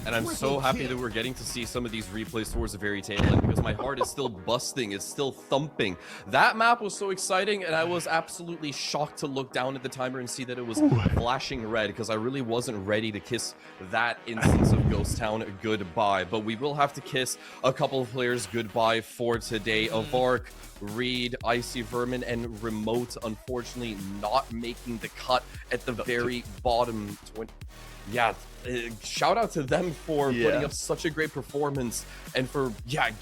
And I'm so happy that we're getting to see some of these replays towards the very tail end because my heart is still busting, it's still thumping. That map was so exciting, and I was absolutely shocked to look down at the timer and see that it was flashing red because I really wasn't ready to kiss that instance of Ghost Town goodbye. But we will have to kiss a couple of players goodbye for today. Avark, Reed, Icy Vermin, and Remote unfortunately not making the cut at the very bottom. Yeah, shout out to them for putting up such a great performance and for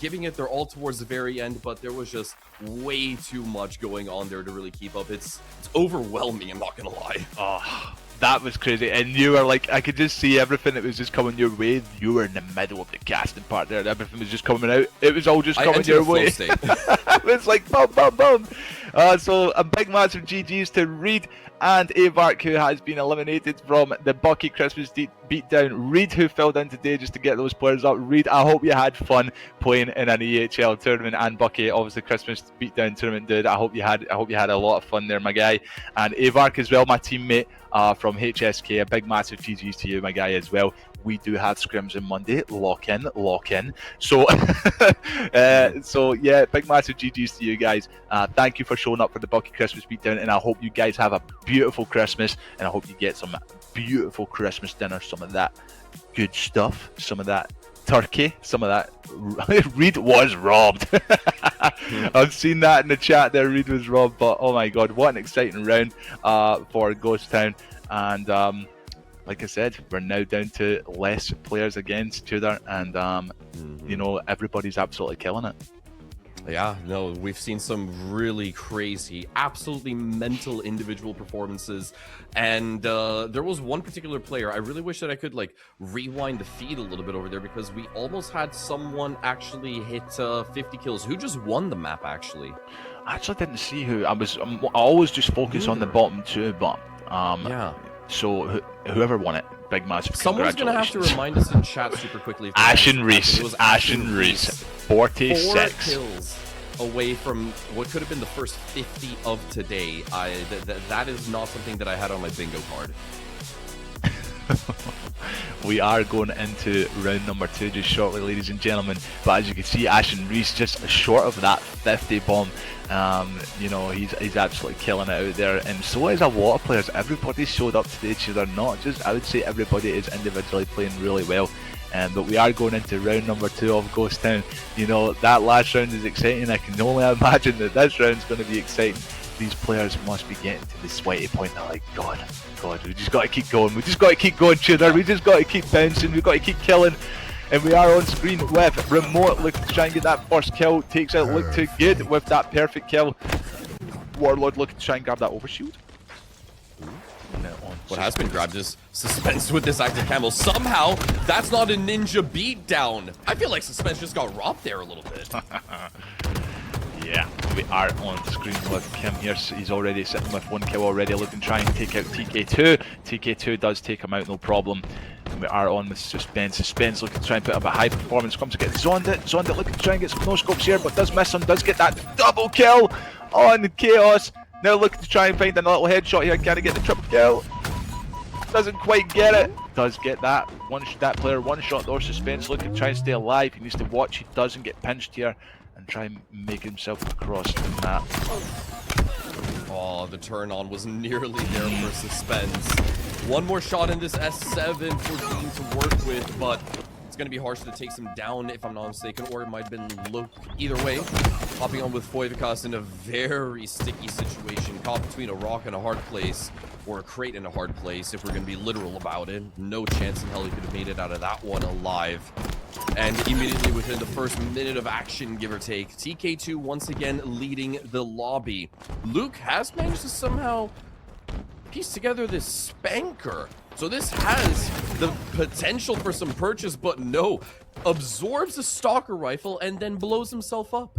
giving it their all towards the very end, but there was just way too much going on there to really keep up. It's overwhelming, I'm not gonna lie. Oh, that was crazy. And you were like, I could just see everything that was just coming your way. You were in the middle of the casting part there, everything was just coming out. It was all just coming your way. It was like boom, boom, boom. So a big massive GG's to Reed and Avark, who has been eliminated from the Bucky Christmas beatdown. Reed, who fell down today just to get those players up. Reed, I hope you had fun playing in an EHL tournament, and Bucky, obviously Christmas beatdown tournament, dude. I hope you had a lot of fun there, my guy. And Avark as well, my teammate from HSK. A big massive GG's to you, my guy, as well. We do have scrims on Monday. Lock in. So, so yeah, big massive GG's to you guys. Thank you for showing up for the Bucky Christmas beatdown, and I hope you guys have a beautiful Christmas, and I hope you get some beautiful Christmas dinner, some of that good stuff, some of that turkey, some of that. Reed was robbed. I've seen that in the chat there. Reed was robbed, but oh my god, what an exciting round for Ghost Town. And like I said, we're now down to less players against Tudor, and you know, everybody's absolutely killing it. Yeah, no, we've seen some really crazy, absolutely mental individual performances, and there was one particular player, I really wish that I could like rewind the feed a little bit over there, because we almost had someone actually hit 50 kills. Who just won the map, actually? I actually didn't see who. I always just focus on the bottom two, but yeah. So whoever won it, big massive someone's gonna have to remind us in chat super quickly. Ashen Reese. It was Ashen Reese. 46 4 kills away from what could have been the first 50 of today. That is not something that I had on my bingo card. We are going into round number 2 just shortly, ladies and gentlemen. But as you can see, Ashen Reese just short of that 50 bomb. You know, he's absolutely killing it out there, and so is a lot of players. Everybody showed up today, they're not just, I would say everybody is individually playing really well. But we are going into round number 2 of Ghost Town. You know, that last round is exciting. I can only imagine that this round's going to be exciting. These players must be getting to the sweaty point. They're like, God, we just got to keep going. We just got to keep going, Tudor. We just got to keep bouncing. We've got to keep killing. And we are on screen with Remote looking to try and get that first kill. Takes out Look Too Good with that perfect kill. Warlord looking to try and grab that overshield. What has been grabbed is Suspense with this active camo. Somehow, that's not a ninja beatdown. I feel like Suspense just got robbed there a little bit. Yeah, we are on screen with Kim here. So he's already sitting with 1 kill already, looking to try and take out TK2. TK2 does take him out, no problem. And we are on with Suspense. Suspense looking to try and put up a high performance. Comes to get Zondit. Zondit looking to try and get some no-scopes here, but does miss him. Does get that double kill on Chaos. Now looking to try and find a little headshot here. Can he get the triple kill? Doesn't quite get it. Does get that. That player one shot though. Suspense looking to try and stay alive. He needs to watch he doesn't get pinched here and try and make himself across the map. Oh, the turn on was nearly there for Suspense. One more shot in this S7 for Dean to work with, but it's going to be harsh to take him down if I'm not mistaken, or it might have been Luke. Either way, hopping on with Foivikas in a very sticky situation, caught between a rock and a hard place, or a crate in a hard place, if we're going to be literal about it. No chance in hell he could have made it out of that one alive. And immediately within the first minute of action, give or take, TK2 once again leading the lobby. Luke has managed to somehow piece together this spanker. So this has the potential for some purchase, but no. Absorbs a stalker rifle and then blows himself up.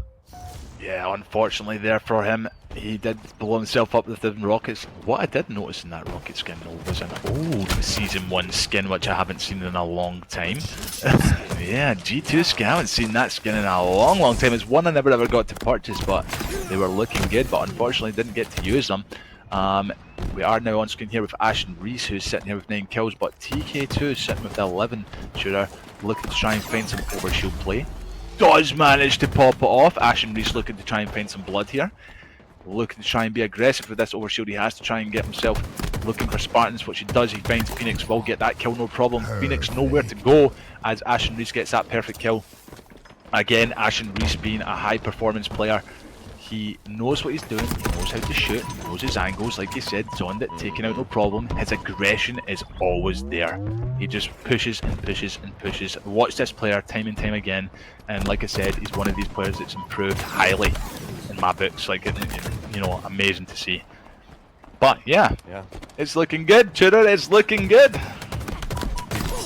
Yeah, unfortunately there for him, he did blow himself up with the rockets. What I did notice in that rocket skin though was an old Season 1 skin, which I haven't seen in a long time. Yeah, G2 skin, I haven't seen that skin in a long time. It's one I never ever got to purchase, but they were looking good, but unfortunately didn't get to use them. We are now on screen here with Ashen Reese, who's sitting here with 9 kills, but TK2 is sitting with the 11 shooter, looking to try and find some overshield play. Does manage to pop it off. Ashen Reese looking to try and find some blood here. Looking to try and be aggressive with this overshield. He has to try and get himself looking for Spartans, which he does. He finds Phoenix, will get that kill, no problem. Phoenix nowhere to go as Ashen Reese gets that perfect kill. Again, Ashen Reese being a high performance player. He knows what he's doing, he knows how to shoot, he knows his angles, like you said, Zondit taking out no problem. His aggression is always there. He just pushes and pushes and pushes. Watch this player time and time again, and like I said, he's one of these players that's improved highly in my books. Like, you know, amazing to see. But yeah, it's looking good, Tudor, it's looking good.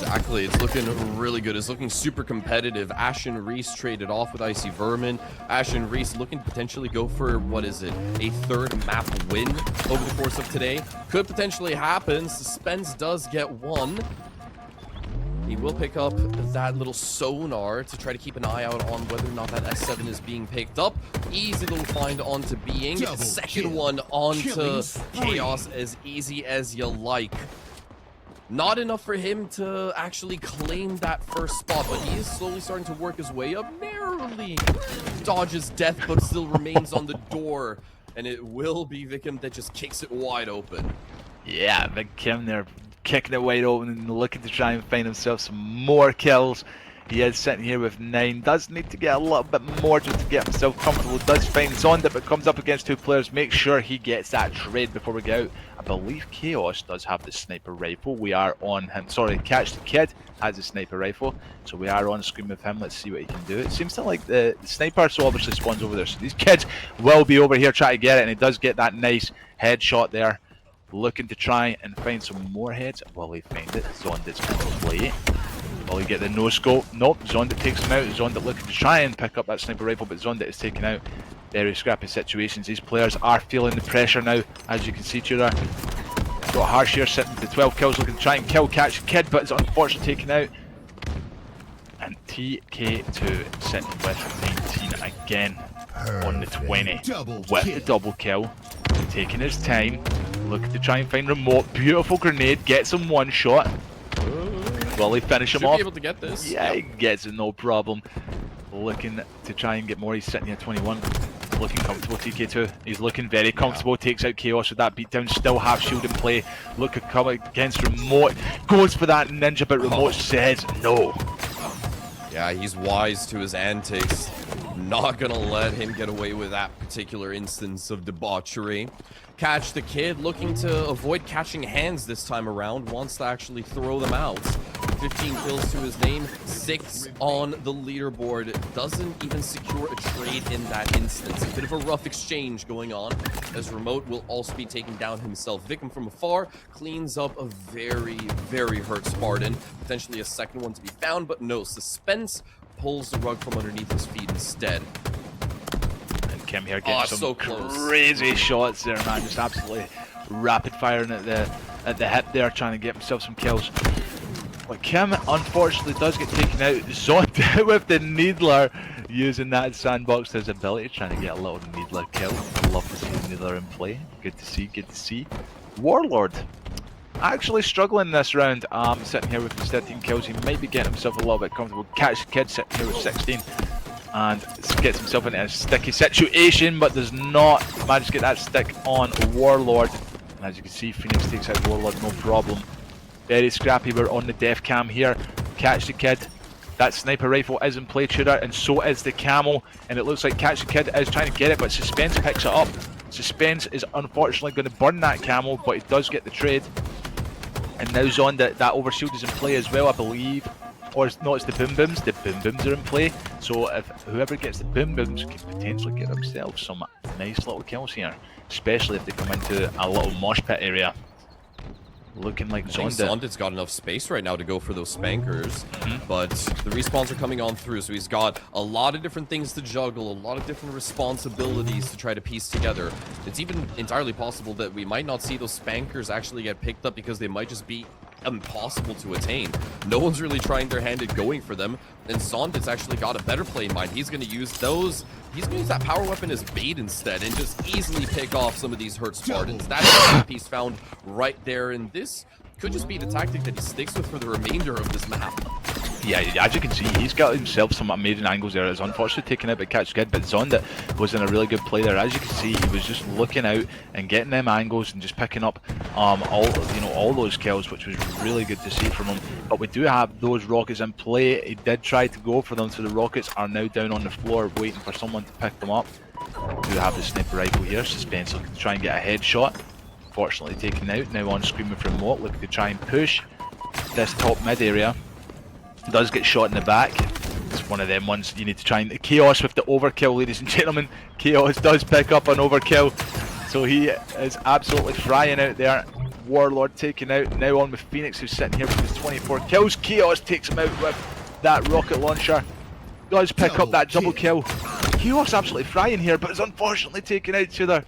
Exactly, it's looking really good. It's looking super competitive. Ashen Reese traded off with Icy Vermin. Ashen Reese looking to potentially go for, what is it, a third map win over the course of today. Could potentially happen. Suspense does get one. He will pick up that little sonar to try to keep an eye out on whether or not that S7 is being picked up. Easy little find onto Being. Second one onto Chaos, as easy as you like. Not enough for him to actually claim that first spot, but he is slowly starting to work his way up. Narrowly dodges death, but still remains on the door. And it will be Vikim that just kicks it wide open. Yeah, Vikim there kicking it wide open and looking to try and find himself some more kills. He is sitting here with 9. Does need to get a little bit more just to get himself comfortable. Does find Zondit, but comes up against 2 players. Make sure he gets that trade before we go out. I believe Chaos does have the sniper rifle. We are on him. Sorry, Catch the Kid has the sniper rifle. So we are on screen with him. Let's see what he can do. It seems to like the sniper so obviously spawns over there. So these kids will be over here trying to get it. And he does get that nice headshot there. Looking to try and find some more heads. Will he find it? Zondit's going to play. Will he get the no-scope? Nope, Zondit takes him out. Zondit looking to try and pick up that sniper rifle, but Zondit is taken out. Very scrappy situations. These players are feeling the pressure now, as you can see, Tudor. Got Harsh here sitting with 12 kills, looking to try and kill Catch the Kid, but it's unfortunately taken out. And TK2 sitting with 19 again on the 20 with the double kill. Taking his time, looking to try and find remote. Beautiful grenade, gets him one shot. Will he finish him off? Should be able to get this. Yeah, he gets it, no problem. Looking to try and get more. He's sitting here 21. Looking comfortable, TK2. He's looking very comfortable. Takes out Chaos with that beatdown. Still half shield in play. Look at come against Remote. Goes for that ninja, but Remote says no. Yeah, he's wise to his antics. Not gonna let him get away with that particular instance of debauchery. Catch the Kid looking to avoid catching hands this time around. Wants to actually throw them out. 15 kills to his name, 6 on the leaderboard. Doesn't even secure a trade in that instance. A bit of a rough exchange going on, as Remote will also be taking down himself. Victim from afar cleans up a very, very hurt Spartan. Potentially a second one to be found, but no. Suspense pulls the rug from underneath his feet instead. And Kim here getting some so close. crazy shots there, man. Just absolutely rapid firing at the hip there, trying to get himself some kills. But Kim unfortunately does get taken out. Zoned with the Needler, using that sandbox as ability, trying to get a little Needler kill. I love to see Needler in play. Good to see, good to see. Warlord actually struggling this round, sitting here with his 13 kills. He might be getting himself a little bit comfortable. Catch the Kid sitting here with 16 and gets himself into a sticky situation, but does not manage to get that stick on Warlord. And as you can see, Phoenix takes out Warlord, no problem. Very scrappy. We're on the death cam here. Catch the Kid. That sniper rifle is in play, Tudor, and so is the camo. And it looks like Catch the Kid is trying to get it, but Suspense picks it up. Suspense is unfortunately going to burn that camo, but he does get the trade. And now Zond, that overshield is in play as well, I believe. Or it's not, it's the Boom Booms. The Boom Booms are in play. So if whoever gets the Boom Booms can potentially get themselves some nice little kills here. Especially if they come into a little mosh pit area. Looking like Zondit's got enough space right now to go for those spankers, but the respawns are coming on through, so he's got a lot of different things to juggle, a lot of different responsibilities to try to piece together. It's even entirely possible that we might not see those spankers actually get picked up because they might just be impossible to attain. No one's really trying their hand at going for them, and Zondit's actually got a better play in mind. He's going to use those. He's going to use that power weapon as bait instead and just easily pick off some of these hurt Spartans. That's a piece found right there, and this could just be the tactic that he sticks with for the remainder of this map. Yeah, as you can see, he's got himself some amazing angles there. It's unfortunately taken out by Catch Kid, but Zonda was in a really good play there. As you can see, he was just looking out and getting them angles and just picking up all those kills, which was really good to see from him. But we do have those rockets in play. He did try to go for them, so the rockets are now down on the floor waiting for someone to pick them up. We do have the sniper rifle here. Suspense looking to try and get a headshot. Fortunately taken out. Now on screen with Remote, looking to try and push this top mid area. Does get shot in the back. It's one of them ones you need to try and... Chaos with the overkill, ladies and gentlemen. Chaos does pick up an overkill. So he is absolutely frying out there. Warlord taken out. Now on with Phoenix, who's sitting here with his 24 kills. Chaos takes him out with that rocket launcher. Does pick up that double kill. Chaos absolutely frying here, but is unfortunately taken out to the...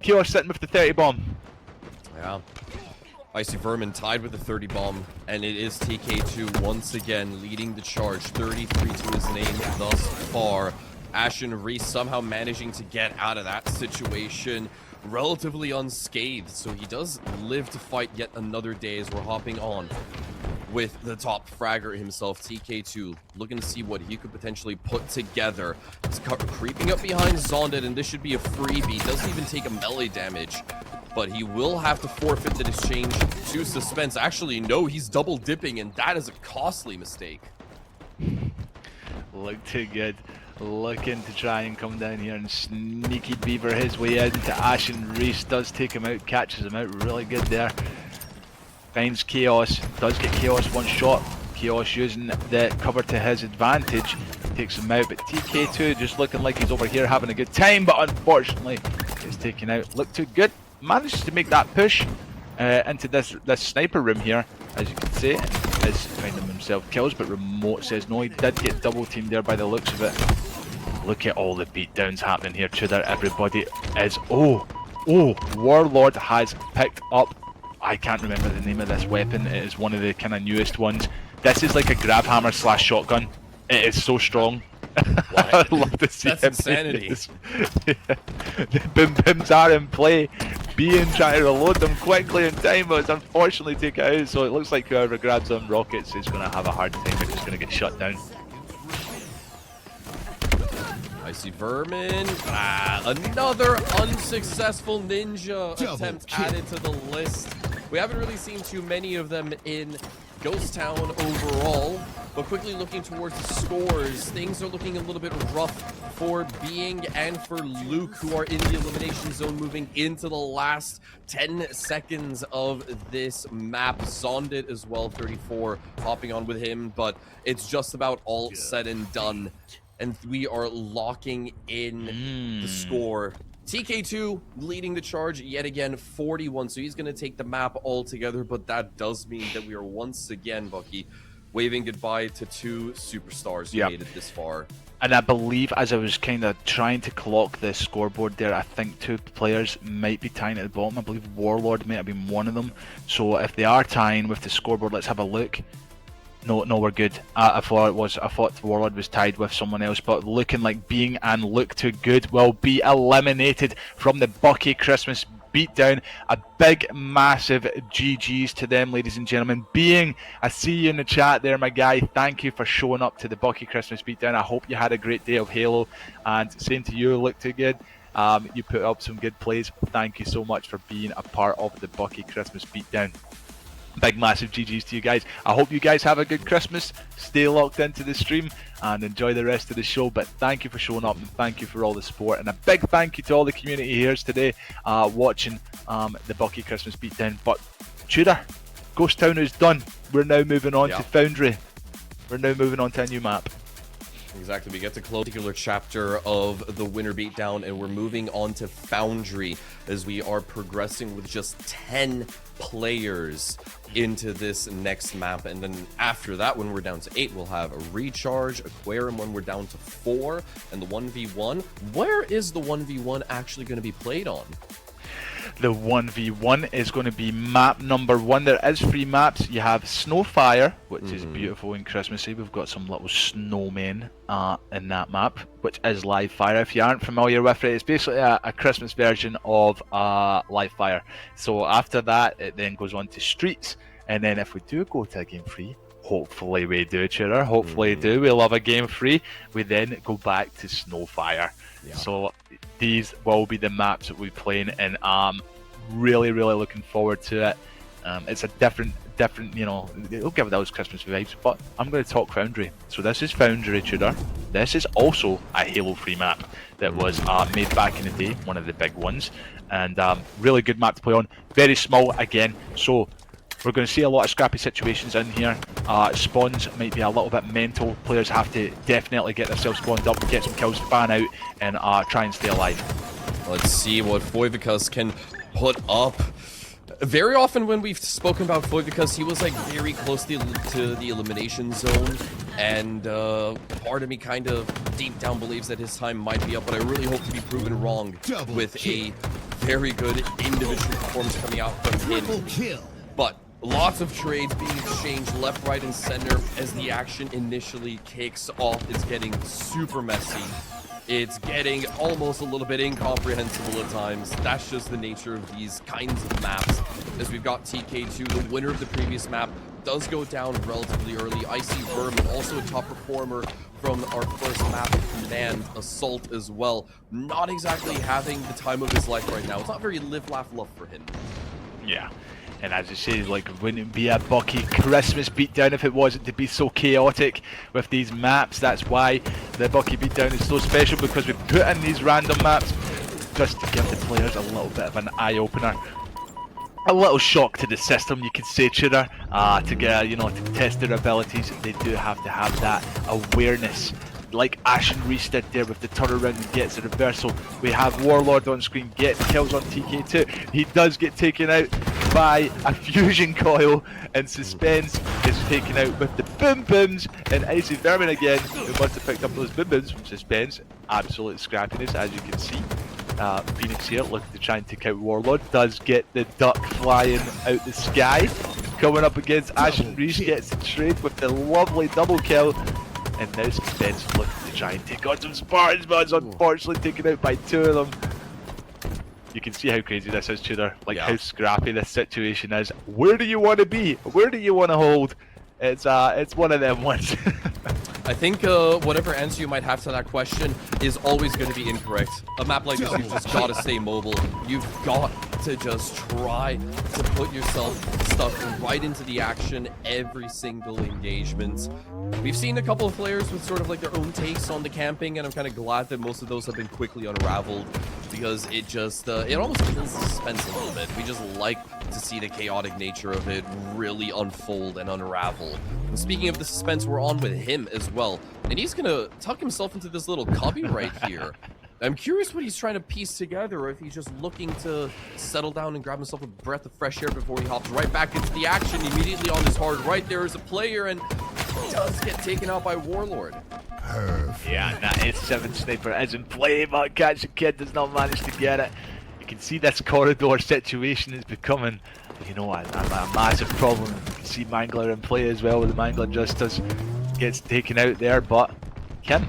Chaos sitting with the 30 bomb. Yeah. Icy Vermin tied with the 30 bomb, and it is TK2 once again leading the charge. 33 to his name thus far. Ashen Reese somehow managing to get out of that situation relatively unscathed, so he does live to fight yet another day as we're hopping on with the top fragger himself, TK2, looking to see what he could potentially put together. He's creeping up behind Zondit, and this should be a freebie. Doesn't even take a melee damage, but he will have to forfeit the exchange to Suspense. Actually, no, he's double dipping, and that is a costly mistake. Look too good. Looking to try and come down here and sneaky beaver his way into Ashen Reese. Does take him out, catches him out really good there. Finds Chaos, does get Chaos one shot. Chaos using the cover to his advantage, takes him out, but TK2 just looking like he's over here having a good time, but unfortunately gets taken out. Look too good, manages to make that push into this sniper room here, as you can see, is finding himself kills, but Remote says no, he did get double teamed there by the looks of it. Look at all the beatdowns happening here, Tudor. Everybody is, Warlord has picked up, I can't remember the name of this weapon, it is one of the kind of newest ones. This is like a grab hammer / shotgun. It is so strong. I'd love to see That's him insanity. The Boom Booms are in play. Being trying to reload them quickly in time, but it's unfortunately taken out, so it looks like whoever grabs them rockets is going to have a hard time, it's just going to get shut down. Icy Vermin. Another unsuccessful ninja attempt added to the list. We haven't really seen too many of them in Ghost Town overall. But quickly looking towards the scores, things are looking a little bit rough for Being and for Luke, who are in the elimination zone, moving into the last 10 seconds of this map. Zondit as well, 34, hopping on with him, but it's just about all said and done. And we are locking in the score. TK2 leading the charge yet again, 41, so he's going to take the map altogether, but that does mean that we are once again, Bucky, waving goodbye to two superstars who made it this far. And I believe, as I was kind of trying to clock the scoreboard there, I think two players might be tying at the bottom. I believe Warlord might have been one of them. So if they are tying with the scoreboard, let's have a look. No, we're good. I thought Warlord was tied with someone else, but looking like Being and Luke Too Good will be eliminated from the Bukie Christmas Beatdown. A big, massive GG's to them, ladies and gentlemen. Being, I see you in the chat there, my guy. Thank you for showing up to the Bukie Christmas Beatdown. I hope you had a great day of Halo. And same to you, Look Too Good. You put up some good plays. Thank you so much for being a part of the Bukie Christmas Beatdown. Big massive GG's to you guys. I hope you guys have a good Christmas. Stay locked into the stream and enjoy the rest of the show. But thank you for showing up and thank you for all the support. And a big thank you to all the community here today watching the Bukie Christmas Beatdown. But Tudor, Ghost Town is done. We're now moving on to Foundry. We're now moving on to a new map. Exactly, we get to close a particular chapter of the Winter Beatdown, and we're moving on to Foundry as we are progressing with just 10 players into this next map. And then after that, when we're down to 8, we'll have a Recharge, Aquarium when we're down to 4, and the 1v1. Where is the 1v1 actually going to be played on? The 1v1 is going to be map number 1. There is 3 maps. You have Snowfire, which is beautiful and Christmassy. We've got some little snowmen in that map, which is Live Fire. If you aren't familiar with it, it's basically a Christmas version of Live Fire. So after that, it then goes on to Streets. And then if we do go to a game 3, hopefully we do, Tudor. Hopefully we do. We love a game 3. We then go back to Snowfire. Yeah. So these will be the maps that we're playing, and I'm really looking forward to it. It's a different, you know, it'll give those Christmas vibes, but I'm going to talk Foundry. So this is Foundry, Tudor. This is also a Halo 3 map that was made back in the day, one of the big ones, and really good map to play on. Very small again, so we're going to see a lot of scrappy situations in here. Spawns might be a little bit mental. Players have to definitely get themselves spawned up, get some kills, fan out, and try and stay alive. Let's see what Foivikas can put up. Very often when we've spoken about Foivikas, he was like very close to the elimination zone, and part of me kind of deep down believes that his time might be up, but I really hope to be proven wrong with a very good individual performance coming out from him. But lots of trades being exchanged left, right, and center as the action initially kicks off. It's getting super messy. It's getting almost a little bit incomprehensible at times. That's just the nature of these kinds of maps. As we've got TK2, the winner of the previous map, does go down relatively early. Icy Vermin, also a top performer from our first map, Command Assault as well. Not exactly having the time of his life right now. It's not very live, laugh, love for him. Yeah. And as I say, like, it wouldn't be a Bukie Christmas Beatdown if it wasn't to be so chaotic with these maps. That's why the Bukie Beatdown is so special, because we put in these random maps just to give the players a little bit of an eye-opener. A little shock to the system, you could say, Tudor, to get, you know, to test their abilities. They do have to have that awareness, like Ashen Reese did there with the turnaround and gets a reversal. We have Warlord on screen, gets kills on TK2. He does get taken out by a fusion coil, and Suspense is taken out with the boom booms, and Icy Vermin again, who must have picked up those boom booms from Suspense. Absolute scrappiness, as you can see. Phoenix here looking to try and take out Warlord, does get the duck flying out the sky. Coming up against Ashen Reese, gets the trade with the lovely double kill. And now Suspense looking to try and take on some Spartans, but it's unfortunately taken out by 2 of them. You can see how crazy this is, Tudor. Like, how scrappy this situation is. Where do you want to be? Where do you want to hold? It's one of them ones. I I think whatever answer you might have to that question is always going to be incorrect. A map like this, you've just got to stay mobile. You've got to just try to put yourself stuck right into the action every single engagement. We've seen a couple of players with sort of like their own takes on the camping, and I'm kind of glad that most of those have been quickly unraveled, because it just, it almost kills the suspense a little bit. We just like to see the chaotic nature of it really unfold and unravel. And speaking of the suspense, we're on with him as well, and he's gonna tuck himself into this little cubby right here. I'm curious what he's trying to piece together, or if he's just looking to settle down and grab himself a breath of fresh air before he hops right back into the action. Immediately on his hard right, there is a player, and he does get taken out by Warlord. Yeah, that is 7 sniper is in play, but Catch the Kid does not manage to get it. You can see this corridor situation is becoming, you know, a massive problem. You can see Mangler in play as well, with the Mangler Justice gets taken out there, but Kim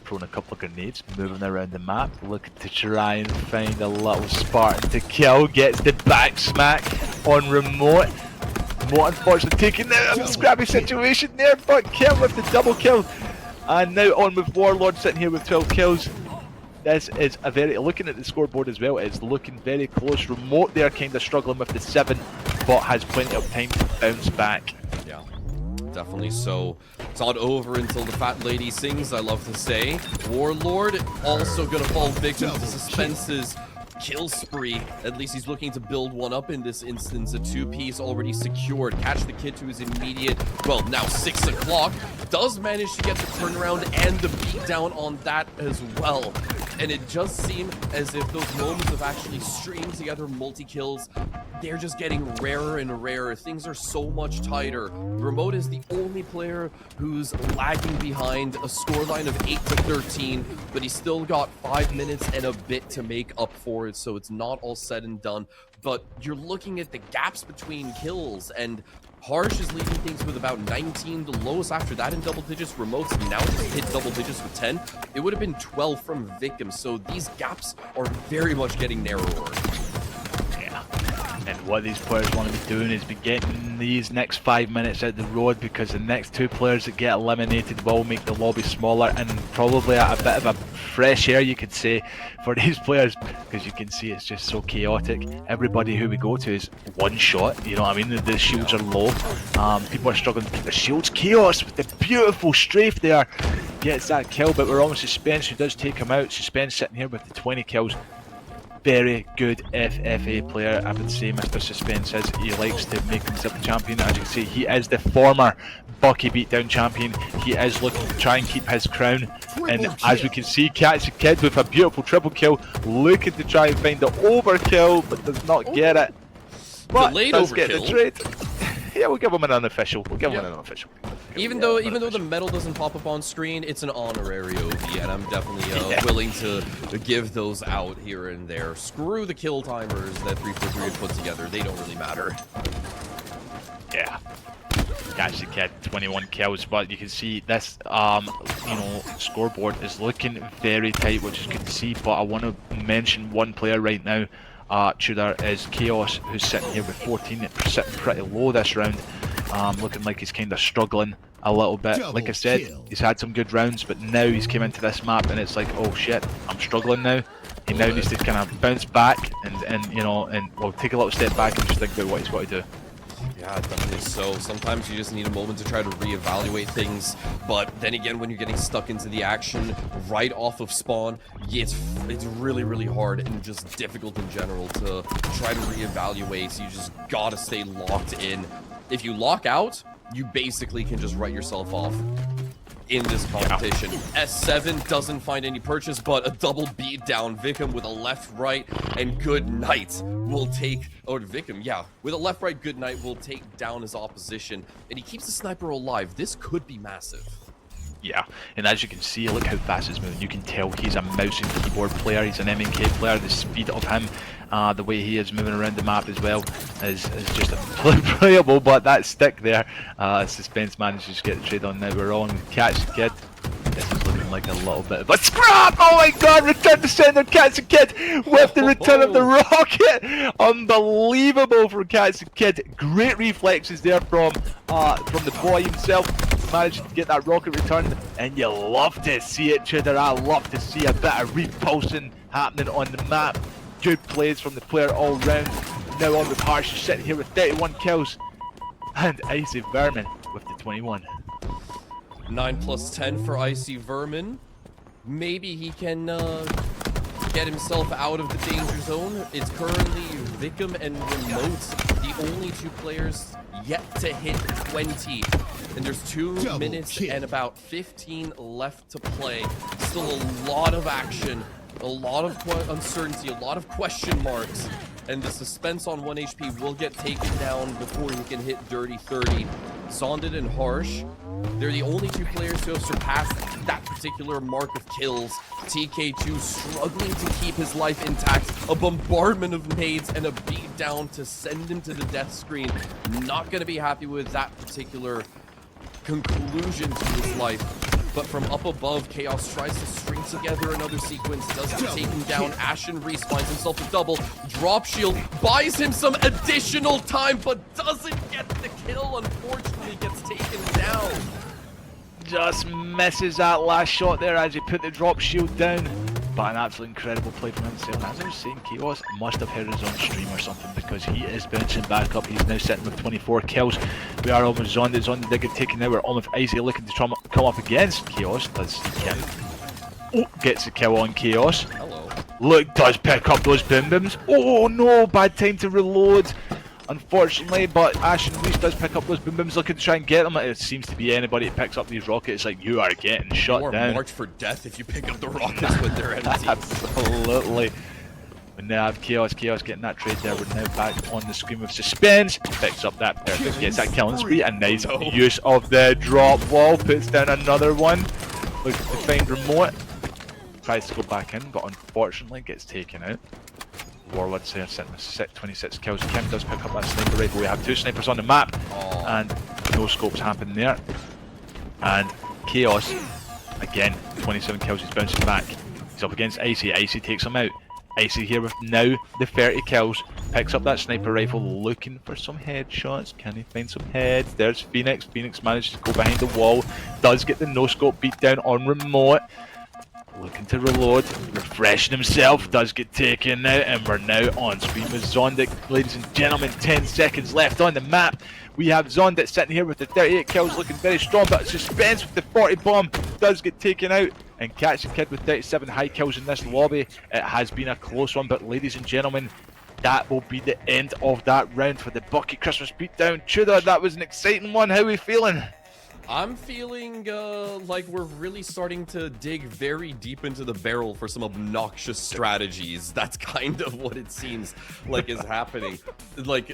throwing a couple of grenades, moving around the map, looking to try and find a little Spartan to kill, gets the back smack on Remote. Remote unfortunately taking out a scrappy situation there, but Kim with the double kill. And now on with Warlord sitting here with 12 kills. This is a very, looking at the scoreboard as well, it's looking very close. Remote there kind of struggling with the 7, but has plenty of time to bounce back. Yeah, definitely so. It's not over until the fat lady sings, I love to say. Warlord also gonna fall victim to Suspense's kill spree. At least he's looking to build one up in this instance. A 2-piece already secured. Catch the Kid to his immediate, well, now 6 o'clock. Does manage to get the turnaround and the beatdown on that as well. And it just seemed as if those moments of actually stringing together multi-kills, they're just getting rarer and rarer. Things are so much tighter. Remote is the only player who's lagging behind a scoreline of 8-13, but he's still got 5 minutes and a bit to make up for it, so it's not all said and done. But you're looking at the gaps between kills, and Harsh is leading things with about 19. The lowest after that in double digits. Remote's now just hit double digits with 10. It would have been 12 from Victim, so these gaps are very much getting narrower. Yeah. And what these players want to be doing is be getting these next 5 minutes out the road, because the next 2 players that get eliminated will make the lobby smaller and probably a bit of a fresh air, you could say, for these players, because you can see it's just so chaotic. Everybody who we go to is one shot, you know what I mean? The shields are low. People are struggling to keep their shields. Chaos with the beautiful strafe there gets that kill, but we're on with Suspense, who does take him out. Suspense sitting here with the 20 kills. Very good FFA player, I would say. Mr. Suspense is, he likes to make himself a champion. As you can see, he is the former Bukie beatdown champion. He is looking to try and keep his crown, and as we can see, Catch the Kid with a beautiful triple kill, looking to try and find the overkill, but does not get it. But Delayed does overkill. get the trade. Yeah, we'll give him an unofficial. We'll give him an unofficial. Even though the medal doesn't pop up on screen, it's an honorary OV, and I'm definitely willing to give those out here and there. Screw the kill timers that 343 had put together; they don't really matter. Yeah. Catch the Kid, 21 kills, but you can see this, you know, scoreboard is looking very tight, which you can see. But I want to mention one player right now. Tudor is Chaos, who's sitting here with 14, sitting pretty low this round. Looking like he's kind of struggling a little bit. Like I said, he's had some good rounds, but now he's came into this map and it's like, oh shit, I'm struggling now. He now needs to kind of bounce back and you know, and well, take a little step back and just think about what he's got to do. Yeah, definitely so. Sometimes you just need a moment to try to reevaluate things, but then again, when you're getting stuck into the action right off of spawn, it's really, really hard and just difficult in general to try to reevaluate. So you just gotta stay locked in. If you lock out, you basically can just write yourself off in this competition. S7 doesn't find any purchase, but a double beat down. Victim with a left, right, and good night will take, or Victim, yeah, with a left, right, good night will take down his opposition, and he keeps the sniper alive. This could be massive. Yeah, and as you can see, look how fast he's moving. You can tell he's a mouse and keyboard player. He's an MNK player. The speed of him, the way he is moving around the map as well, is just unplayable. But that stick there, Suspense manages to get the trade on. Now we're on Catch the Kid. This is looking like a little bit of a scrap. Oh my god, return to sender, Catch the Kid with the return of the rocket. Unbelievable for Catch the Kid. Great reflexes there from the boy himself. manages to get that rocket returned, and you love to see it, Tudor. I love to see a bit of repulsing happening on the map. Good plays from the player all round. Now on with Harsh, sitting here with 31 kills, and Icy Vermin with the 21. 9 plus 10 for Icy Vermin. Maybe he can get himself out of the danger zone. It's currently Vickham and Remote, the only two players yet to hit 20. And there's 2 minutes and about 15 left to play. Still a lot of action, a lot of uncertainty, a lot of question marks. And the suspense on 1 HP will get taken down before he can hit dirty 30. Zonded and Harsh, they're the only two players who have surpassed that particular mark of kills. TK2 struggling to keep his life intact. A bombardment of nades and a beatdown to send him to the death screen. Not going to be happy with that particular conclusion to his life. But from up above, Chaos tries to string together another sequence, does get taken down. Ashen respawns himself a double. Drop shield buys him some additional time, but doesn't get the kill. Unfortunately, gets taken down. Just misses that last shot there as he put the drop shield down. But an absolutely incredible play from himself. As I was saying, Chaos must have heard us on stream or something, because he is bouncing back up. He's now sitting with 24 kills. We are almost on the they get taken now. We're almost Icy looking to come up against Chaos. Does he can. Oh, gets the kill on Chaos. Hello. Look, does pick up those boom booms. Oh no, bad time to reload. Unfortunately, but Ashen Reese does pick up those boom booms, looking to try and get them. It seems to be anybody that picks up these rockets, like, you are getting shut Or down. march for death if you pick up the rockets when they're empty. Absolutely. We now have Chaos getting that trade there. We're now back on the screen with Suspense. Picks up that perfect, gets that killing spree. A nice use of the drop wall. Puts down another one. Looks to find Remote. Tries to go back in, but unfortunately gets taken out. Warlord's here sitting with 26 kills. Kim does pick up that sniper rifle. We have 2 snipers on the map, and no scopes happen there. And Chaos, again, 27 kills. He's bouncing back. He's up against Icy. Icy takes him out. Icy here with now the 30 kills. Picks up that sniper rifle, looking for some headshots. Can he find some heads? There's Phoenix. Phoenix manages to go behind the wall. Does get the no scope beat down on Remote. Looking to reload, refreshing himself, does get taken out, and we're now on screen with Zondik. Ladies and gentlemen, 10 seconds left on the map. We have Zondik sitting here with the 38 kills, looking very strong, but Suspense with the 40 bomb does get taken out. And Catch the Kid with 37 high kills in this lobby. It has been a close one, but ladies and gentlemen, that will be the end of that round for the Bukie Christmas Beatdown. Tudor, that was an exciting one. How are we feeling? I'm feeling like we're really starting to dig very deep into the barrel for some obnoxious strategies. That's kind of what it seems like is happening. Like,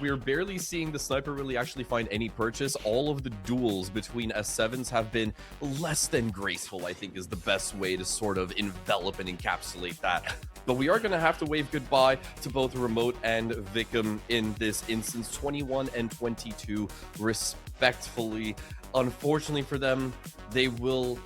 we're barely seeing the sniper really actually find any purchase. All of the duels between S7s have been less than graceful, I think is the best way to sort of envelop and encapsulate that. But we are going to have to wave goodbye to both Remote and Vickham in this instance, 21 and 22 respectfully. Unfortunately for them, they will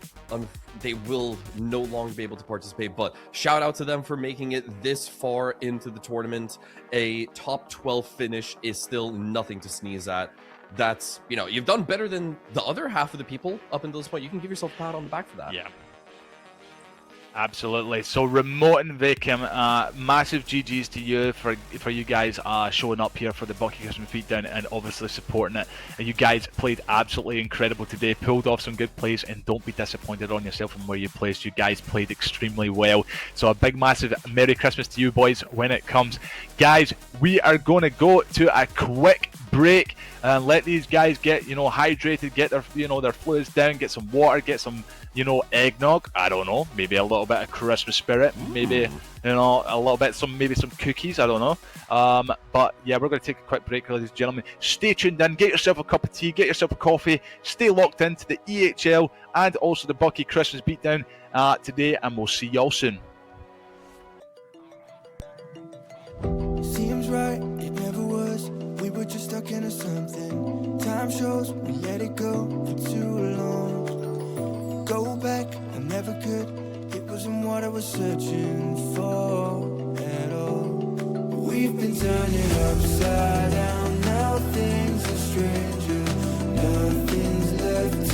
no longer be able to participate, but shout out to them for making it this far into the tournament. A top 12 finish is still nothing to sneeze at. That's, you know, you've done better than the other half of the people up until this point. You can give yourself a pat on the back for that. Yeah. Absolutely. So Remote and Vickham, massive GGs to you for you guys showing up here for the Bukie Christmas Beatdown and obviously supporting it. And you guys played absolutely incredible today, pulled off some good plays, and don't be disappointed on yourself from where you placed. You guys played extremely well. So a big massive Merry Christmas to you boys when it comes. Guys, we are going to go to a quick break and let these guys get, you know, hydrated, get their, you know, their fluids down, get some water, get some, you know, eggnog, I don't know, maybe a little bit of Christmas spirit, maybe, you know, a little bit, maybe some cookies, I don't know. But yeah, we're going to take a quick break, ladies and gentlemen. Stay tuned in, get yourself a cup of tea, get yourself a coffee, stay locked into the EHL and also the Bukie Christmas Beatdown today, and we'll see y'all soon. Seems right, it never was. We were just stuck into something. Time shows we let it go for too long. Go back, I never could. It wasn't what I was searching for at all. We've been turning upside down. Now things are stranger. Nothing's left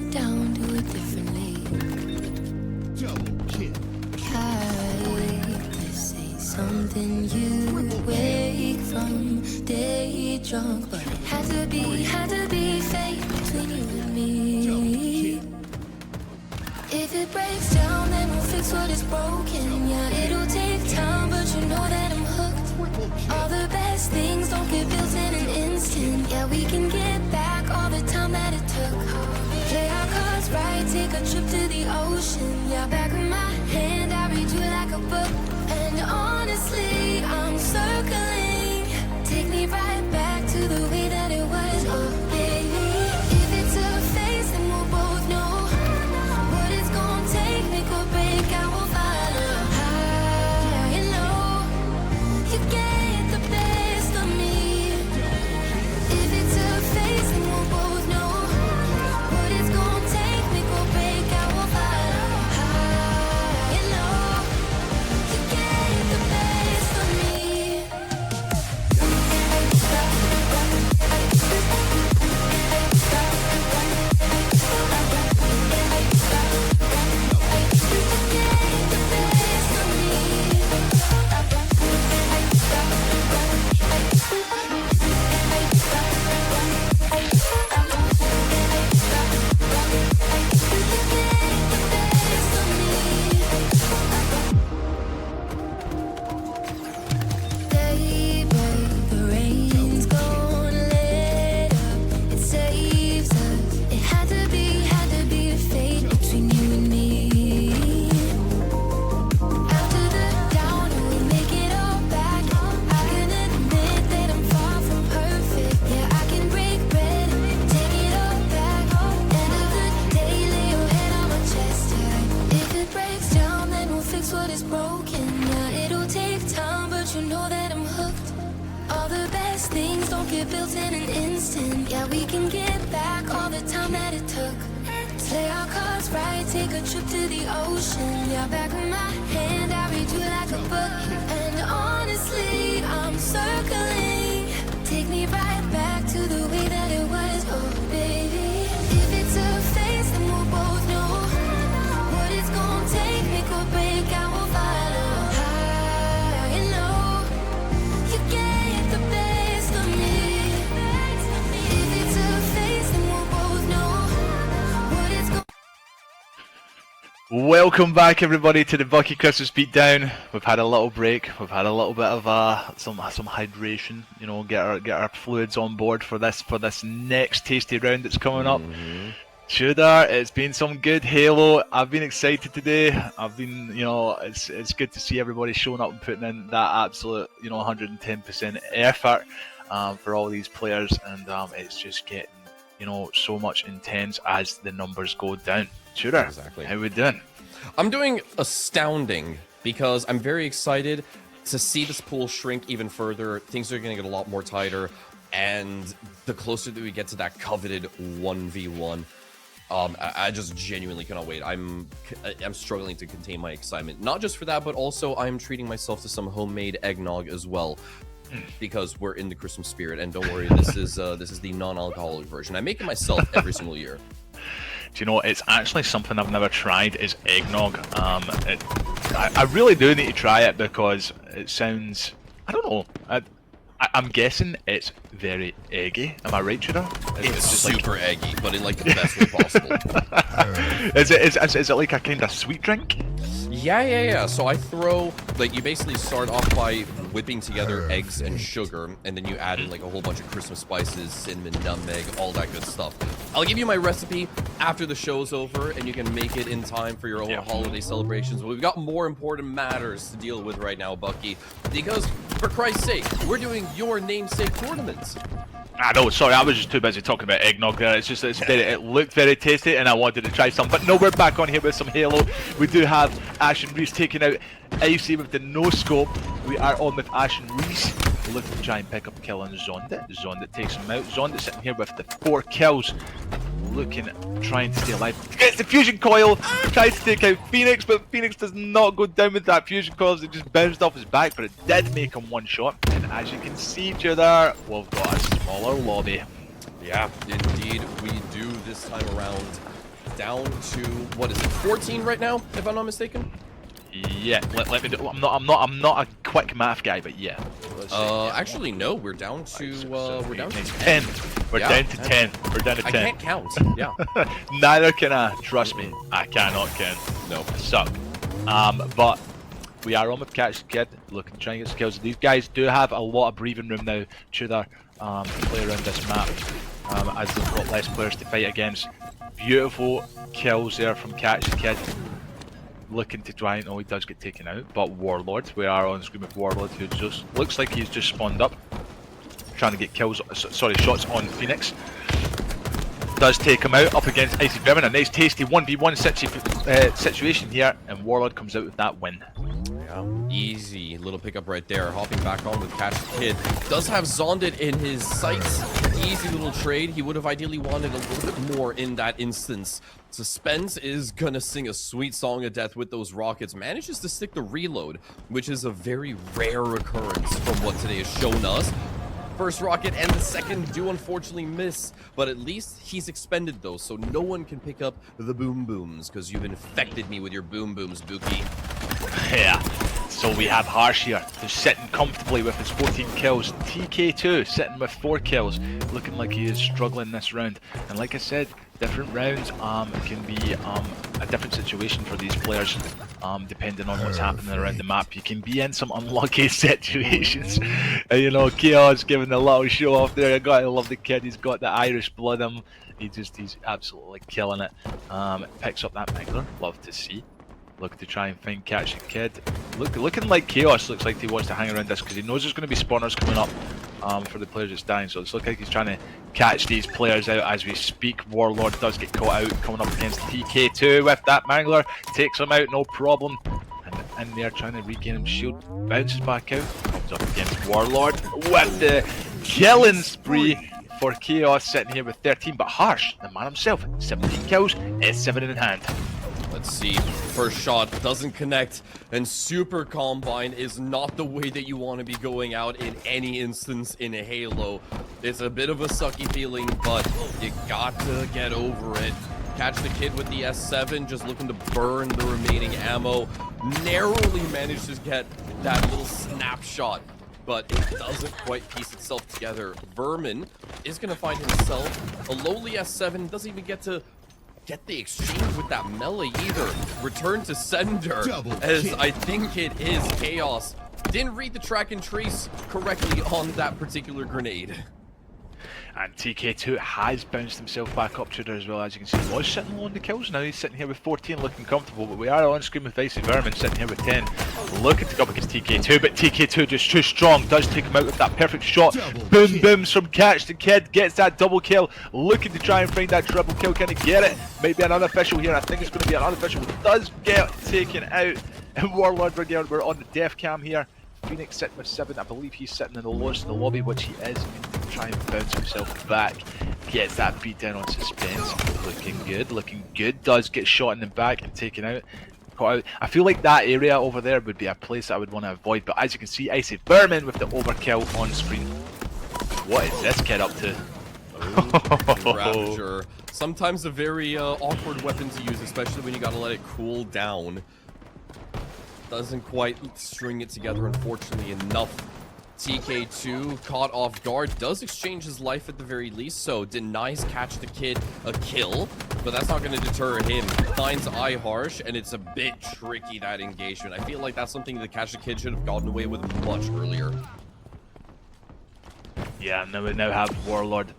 went down, do it differently. Double kill. This ain't something you wake from day drunk, but it had to be fate between you and me. If it breaks down, then we'll fix what is broken. Yeah, it'll take time, but you know that I'm hooked. All the best things don't get built in an instant. Yeah, we can get back all the time that it took. Play our cards right, take a trip to the ocean. Yeah, back of my hand, I read you like a book. And honestly, I'm circling. Take me right back to the way that it was. Oh, baby, if it's a phase, then we'll both know what it's gonna take. Make or break, I will follow. High and low, you get the best of me. If it's a phase, then we'll both know what it's gonna take. Make or break, I will follow. High and low, you get the best of me. Built in an instant, yeah, we can get back all the time that it took. Play our cards right, take a trip to the ocean. Yeah, back of my hand, I read you like a book. And honestly, I'm circling. Take me right back to the way that it was. Oh, baby, if it's a phase, then we'll both know what it's gonna take. Make or break, I will follow. High and low, you get the best of me. Welcome back, everybody, to the Bukie Christmas Beatdown. We've had a little break. We've had a little bit of some hydration. You know, get our fluids on board for this next tasty round that's coming up. Tudor, it's been some good Halo. I've been excited today. I've been, you know, it's good to see everybody showing up and putting in that absolute, you know, 110% effort for all these players, and it's just getting, you know, so much intense as the numbers go down. Tudor, Exactly. how we doing? I'm doing astounding because I'm very excited to see this pool shrink even further. Things are going to get a lot more tighter, and the closer that we get to that coveted 1v1, I just genuinely cannot wait. I'm struggling to contain my excitement, not just for that, but also I'm treating myself to some homemade eggnog as well, because we're in the Christmas spirit. And don't worry, this is the non-alcoholic version. I make it myself every single year. Do you know, it's actually something I've never tried, is eggnog. I really do need to try it because it sounds, I don't know, I'm guessing it's very eggy. Am I right, Tudor? It's just super eggy, but in like the best way possible. Is it like a kind of sweet drink? Yeah. So I throw, like, you basically start off by whipping together eggs and sugar, and then you add in like a whole bunch of Christmas spices, cinnamon, nutmeg, all that good stuff. I'll give you my recipe after the show's over, and you can make it in time for your own holiday celebrations. But we've got more important matters to deal with right now, Bucky, because for Christ's sake, we're doing your namesake tournaments. I know, sorry, I was just too busy talking about eggnog there. It's just, it looked very tasty and I wanted to try some. But no, we're back on here with some Halo. We do have Ashen Reese taking out Icy with the no-scope. We are on with Ashen Reese, looking to try and pick up a kill on Zonda. Zonda takes him out. Zonda sitting here with the 4 kills. Looking, trying to stay alive. Gets the fusion coil, tries to take out Phoenix, but Phoenix does not go down with that fusion coil as it just bounced off his back, but it did make him one shot. And as you can see, Tudor, we've got a smaller lobby. Yeah, indeed we do this time around. down to, what is it, 14 right now, if I'm not mistaken? Yeah, let me do. I'm not a quick math guy, but yeah. Actually, no, we're down to, we're down to 10. We're Yeah, down to 10. We're down to 10. I can't count, yeah. Neither can I. Trust me, I cannot count. No. I suck. But we are on with Catch the Kid, looking to try and get skills. These guys do have a lot of breathing room now to their play around this map, as they've got less players to fight against. Beautiful kills there from Catch the Kid. Looking to try and, oh, he does get taken out, but Warlord, we are on screen with Warlord, who just looks like he's just spawned up, trying to get kills, sorry, shots on Phoenix. Does take him out up against Icy Vermin. A nice tasty 1v1 situation here, and Warlord comes out with that win. Yeah, easy little pickup right there. Hopping back on with Catch the Kid. Does have Zondit in his sights. Easy little trade. He would have ideally wanted a little bit more in that instance. Suspense is gonna sing a sweet song of death with those rockets. Manages to stick the reload, which is a very rare occurrence from what today has shown us. First rocket and the second do unfortunately miss, but at least he's expended those, so no one can pick up the boom booms, because you've infected me with your boom booms, Bukie. Yeah, so we have Harsh here, who's sitting comfortably with his 14 kills. TK2 sitting with 4 kills, looking like he is struggling this round. And like I said, different rounds can be a different situation for these players, depending on what's happening around the map. You can be in some unlucky situations. You know, Chaos giving a little show off there. I gotta love the kid. He's got the Irish blood in him. He's absolutely killing it. Picks up that Mangler. Love to see. Look to try and find Catch the Kid. Looking like Chaos looks like he wants to hang around this because he knows there's going to be spawners coming up for the players that's dying. So it's looking like he's trying to catch these players out as we speak. Warlord does get caught out, coming up against TK2 with that Mangler. Takes him out, no problem. And in there trying to regain him shield. Bounces back out. Comes up against Warlord with the killing spree for Chaos, sitting here with 13. But Harsh, the man himself, 17 kills, S7 in hand. Let's see, first shot doesn't connect, and Super Combine is not the way that you want to be going out in any instance in a Halo. It's a bit of a sucky feeling, but you got to get over it. Catch the Kid with the S7, just looking to burn the remaining ammo. Narrowly managed to get that little snapshot, but it doesn't quite piece itself together. Vermin is going to find himself a lowly S7, doesn't even get to get the exchange with that melee either. Return to sender, as I think it is Chaos. Didn't read the track and trace correctly on that particular grenade. And TK2 has bounced himself back up to there as well. As you can see, he was sitting low on the kills. Now he's sitting here with 14, looking comfortable. But we are on screen with Icy Vermin sitting here with 10, looking to go up against TK2. But TK2 just too strong, does take him out with that perfect shot. Boom booms from Catch the Kid, gets that double kill. Looking to try and find that triple kill. Can he get it? Maybe an unofficial here. I think it's going to be an unofficial. Does get taken out. And Warlord Brigade, we're on the death cam here. Phoenix sitting with 7. I believe he's sitting in the lowest in the lobby, which he is. Try and bounce himself back. Gets that beatdown on Suspense. Looking good, looking good. Does get shot in the back and taken out. Caught out. I feel like that area over there would be a place that I would want to avoid. But as you can see, Icy Vermin with the overkill on screen. What is this kid up to? Oh, Rapture. Sometimes a very awkward weapon to use, especially when you gotta let it cool down. Doesn't quite string it together, unfortunately enough. TK2 caught off guard, does exchange his life at the very least, so denies Catch the Kid a kill, but that's not going to deter him. Finds Eye Harsh, and it's a bit tricky, that engagement. I feel like that's something that Catch the Kid should have gotten away with much earlier. Yeah, now we now have Warlord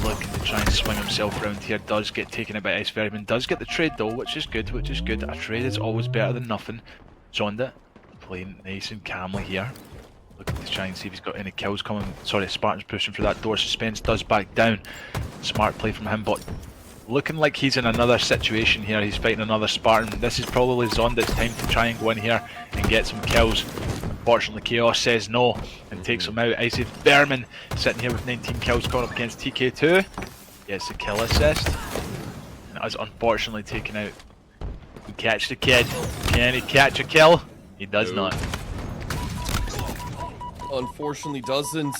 looking to try and swing himself around here. Does get taken out by Ice Vermin. Does get the trade though, which is good, which is good. A trade is always better than nothing. Zonda playing nice and calmly here. Looking to try and see if he's got any kills coming. Sorry, Spartan's pushing for that door. Suspense does back down. Smart play from him, but looking like he's in another situation here. He's fighting another Spartan. This is probably Zonda's time to try and go in here and get some kills. Unfortunately, Chaos says no and takes him out. Icy Vermin sitting here with 19 kills coming up against TK2. Gets the kill assist. And is unfortunately taken out. He Catch the Kid. Can he catch a kill? He does not. Unfortunately doesn't.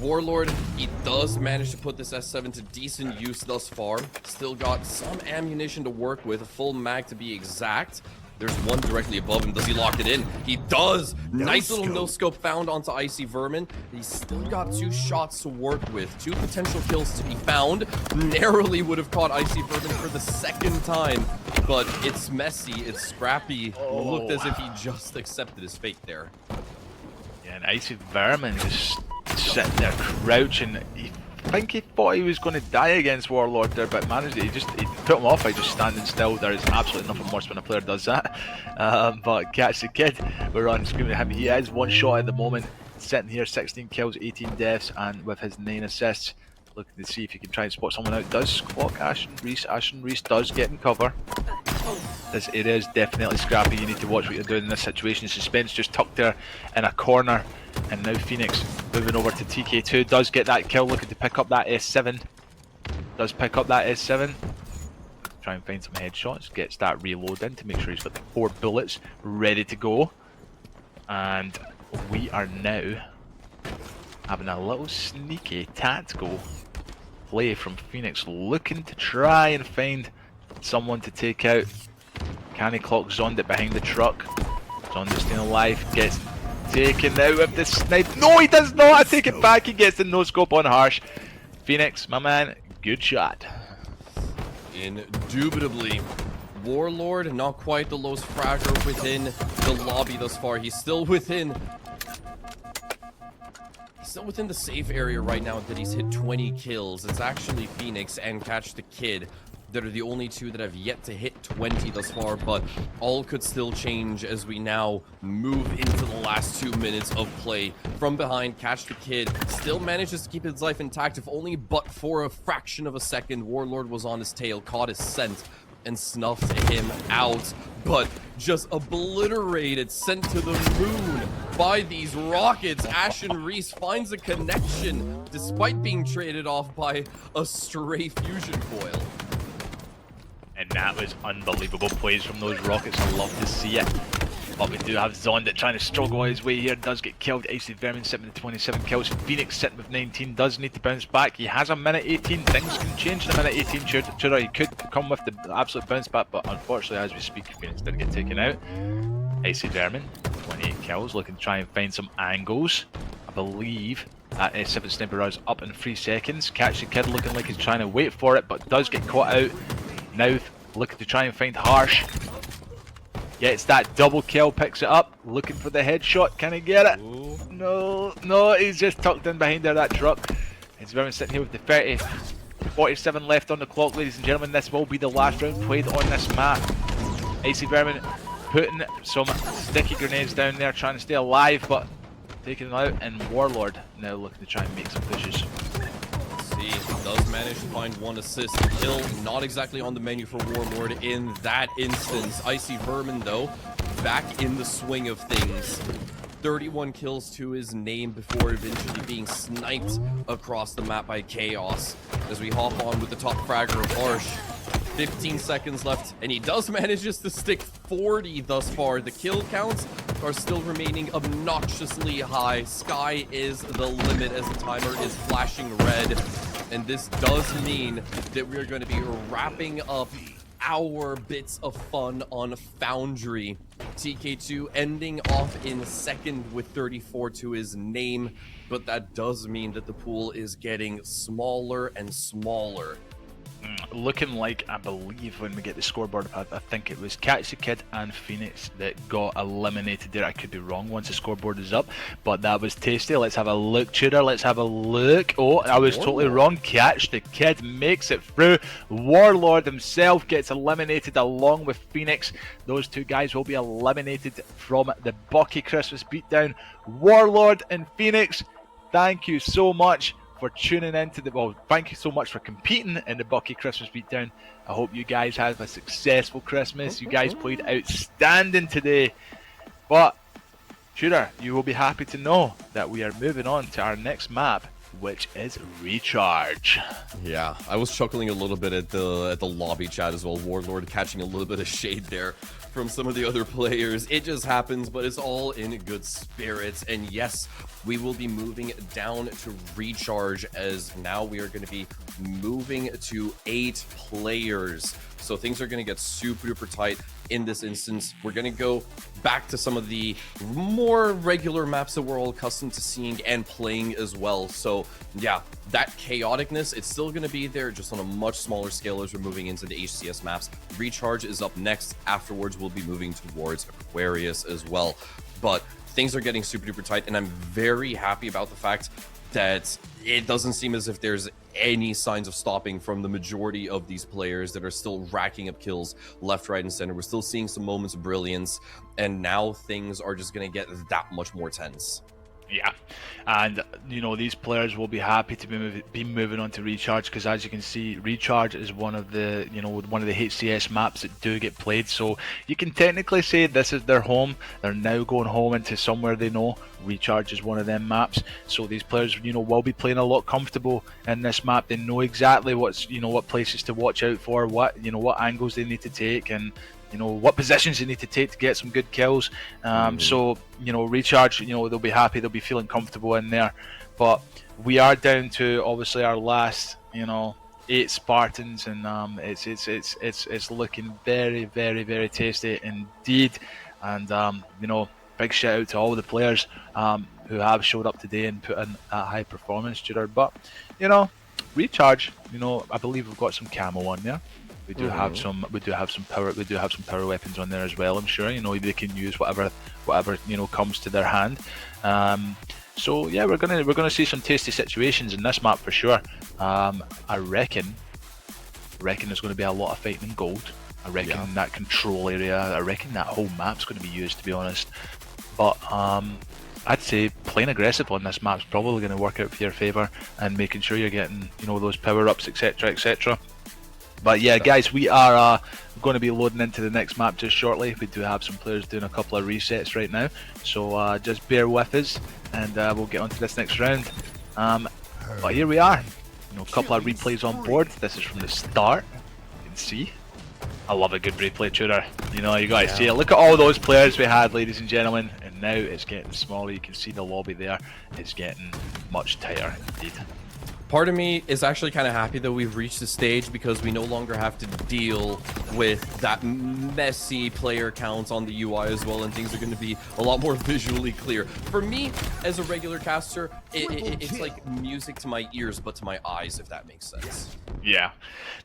Warlord, he does manage to put this S7 to decent use thus far. Still got some ammunition to work with, a full mag to be exact. There's one directly above him. Does he lock it in? He does! Nice little no-scope found onto Icy Vermin. He's still got 2 shots to work with. 2 potential kills to be found. Narrowly would have caught Icy Vermin for the 2nd time. But it's messy, it's scrappy. Looked as if he just accepted his fate there. Yeah, and Icy Vermin just sitting there crouching. I think he thought he was going to die against Warlord there, but managed it. He put him off by just standing still. There is absolutely nothing worse when a player does that. But Catch the Kid, we're on screaming at him. He has 1 shot at the moment, sitting here, 16 kills, 18 deaths, and with his 9 assists, looking to see if he can try and spot someone out. Does clock Ashen Reese. Ashen Reese does get in cover. This area is definitely scrappy. You need to watch what you're doing in this situation. Suspense just tucked there in a corner. And now Phoenix moving over to TK2. Does get that kill, looking to pick up that S7. Does pick up that S7. Try and find some headshots. Gets that reload in to make sure he's got the 4 bullets ready to go. And we are now having a little sneaky tactical play from Phoenix, looking to try and find someone to take out. Can he clock Zondit behind the truck? Zondit staying alive, gets taken out with the snipe. No, he does not! I take it back, he gets the no-scope on Harsh. Phoenix, my man, good shot. Indubitably. Warlord, not quite the lowest fragger within the lobby thus far. He's still within the safe area right now that he's hit 20 kills. It's actually Phoenix and Catch the Kid that are the only 2 that have yet to hit 20 thus far, but all could still change as we now move into the last 2 minutes of play. From behind, Catch the Kid still manages to keep his life intact, if only but for a fraction of a second. Warlord was on his tail, caught his scent, and snuffed him out, but just obliterated, sent to the moon by these rockets. Ashen Reese finds a connection despite being traded off by a stray fusion foil. And that was unbelievable plays from those rockets. I love to see it. But we do have Zondit trying to struggle his way here. Does get killed. Icy Vermin sitting with 27 kills. Phoenix sitting with 19. Does need to bounce back. He has a minute 18. Things can change in a minute 18. Tudor, he could come with the absolute bounce back, but unfortunately, as we speak, Phoenix did get taken out. Icy Vermin, 28 kills. Looking to try and find some angles. I believe that S7 sniper is up in 3 seconds. Catch the Kid looking like he's trying to wait for it, but does get caught out. Now looking to try and find Harsh. Gets that double kill, picks it up, looking for the headshot. Can he get it? Ooh. No, he's just tucked in behind there, that truck. It's Vermin sitting here with the 47 left on the clock, ladies and gentlemen. This will be the last round played on this map. Icy Vermin putting some sticky grenades down there, trying to stay alive, but taking them out. And Warlord now looking to try and make some pushes. He does manage to find 1 assist. Kill not exactly on the menu for Warlord in that instance. Icy Vermin, though, back in the swing of things. 31 kills to his name before eventually being sniped across the map by Chaos. As we hop on with the top fragger of Harsh. 15 seconds left, and he does manage just to stick 40 thus far. The kill counts are still remaining obnoxiously high. Sky is the limit as the timer is flashing red. And this does mean that we're going to be wrapping up our bits of fun on Foundry. TK2 ending off in second with 34 to his name, but that does mean that the pool is getting smaller and smaller. Looking like, I believe when we get the scoreboard, I think it was Catch the Kid and Phoenix that got eliminated there. I could be wrong once the scoreboard is up, but that was tasty. Let's have a look, Tudor. Let's have a look. Oh, I was totally wrong. Catch the Kid makes it through. Warlord himself gets eliminated along with Phoenix. Those 2 guys will be eliminated from the Bukie Christmas Beatdown. Warlord and Phoenix, thank you so much for tuning in to the, well, thank you so much for competing in the Bukie Christmas Beatdown. I hope you guys have a successful Christmas. You guys played outstanding today. But Tudor, you will be happy to know that we are moving on to our next map, which is Recharge. Yeah, I was chuckling a little bit at the lobby chat as well. Warlord catching a little bit of shade there from some of the other players. It just happens, but it's all in good spirits. And yes, we will be moving down to Recharge, as now we are going to be moving to 8 players. So things are going to get super duper tight in this instance. We're going to go back to some of the more regular maps that we're all accustomed to seeing and playing as well. So yeah, that chaoticness, it's still going to be there, just on a much smaller scale as we're moving into the HCS maps. Recharge is up next. Afterwards, we'll be moving towards Aquarius as well. But things are getting super duper tight, and I'm very happy about the fact that it doesn't seem as if there's any signs of stopping from the majority of these players that are still racking up kills left, right, and center. We're still seeing some moments of brilliance, and now things are just going to get that much more tense. Yeah, and you know, these players will be happy to be moving on to Recharge, because as you can see, Recharge is one of the HCS maps that do get played. So you can technically say this is their home. They're now going home into somewhere they know. Recharge is one of them maps. So these players, you know, will be playing a lot comfortable in this map. They know exactly what places to watch out for, what angles they need to take, and you know what positions they need to take to get some good kills. So you know, Recharge, you know, they'll be happy, they'll be feeling comfortable in there. But we are down to obviously our last, you know, 8 Spartans, and it's looking very, very, very tasty indeed. And you know, big shout out to all the players who have showed up today and put in a high performance, Tudor. But you know, Recharge, you know, I believe we've got some camo on there. We do have some power weapons on there as well. I'm sure, you know, they can use whatever you know comes to their hand. So yeah, we're gonna see some tasty situations in this map for sure. I reckon there's going to be a lot of fighting in gold. I reckon that control area, I reckon that whole map's going to be used, to be honest. But I'd say playing aggressive on this map's probably going to work out for your favour, and making sure you're getting, you know, those power ups, etc, etc. But yeah, guys, we are going to be loading into the next map just shortly. We do have some players doing a couple of resets right now, so just bear with us, and we'll get on to this next round. But here we are, you know, a couple of replays on board. This is from the start. You can see, I love a good replay, Tudor. You know, you guys see it. Look at all those players we had, ladies and gentlemen, and now it's getting smaller. You can see the lobby there. It's getting much tighter indeed. Part of me is actually kind of happy that we've reached the stage, because we no longer have to deal with that messy player count on the UI as well, and things are going to be a lot more visually clear. For me, as a regular caster, it's like music to my ears, but to my eyes, if that makes sense. Yeah,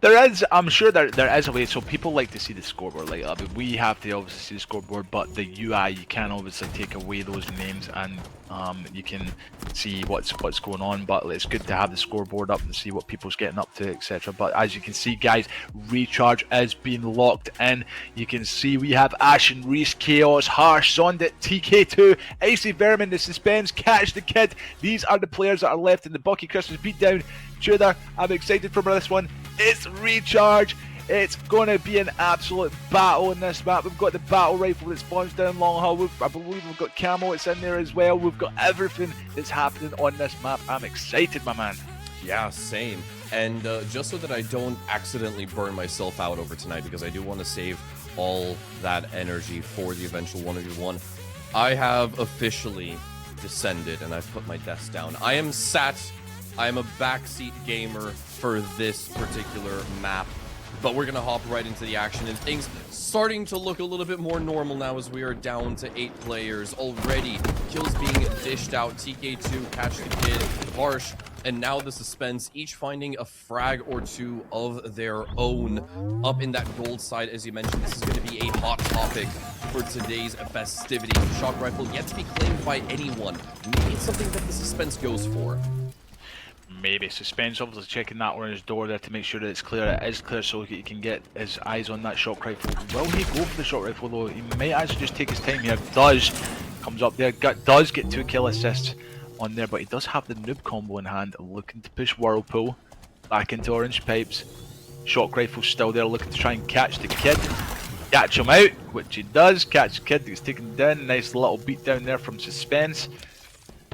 there is. I'm sure there is a way. So people like to see the scoreboard. Like, I mean, we have to obviously see the scoreboard, but the UI, you can obviously take away those names, and you can see what's going on. But it's good to have the scoreboard up and see what people's getting up to, etc. But as you can see, guys, Recharge is being locked in. You can see we have Ashen, Reese, Chaos, Harsh, Zondit, TK2, Icy Vermin, the Suspense, Catch the Kid. These are the players that are left in the Bukie Christmas Beatdown. Tudor, I'm excited for this one. It's Recharge. It's going to be an absolute battle in this map. We've got the battle rifle that spawns down Long Haul. I believe we've got camo, it's in there as well. We've got everything that's happening on this map. I'm excited, my man. Yeah, same. And just so that I don't accidentally burn myself out over tonight, because I do want to save all that energy for the eventual 1v1, I have officially descended, and I've put my desk down. I am a backseat gamer for this particular map, but we're gonna hop right into the action, and things starting to look a little bit more normal now as we are down to 8 players already. Kills being dished out. TK2, Catch the Kid, Harsh, and now the Suspense, each finding a frag or two of their own up in that gold side. As you mentioned, this is going to be a hot topic for today's festivity. Shock rifle yet to be claimed by anyone. Maybe it's something that the Suspense goes for. Maybe. Suspense obviously checking that on his door there to make sure that it's clear. It is clear, so he can get his eyes on that shock rifle. Will he go for the shock rifle though? He might actually just take his time here. Does. Comes up there. Does get 2 kill assists on there, but he does have the noob combo in hand, looking to push Whirlpool back into Orange Pipes. Shock rifle still there, looking to try and catch the Kid. Catch him out, which he does. Catch the Kid, he's taken down. Nice little beat down there from Suspense.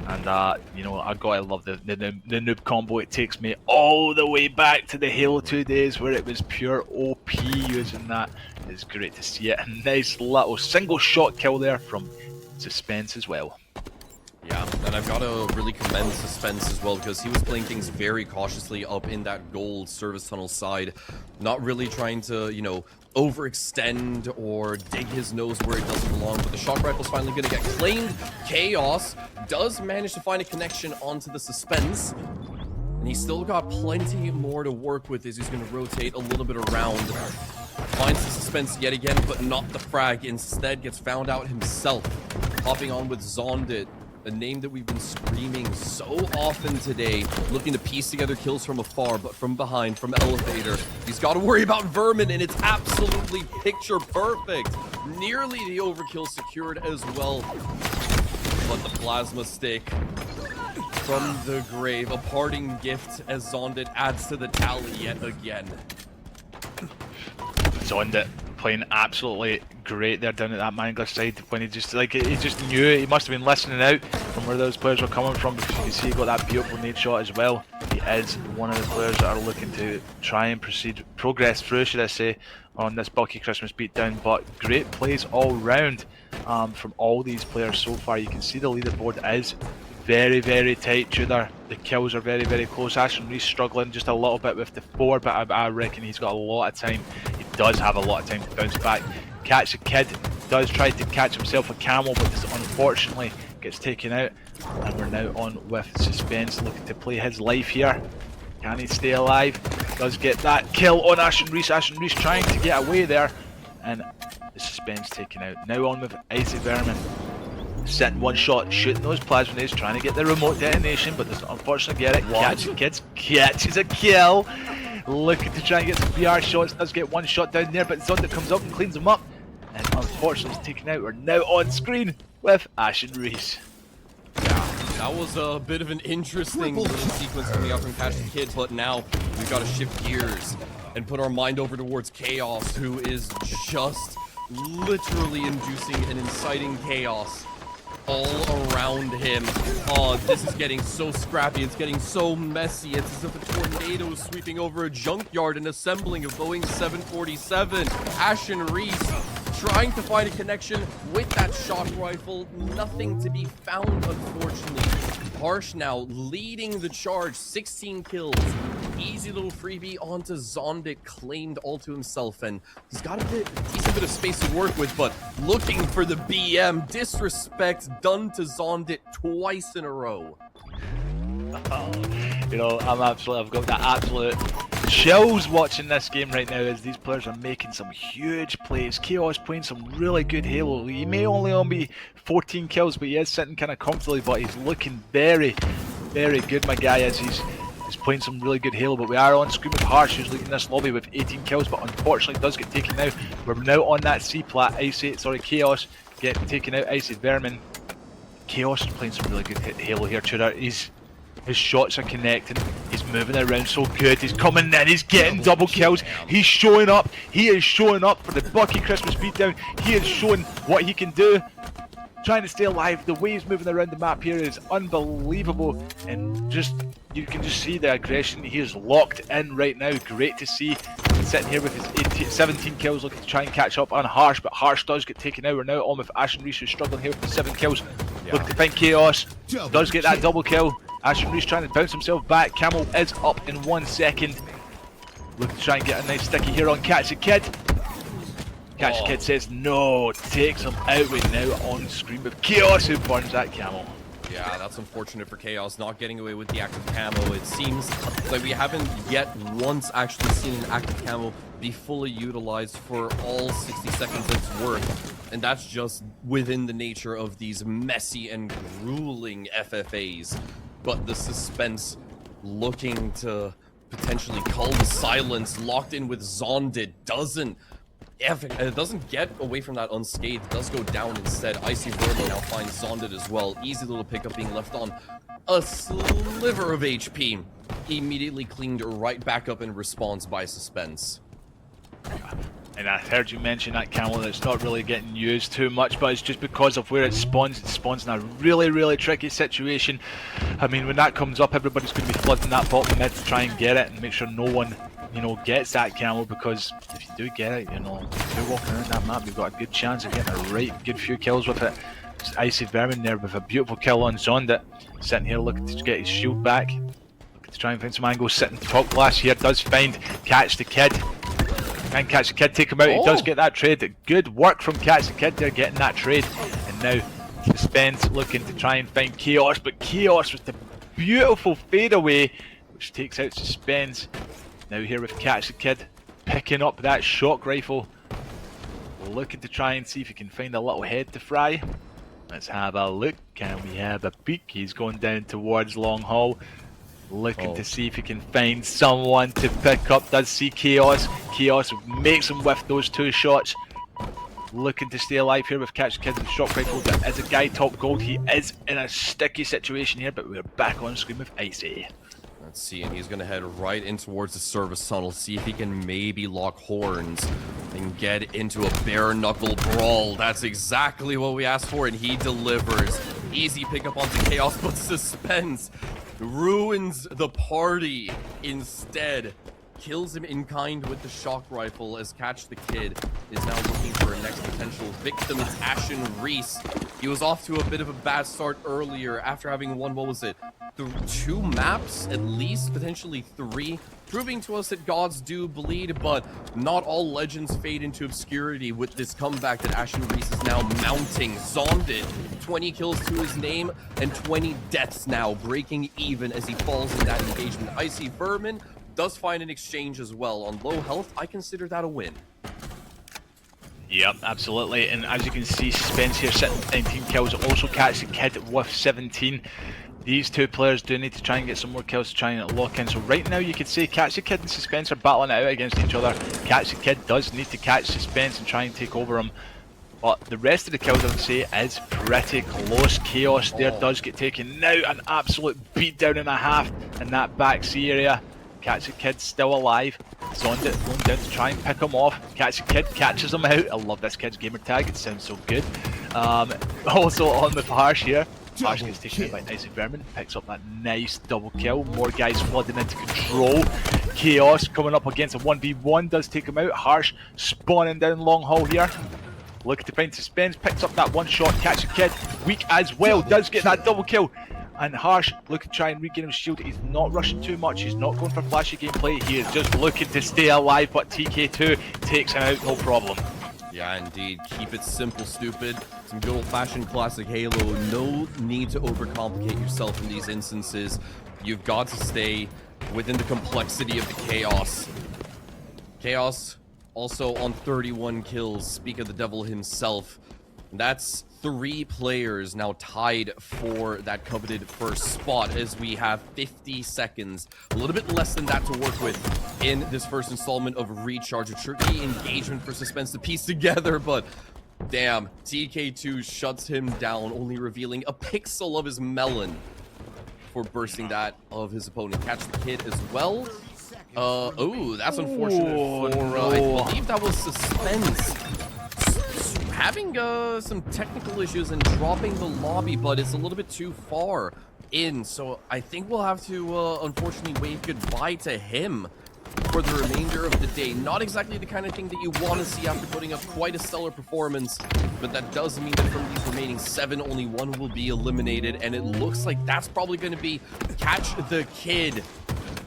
And you know, I gotta love the noob combo. It takes me all the way back to the Halo 2 days where it was pure OP using that. It's great to see it. A nice little single shot kill there from Suspense as well. Yeah, and I've got to really commend Suspense as well, because he was playing things very cautiously up in that gold service tunnel side, not really trying to, you know, overextend or dig his nose where it doesn't belong. But the shock rifle's finally going to get claimed. Chaos does manage to find a connection onto the Suspense, and he's still got plenty more to work with as he's going to rotate a little bit around. Finds the Suspense yet again, but not the frag. Instead gets found out himself, hopping on with Zondit, a name that we've been screaming so often today, looking to piece together kills from afar, but from behind, from elevator. He's got to worry about Vermin, and it's absolutely picture perfect. Nearly the overkill secured as well. But the plasma stick from the grave, a parting gift as Zondit adds to the tally yet again. Zondit playing absolutely great there down at that Mangler side when he just knew it. He must have been listening out from where those players were coming from, because you can see he got that beautiful nade shot as well. He is one of the players that are looking to try and progress through, should I say, on this Bukie Christmas beatdown. But great plays all round from all these players so far. You can see the leaderboard is very, very tight. Tudor, the kills are very, very close. Ashton Reese struggling just a little bit with the 4, but I reckon he's got a lot of time. He does have a lot of time to bounce back. Catch a Kid does try to catch himself a camel, but this unfortunately gets taken out. And we're now on with Suspense, looking to play his life here. Can he stay alive? Does get that kill on Ashton Reese. Ashton Reese trying to get away there, and the Suspense taken out. Now on with Icy Vermin. Sitting one shot, shooting those plasma nades, trying to get the remote detonation, but doesn't unfortunately get it. Catch a Kid, catches a kill. Looking to try and get some BR shots, does get one shot down there, but Zondit comes up and cleans him up. And unfortunately is taken out. We're now on screen with Ashton Reese. Yeah, that was a bit of an interesting little sequence coming out from Catch the Kid, but now we've got to shift gears and put our mind over towards Chaos, who is just literally inducing and inciting chaos all around him. Oh, this is getting so scrappy. It's getting so messy. It's as if a tornado is sweeping over a junkyard and assembling a Boeing 747. Ashton Reese trying to find a connection with that shock rifle. Nothing to be found, unfortunately. Harsh now leading the charge, 16 kills. Easy little freebie onto Zondit, claimed all to himself, and he's got a decent bit of space to work with, but looking for the BM. Disrespect done to Zondit twice in a row. You know, I've got that absolute chills watching this game right now, as these players are making some huge plays. Chaos playing some really good Halo. He may only be 14 kills, but he is sitting kind of comfortably, but he's looking very, very good, my guy, as he's playing some really good Halo. But we are on screen with Harsh, who's leading this lobby with 18 kills, but unfortunately does get taken out. We're now on that C-plat. Chaos get taken out. Icy Vermin. Chaos is playing some really good Halo here, Tudor. His shots are connecting. He's moving around so good. He's coming in. He's getting double kills. He's showing up. He is showing up for the Bukie Christmas beatdown. He is showing what he can do. Trying to stay alive. The way he's moving around the map here is unbelievable. And you can just see the aggression. He is locked in right now. Great to see. Sitting here with his 17 kills, looking to try and catch up on Harsh, but Harsh does get taken out. We're now on with Ashton Reese, who's struggling here with the 7 kills. Looking to find Chaos. Does get that double kill. Ashton Reese trying to bounce himself back. Camel is up in 1 second. Looking to try and get a nice sticky here on Catch a Kid. Catch a Kid says no, takes him out. We're now on screen with Chaos, who burns that Camel. Yeah, that's unfortunate for Chaos, not getting away with the active camo. It seems like we haven't yet once actually seen an active camo be fully utilized for all 60 seconds it's worth. And that's just within the nature of these messy and grueling FFAs. But the Suspense looking to potentially call the silence, locked in with Zondit, doesn't get away from that unscathed, does go down instead. Icy Vermin now finds Zondit as well. Easy little pickup being left on a sliver of HP. Immediately cleaned right back up in response by Suspense. And I heard you mention that camel that's not really getting used too much, but it's just because of where it spawns in a really, really tricky situation. I mean, when that comes up, everybody's going to be flooding that bottom mid to try and get it and make sure no one, you know, gets that camel, because if you do get it, you know, if you're walking around that map, you've got a good chance of getting a right good few kills with it. Just Icy Vermin there with a beautiful kill on Zondit, sitting here looking to get his shield back, looking to try and find some angles, sitting top glass here, does find Catch the Kid. Can Catch the Kid take him out? He does get that trade. Good work from Catch the Kid there, getting that trade. And now Suspense looking to try and find Chaos, but Chaos with the beautiful fadeaway, which takes out Suspense. Now here with Catch the Kid, picking up that shock rifle, looking to try and see if he can find a little head to fry. Let's have a look. Can we have a peek? He's going down towards Long Hall, looking to see if he can find someone to pick up. Does see Chaos. Chaos makes him whiff those 2 shots. Looking to stay alive here with Catch the Kid with shock rifle. There is a guy top gold. He is in a sticky situation here, but we're back on screen with Icy. Let's see, and he's gonna head right in towards the service tunnel, see if he can maybe lock horns and get into a bare knuckle brawl. That's exactly what we asked for, and he delivers. Easy pickup onto Chaos, but Suspense ruins the party instead. Kills him in kind with the shock rifle as Catch the Kid is now looking for a next potential victim. It's Ashen Reese. He was off to a bit of a bad start earlier after having won, what was it, 2 maps at least, potentially 3, proving to us that gods do bleed, but not all legends fade into obscurity with this comeback that Ashen Reese is now mounting. Zondit, 20 kills to his name and 20 deaths now, breaking even as he falls in that engagement. Icy Vermin does find an exchange as well. On low health, I consider that a win. Yep, absolutely. And as you can see, Suspense here sitting with 19 kills. Also Catch the Kid with 17. These 2 players do need to try and get some more kills to try and lock in. So right now you could say Catch the Kid and Suspense are battling it out against each other. Catch the Kid does need to catch Suspense and try and take over him. But the rest of the kills, I would say, is pretty close. Chaos there does get taken now. An absolute beatdown and a half in that back C area. Catch the Kid still alive. Zondit going down to try and pick him off. Catch the Kid catches him out. I love this kid's gamer tag, it sounds so good. Also on with Harsh here. Harsh gets taken out by Icy Vermin, picks up that nice double kill. More guys flooding into control. Chaos coming up against a 1v1, does take him out. Harsh spawning down Long Hall here. Looking to find Suspense, picks up that 1 shot. Catch the Kid, weak as well, does get that double kill. And Harsh looking to try and regain his shield. He's not rushing too much. He's not going for flashy gameplay. He is just looking to stay alive, but TK2 takes him out, no problem. Yeah, indeed. Keep it simple, stupid. Some good old-fashioned classic Halo. No need to overcomplicate yourself in these instances. You've got to stay within the complexity of the Chaos. Chaos also on 31 kills. Speak of the devil himself. That's 3 players now tied for that coveted first spot as we have 50 seconds, a little bit less than that to work with in this first installment of Recharge. A tricky engagement for Suspense to piece together, but damn, TK2 shuts him down, only revealing a pixel of his melon for bursting that of his opponent. Catch the Kid as well. Oh, that's unfortunate for, I believe that was Suspense. Having some technical issues and dropping the lobby, but it's a little bit too far in, so I think we'll have to unfortunately wave goodbye to him for the remainder of the day. Not exactly the kind of thing that you want to see after putting up quite a stellar performance, but that does mean that from these remaining 7, only 1 will be eliminated, and it looks like that's probably going to be Catch the Kid.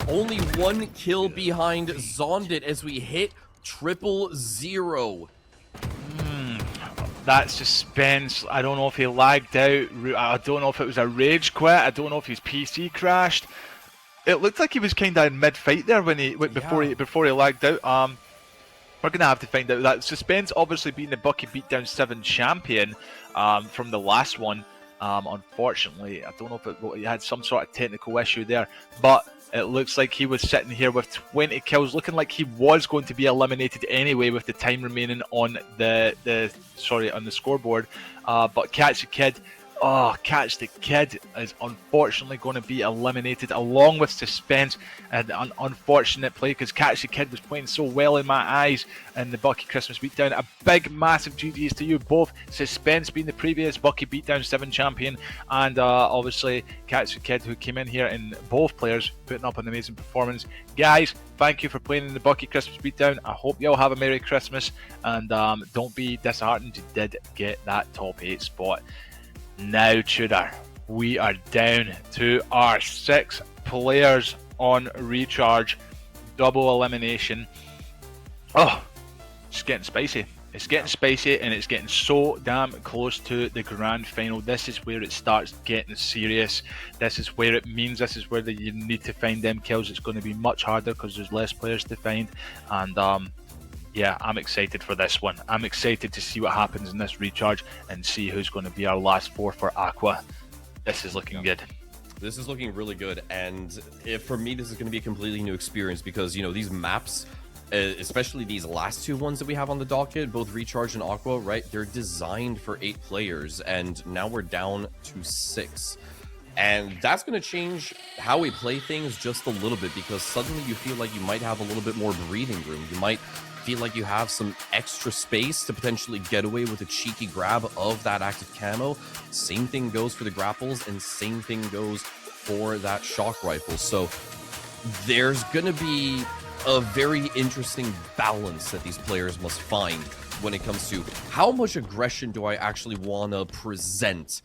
Only 1 kill behind Zondit as we hit 000. That Suspense, I don't know if he lagged out, I don't know if it was a rage quit, I don't know if his PC crashed. It looked like he was kind of in mid-fight there when before he lagged out. We're going to have to find out that. Suspense obviously being the Bukie Beatdown 7 champion from the last one. Unfortunately, I don't know if he had some sort of technical issue there, but it looks like he was sitting here with 20 kills, looking like he was going to be eliminated anyway with the time remaining on the scoreboard. But Catch the Kid Oh, Catch the Kid is unfortunately going to be eliminated, along with Suspense. And an unfortunate play, because Catch the Kid was playing so well in my eyes in the Bucky Christmas Beatdown. A big, massive GG's to you both. Suspense being the previous Bucky Beatdown 7 champion, and obviously Catch the Kid, who came in here, and both players putting up an amazing performance. Guys, thank you for playing in the Bucky Christmas Beatdown. I hope you all have a Merry Christmas, and don't be disheartened. You did get that top 8 spot. Now, Tudor, we are down to our 6 players on recharge, double elimination. Oh, it's getting spicy. It's getting spicy, and it's getting so damn close to the grand final. This is where it starts getting serious. This is where it means this is where you need to find them kills. It's going to be much harder because there's less players to find, and yeah, I'm excited for this one. I'm excited to see what happens in this recharge and see who's going to be our last 4 for Aqua. This is looking good. This is looking really good, and for me, this is going to be a completely new experience because, you know, these maps, especially these last 2 ones that we have on the docket, both Recharge and Aqua, right? They're designed for 8 players, and now we're down to 6. And that's going to change how we play things just a little bit, because suddenly you feel like you might have a little bit more breathing room. You might feel like you have some extra space to potentially get away with a cheeky grab of that active camo. Same thing goes for the grapples, and same thing goes for that shock rifle. So there's going to be a very interesting balance that these players must find when it comes to how much aggression do I actually want to present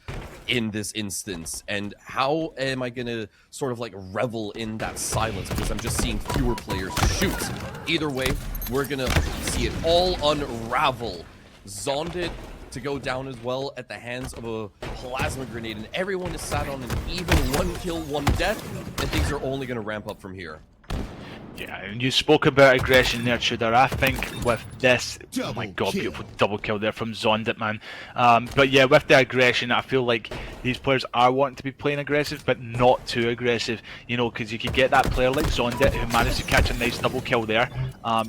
in this instance, and how am I going to sort of like revel in that silence, because I'm just seeing fewer players shoot. Either way, we're going to see it all unravel. Zondit to go down as well at the hands of a plasma grenade, and everyone is sat on an even 1 kill, 1 death, and things are only going to ramp up from here. Yeah, and you spoke about aggression there, Tudor. I think with this, oh my god, beautiful double kill there from Zondit, man. But yeah, with the aggression, I feel like these players are wanting to be playing aggressive, but not too aggressive, you know, because you could get that player like Zondit who managed to catch a nice double kill there.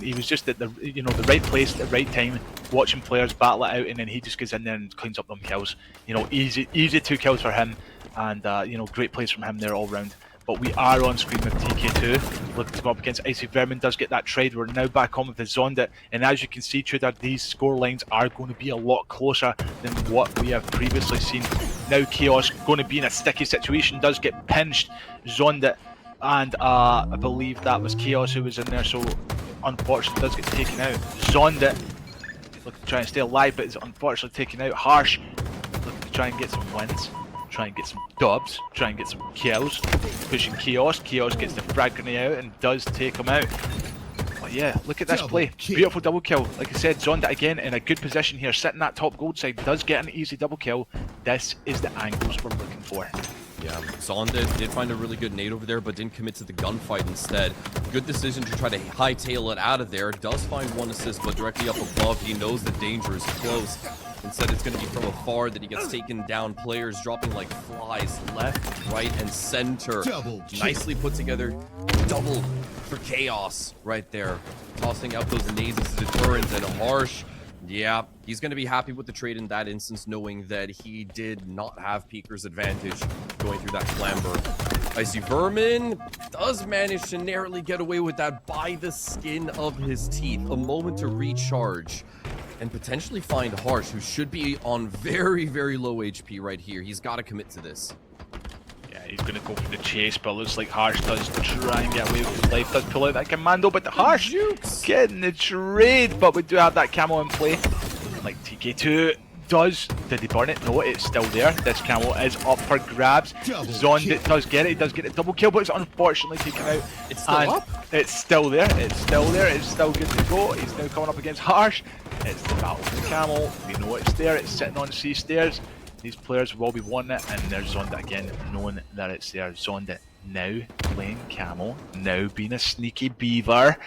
He was just at the, you know, the right place at the right time, watching players battle it out, and then he just goes in there and cleans up them kills. You know, easy 2 kills for him, and you know, great plays from him there all round. But we are on screen with TK2, looking to go up against Icy Vermin, does get that trade. We're now back on with the Zondit, and as you can see, Tudor, these score lines are going to be a lot closer than what we have previously seen. Now Chaos going to be in a sticky situation, does get pinched. Zondit, and I believe that was Chaos who was in there, so unfortunately does get taken out. Zondit looking to try and stay alive, but is unfortunately taken out. Harsh looking to try and get some wins, try and get some dubs, try and get some kills, pushing Chaos. Chaos gets the frag grenade out and does take him out. But yeah, look at this play. Beautiful double kill. Like I said, Zondit again in a good position here, sitting that top gold side, does get an easy double kill. This is the angles we're looking for. Yeah, Zondit did find a really good nade over there, but didn't commit to the gunfight instead. Good decision to try to hightail it out of there. Does find 1 assist, but directly up above, he knows the danger is close. Instead, it's going to be from afar that he gets taken down. Players dropping like flies left, right, and center. Nicely put together. Double for Chaos right there. Tossing out those nades as deterrents, and Harsh. Yeah, he's going to be happy with the trade in that instance, knowing that he did not have Peeker's advantage going through that clamber. Icy Vermin does manage to narrowly get away with that by the skin of his teeth. A moment to recharge and potentially find Harsh, who should be on very, very low HP right here. He's got to commit to this. Yeah, he's going to go for the chase, but it looks like Harsh does try and get away with his life, does pull out that commando, but Harsh getting the trade, but we do have that camo in play. Like TK2 does, did he burn it? No, it's still there. This camo is up for grabs. Zondit does get it, he does get a double kill, but it's unfortunately taken out. It's still up? It's still there, it's still there, it's still good to go. He's now coming up against Harsh. It's the battle for the camo, we know it's there, it's sitting on C stairs. These players will be wanting it, and there's Zondit again, knowing that it's there. Zondit now playing camo, now being a sneaky beaver.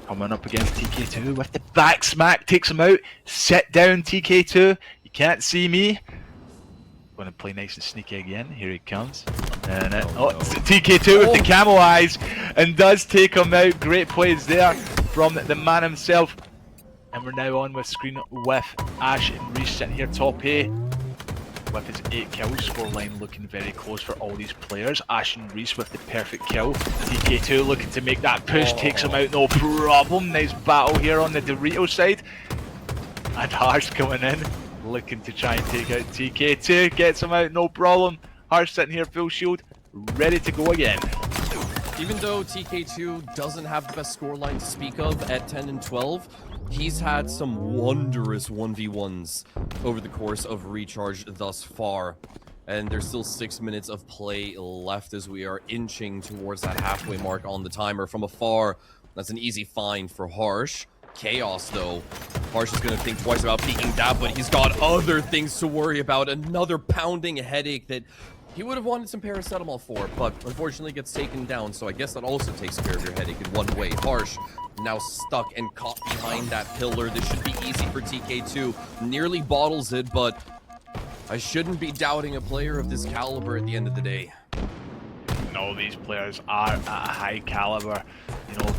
Coming up against TK2 with the back smack, takes him out. Sit down, TK2, you can't see me. Going to play nice and sneaky again, here he comes. And TK2 with the camo eyes, and does take him out. Great plays there from the man himself. And we're now on with screen with Ash and Reese sitting here top A. with his 8 kills. Scoreline looking very close for all these players. Ashen Reese with the perfect kill. TK2 looking to make that push, takes him out no problem. Nice battle here on the Dorito side. And Harsh coming in, looking to try and take out TK2. Gets him out, no problem. Harsh sitting here full shield, ready to go again. Even though TK2 doesn't have the best scoreline to speak of at 10 and 12, he's had some wondrous 1v1s over the course of Recharge thus far. And there's still 6 minutes of play left as we are inching towards that halfway mark on the timer. From afar, that's an easy find for Harsh. Chaos, though. Harsh is going to think twice about peeking that, but he's got other things to worry about. Another pounding headache that he would have wanted some paracetamol for, but unfortunately gets taken down, so I guess that also takes care of your headache in one way. Harsh now stuck and caught behind that pillar. This should be easy for TK2. Nearly bottles it, but I shouldn't be doubting a player of this caliber at the end of the day. No, these players are at a high caliber,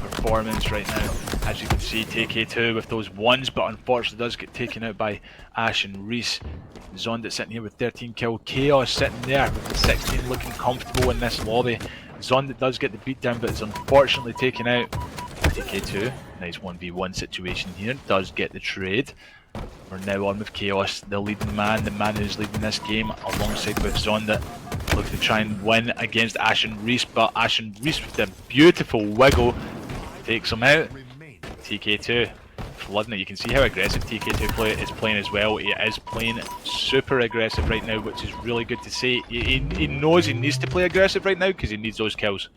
performance right now. As you can see, TK2 with those ones, but unfortunately does get taken out by Ashen Reese. Zondit sitting here with 13 kill. Chaos sitting there with the 16, looking comfortable in this lobby. Zondit does get the beatdown, but is unfortunately taken out. TK2, nice 1v1 situation here, does get the trade. We're now on with Chaos, the leading man, the man who's leading this game, alongside with Zondit. Look to try and win against Ashen Reese, but Ashen Reese with the beautiful wiggle takes him out. TK2 flooding it. You can see how aggressive TK2 is playing as well. He is playing super aggressive right now, which is really good to see. He knows he needs to play aggressive right now because he needs those kills.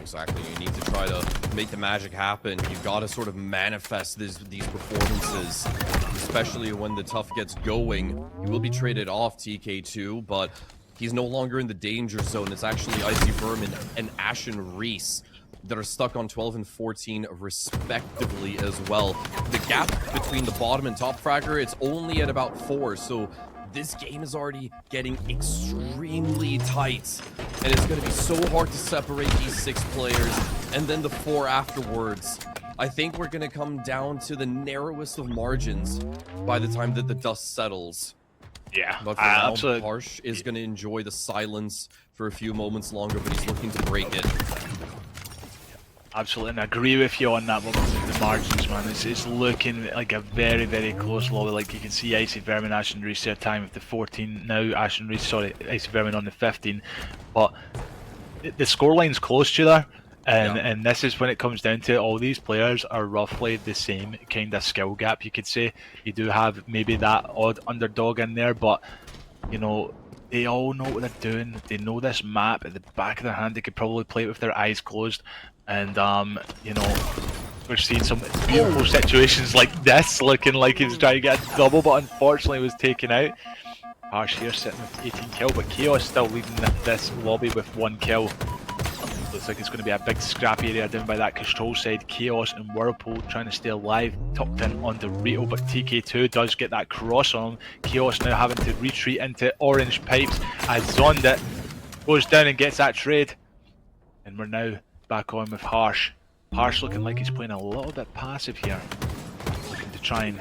Exactly. You need to try to make the magic happen. You've got to sort of manifest these performances, especially when the tough gets going. You will be traded off, TK2, but he's no longer in the danger zone. It's actually Icy Vermin and Ashen Reese that are stuck on 12 and 14 respectively as well. The gap between the bottom and top fragger, it's only at about 4, so this game is already getting extremely tight, and it's going to be so hard to separate these 6 players and then the 4 afterwards. I think we're going to come down to the narrowest of margins by the time that the dust settles. Yeah, but for now, absolutely. Harsh is going to enjoy the silence for a few moments longer, but he's looking to break it. Absolutely, and I agree with you on that one with the margins, man. It's looking like a very, very close lobby. Like you can see Icy Vermin, Ashen Reese their time with the 14 now. Ashen Reese, sorry, Icy Vermin on the 15. But the scoreline's close to there. And this is when it comes down to it. All these players are roughly the same kind of skill gap, you could say. You do have maybe that odd underdog in there, but they all know what they're doing. They know this map at the back of their hand. They could probably play it with their eyes closed. And we're seeing some beautiful situations like this, looking like he was trying to get a double, but unfortunately was taken out. Harsh here sitting with 18 kill, but Chaos still leading this lobby with 1 kill. Looks like it's going to be a big scrap area down by that control side. Chaos and Whirlpool trying to stay alive, tucked in on Dorito, but TK2 does get that cross on him. Chaos now having to retreat into orange pipes as Zondit goes down and gets that trade. And we're now back on with Harsh. Harsh looking like he's playing a little bit passive here. Looking to try and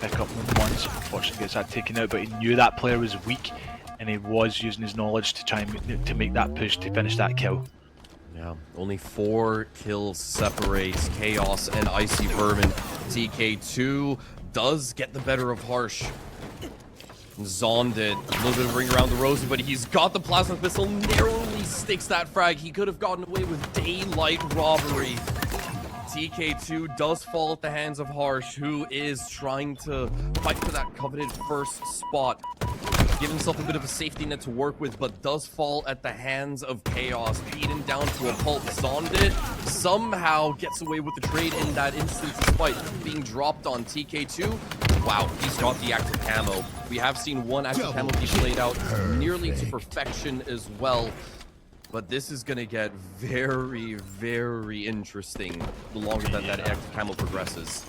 pick up them once. Unfortunately gets that taken out, but he knew that player was weak and he was using his knowledge to try and to make that push to finish that kill. Yeah, only 4 kills separates Chaos and Icy Vermin. TK2 does get the better of Harsh. Zondit, a little bit of ring around the rosy, but he's got the plasma pistol, narrowly sticks that frag. He could have gotten away with daylight robbery. TK2 does fall at the hands of Harsh, who is trying to fight for that coveted first spot. Give himself a bit of a safety net to work with, but does fall at the hands of Chaos, beaten down to a pulp. Zondit somehow gets away with the trade in that instance despite being dropped on TK2. Wow, he's got the active camo. We have seen one active camo be played out nearly to perfection as well. But this is going to get very, very interesting the longer that active camo progresses.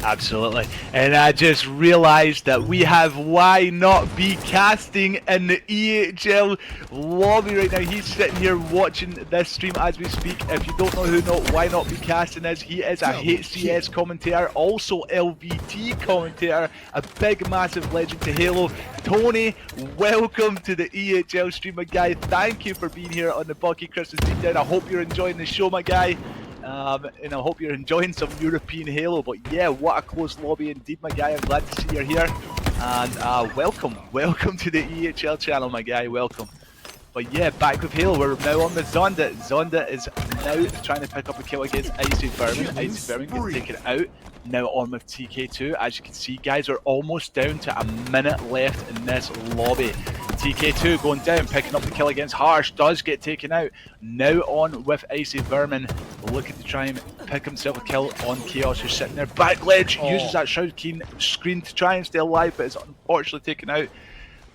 Absolutely. And I just realised that we have Why Not Be Casting in the EHL lobby right now. He's sitting here watching this stream as we speak. If you don't know who Why Not Be Casting is, he is a HCS commentator, also LVT commentator, a big massive legend to Halo. Tony, welcome to the EHL stream, my guy. Thank you for being here on the Bukie Christmas Beatdown. I hope you're enjoying the show, my guy. And I hope you're enjoying some European Halo. But yeah, what a close lobby indeed, my guy. I'm glad to see you're here. And welcome to the EHL channel, my guy. Welcome. But yeah, back with Halo. We're now on with Zonda. Zonda is now trying to pick up a kill against Icy Vermin. Icy Vermin gets taken out. Now on with TK2. As you can see, guys, are almost down to a minute left in this lobby. TK2 going down, picking up the kill against Harsh, does get taken out. Now on with Icy Vermin, looking to try and pick himself a kill on Chaos, who's sitting there. Backledge uses that Shroud Keen screen to try and stay alive, but is unfortunately taken out.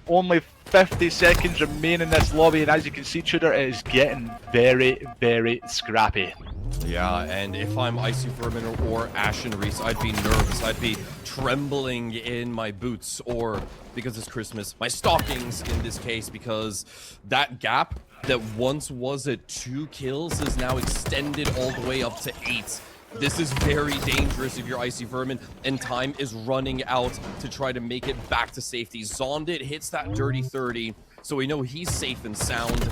Only 50 seconds remain in this lobby, and as you can see, Tudor, it is getting very, very scrappy. Yeah, and if I'm Icy Vermin or Ashen Reese, I'd be nervous. I'd be trembling in my boots, or because it's Christmas, my stockings in this case, because that gap that once was at 2 kills is now extended all the way up to 8. This is very dangerous if you're Icy Vermin, and time is running out to try to make it back to safety. Zondit hits that dirty 30, so we know he's safe and sound.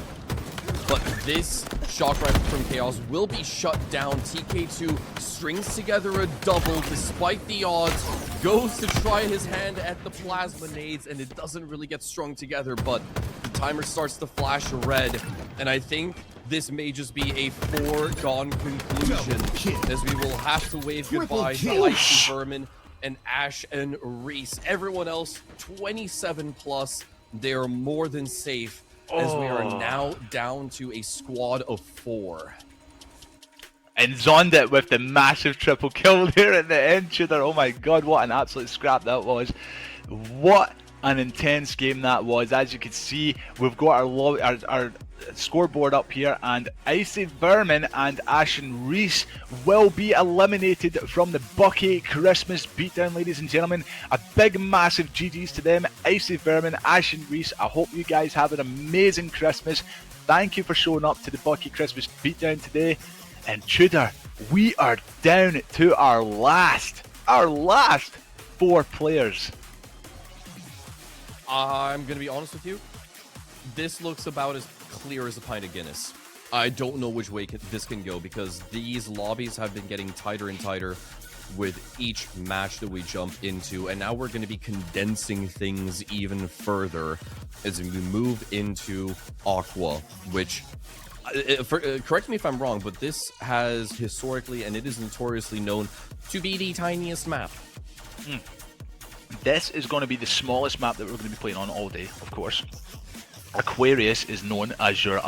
But this shock rifle from Chaos will be shut down. TK2 strings together a double despite the odds, goes to try his hand at the plasma nades, and it doesn't really get strung together, but the timer starts to flash red, and I think this may just be a foregone conclusion, as we will have to wave goodbye to Icy Vermin and Ash and Reese. Everyone else, 27 plus, they are more than safe, as we are now down to a squad of 4. And Zonda with the massive triple kill there at the end, Tudor. Oh my god, what an absolute scrap that was. What an intense game that was. As you can see, we've got our scoreboard up here, and Icy Vermin and Ashen Reese will be eliminated from the Bukie Christmas Beatdown, ladies and gentlemen. A big massive GG's to them. Icy Vermin, Ashen Reese, I hope you guys have an amazing Christmas. Thank you for showing up to the Bukie Christmas Beatdown today. And Tudor, we are down to our last 4 players. I'm gonna be honest with you, this looks about as clear as a pint of Guinness. I don't know which way this can go, because these lobbies have been getting tighter and tighter with each match that we jump into, and now we're going to be condensing things even further as we move into Aqua, which, correct me if I'm wrong, but this has historically, and it is notoriously known to be the tiniest map. This is going to be the smallest map that we're going to be playing on all day, of course. Aquarius is known as your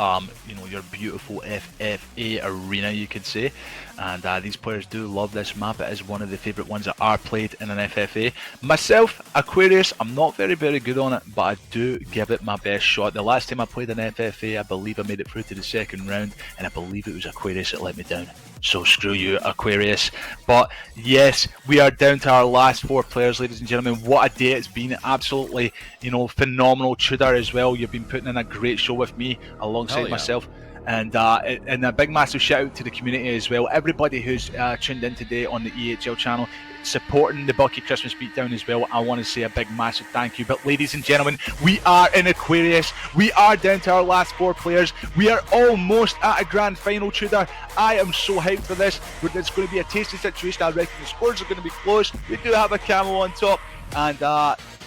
your beautiful FFA arena, you could say, and these players do love this map. It is one of the favourite ones that are played in an FFA. Myself, Aquarius, I'm not very good on it, but I do give it my best shot. The last time I played an FFA, I believe I made it through to the second round, and I believe it was Aquarius that let me down. So screw you, Aquarius. But yes, we are down to our last 4 players, ladies and gentlemen. What a day it's been. Absolutely, phenomenal. Tudor as well. You've been putting in a great show with me alongside myself. And a big massive shout out to the community as well. Everybody who's tuned in today on the EHL channel, supporting the Bukie Christmas Beatdown as well. I want to say a big massive thank you. But ladies and gentlemen, we are in Aquarius. We are down to our last 4 players. We are almost at a grand final, Tudor. I am so hyped for this. It's going to be a tasty situation. I reckon the scores are going to be close. We do have a camo on top. And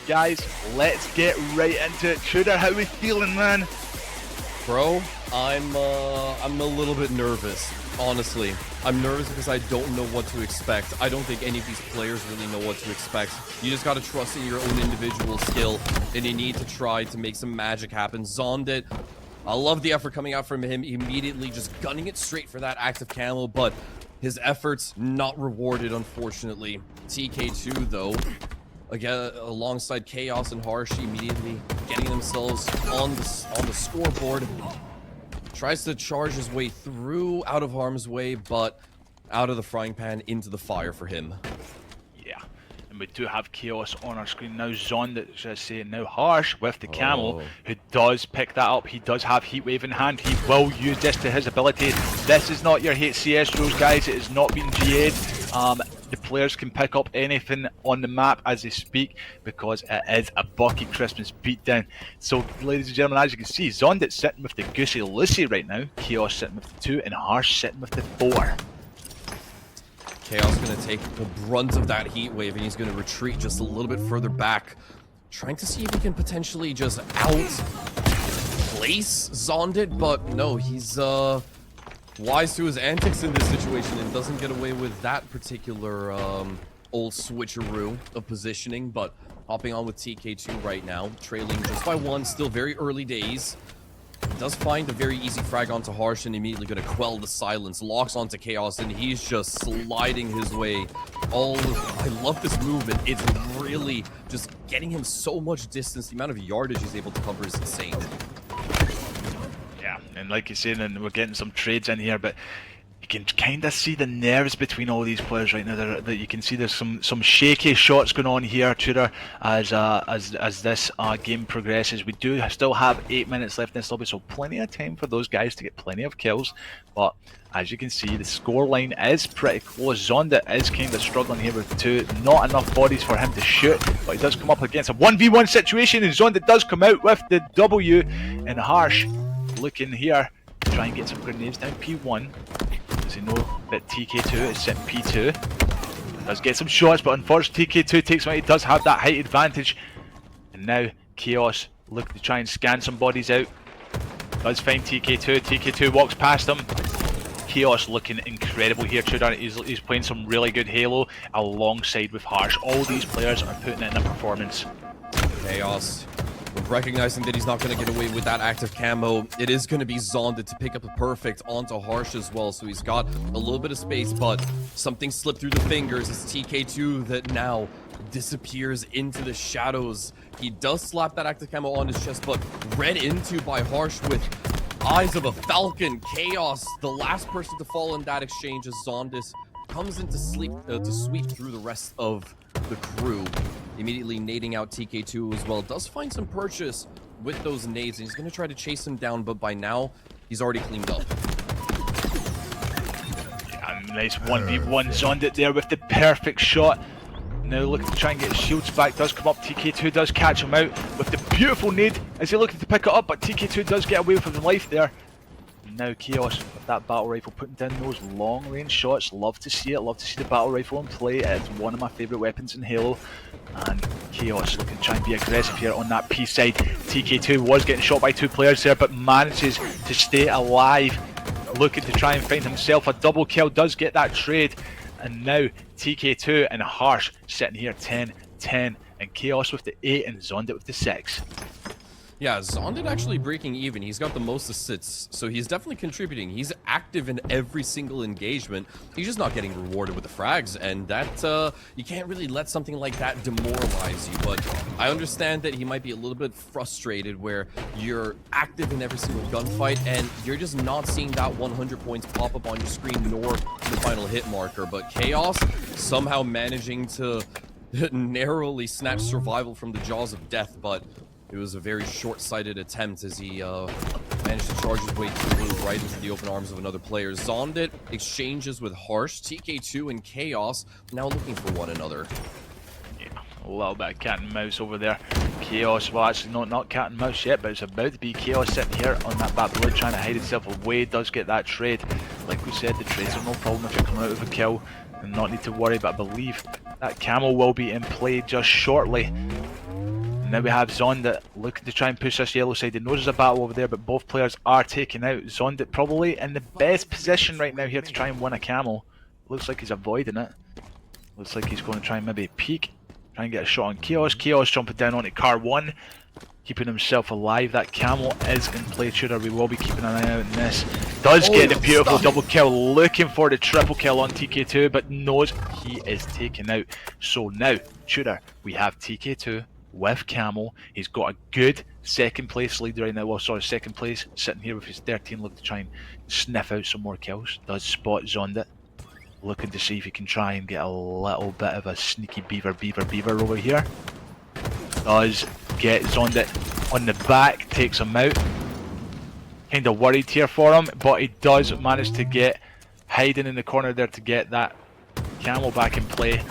guys, let's get right into it. Tudor, how are we feeling, man? Bro, I'm a little bit nervous, honestly. I'm nervous because I don't know what to expect. I don't think any of these players really know what to expect. You just gotta trust in your own individual skill, and you need to try to make some magic happen. Zondit, I love the effort coming out from him, immediately just gunning it straight for that active camo, but his efforts not rewarded, unfortunately. TK2, though, again, alongside Chaos and Harsh, immediately getting themselves on the scoreboard. Tries to charge his way through, out of harm's way, but out of the frying pan into the fire for him. Yeah. And we do have Chaos on our screen now. Zond, should I say, now Harsh with the Camel, Oh. who does pick that up. He does have Heatwave in hand. He will use this to his ability. This is not your HCS rules, guys. It is not being GA'd. The players can pick up anything on the map as they speak because it is a Bukie Christmas beatdown. So, ladies and gentlemen, as you can see, Zondit sitting with the Goosey Lucy right now. Chaos sitting with the 2, and Harsh sitting with the 4. Chaos going to take the brunt of that heat wave, and he's going to retreat just a little bit further back, trying to see if he can potentially just outplace Zondit, but no, he's wise to his antics in this situation and doesn't get away with that particular old switcheroo of positioning, but hopping on with TK2 right now, trailing just by 1, still very early days. Does find a very easy frag onto Harsh and immediately going to quell the silence, locks onto Chaos, and he's just sliding his way I love this movement. It's really just getting him so much distance. The amount of yardage he's able to cover is insane. Yeah, and like you're saying, and we're getting some trades in here, but you can kind of see the nerves between all these players right now. That you can see there's some shaky shots going on here, Tudor, as this game progresses. We do still have 8 minutes left in this lobby, so plenty of time for those guys to get plenty of kills. But as you can see, the score line is pretty close. Zonda is kind of struggling here with 2. Not enough bodies for him to shoot, but he does come up against a 1v1 situation, and Zonda does come out with the W. And Harsh looking here to try and get some grenades down P1. Does he know that TK2 is sitting P2? Does get some shots, but unfortunately TK2 takes him out. He does have that height advantage. And now Chaos looking to try and scan some bodies out. Does find TK2. TK2 walks past him. Chaos looking incredible here, Tudor. He's playing some really good Halo alongside with Harsh. All these players are putting in a performance. Chaos, recognizing that he's not going to get away with that active camo, it is going to be Zonda to pick up a perfect onto Harsh as well, so he's got a little bit of space, but something slipped through the fingers. It's TK2 that now disappears into the shadows. He does slap that active camo on his chest, but read into by Harsh with eyes of a falcon. Chaos, the last person to fall in that exchange, as Zondis comes in to sweep through the rest of the crew, immediately nading out TK2 as well. Does find some purchase with those nades, and he's going to try to chase him down, but by now, he's already cleaned up. Yeah, nice 1v1 Zondit there with the perfect shot. Now looking to try and get his shields back. Does come up. TK2 does catch him out with the beautiful nade. Is he looking to pick it up? But TK2 does get away with his life there. Now Chaos with that battle rifle putting down those long range shots. Love to see it. Love to see the battle rifle in play. It's one of my favourite weapons in Halo. And Chaos looking to try and be aggressive here on that P side. TK2 was getting shot by 2 players there, but manages to stay alive. Looking to try and find himself a double kill. Does get that trade. And now TK2 and Harsh sitting here 10-10. And Chaos with the 8 and Zondit with the 6. Yeah, Zondit actually breaking even. He's got the most assists, so he's definitely contributing. He's active in every single engagement. He's just not getting rewarded with the frags, and that, you can't really let something like that demoralize you. But I understand that he might be a little bit frustrated where you're active in every single gunfight, and you're just not seeing that 100 points pop up on your screen, nor the final hit marker. But Chaos somehow managing to narrowly snatch survival from the jaws of death, but it was a very short-sighted attempt as he managed to charge his way through right into the open arms of another player. Zondit exchanges with Harsh, TK2 and Chaos now looking for one another. Yeah, a little bit of cat and mouse over there. Chaos, well actually not cat and mouse yet, but it's about to be. Chaos sitting here on that back blue trying to hide himself away. Does get that trade. Like we said, the trades are no problem if you're coming out of a kill and not need to worry, but I believe that camo will be in play just shortly. Now we have Zondit looking to try and push this yellow side. He knows there's a battle over there, but both players are taken out. Zondit probably in the best position right now here to try and win a camo. Looks like he's avoiding it. Looks like he's going to try and maybe peek. Try and get a shot on Chaos. Chaos jumping down onto car 1. Keeping himself alive. That camo is in play, Tudor. We will be keeping an eye out on this. Does get the beautiful double kill. Looking for the triple kill on TK2, but knows he is taken out. So now, Tudor, we have TK2 with camo. He's got a good second place lead right now. Well, sorry, second place, sitting here with his 13, looking to try and sniff out some more kills. Does spot Zondit. looking to see if he can try and get a little bit of a sneaky beaver over here. Does get Zondit on the back, takes him out. Kind of worried here for him, but he does manage to get hiding in the corner there to get that Camel back in play.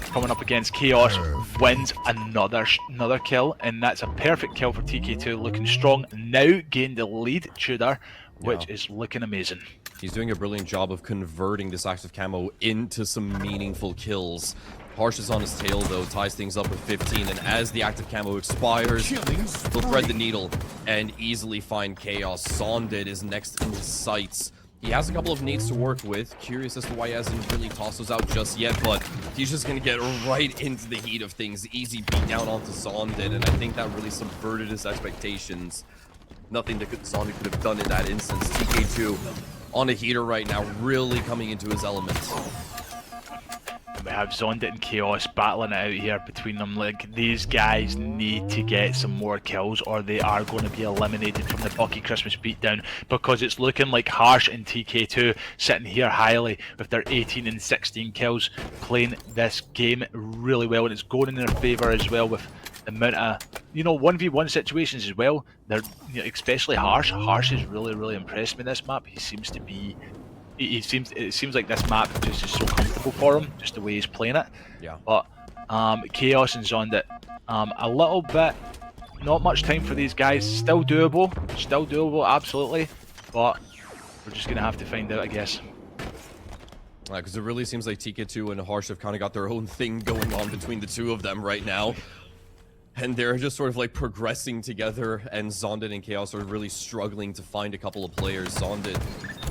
Coming up against Chaos, wins another kill, and that's a perfect kill for TK2, looking strong. Now gained the lead, Tudor, which is looking amazing. He's doing a brilliant job of converting this active camo into some meaningful kills. Harsh is on his tail though, ties things up with 15, and as the active camo expires, he'll thread the needle and easily find Chaos. Zondit is next in his sights. He has a couple of nades to work with. Curious as to why he hasn't really tossed those out just yet, but he's just going to get right into the heat of things. Easy beat down onto Zondit, and I think that really subverted his expectations. Nothing that Zondit could have done in that instance. TK2 on a heater right now, really coming into his element. We have Zondit and Chaos battling it out here between them. Like, these guys need to get some more kills or they are going to be eliminated from the Bukie Christmas beatdown, because it's looking like Harsh and TK2 sitting here highly with their 18 and 16 kills, playing this game really well, and it's going in their favour as well with the amount of, you know, 1v1 situations as well. They're, you know, especially Harsh. Harsh has really impressed me this map. He seems to be, it seems like this map is just so comfortable for him, just the way he's playing it. Yeah. But Chaos and Zondit, a little bit, not much time for these guys. Still doable, absolutely. But we're just gonna have to find out, I guess. Because it really seems like TK2 and Harsh have kind of got their own thing going on between the two of them right now. And they're just sort of like progressing together, and Zondit and Chaos are really struggling to find a couple of players. Zondit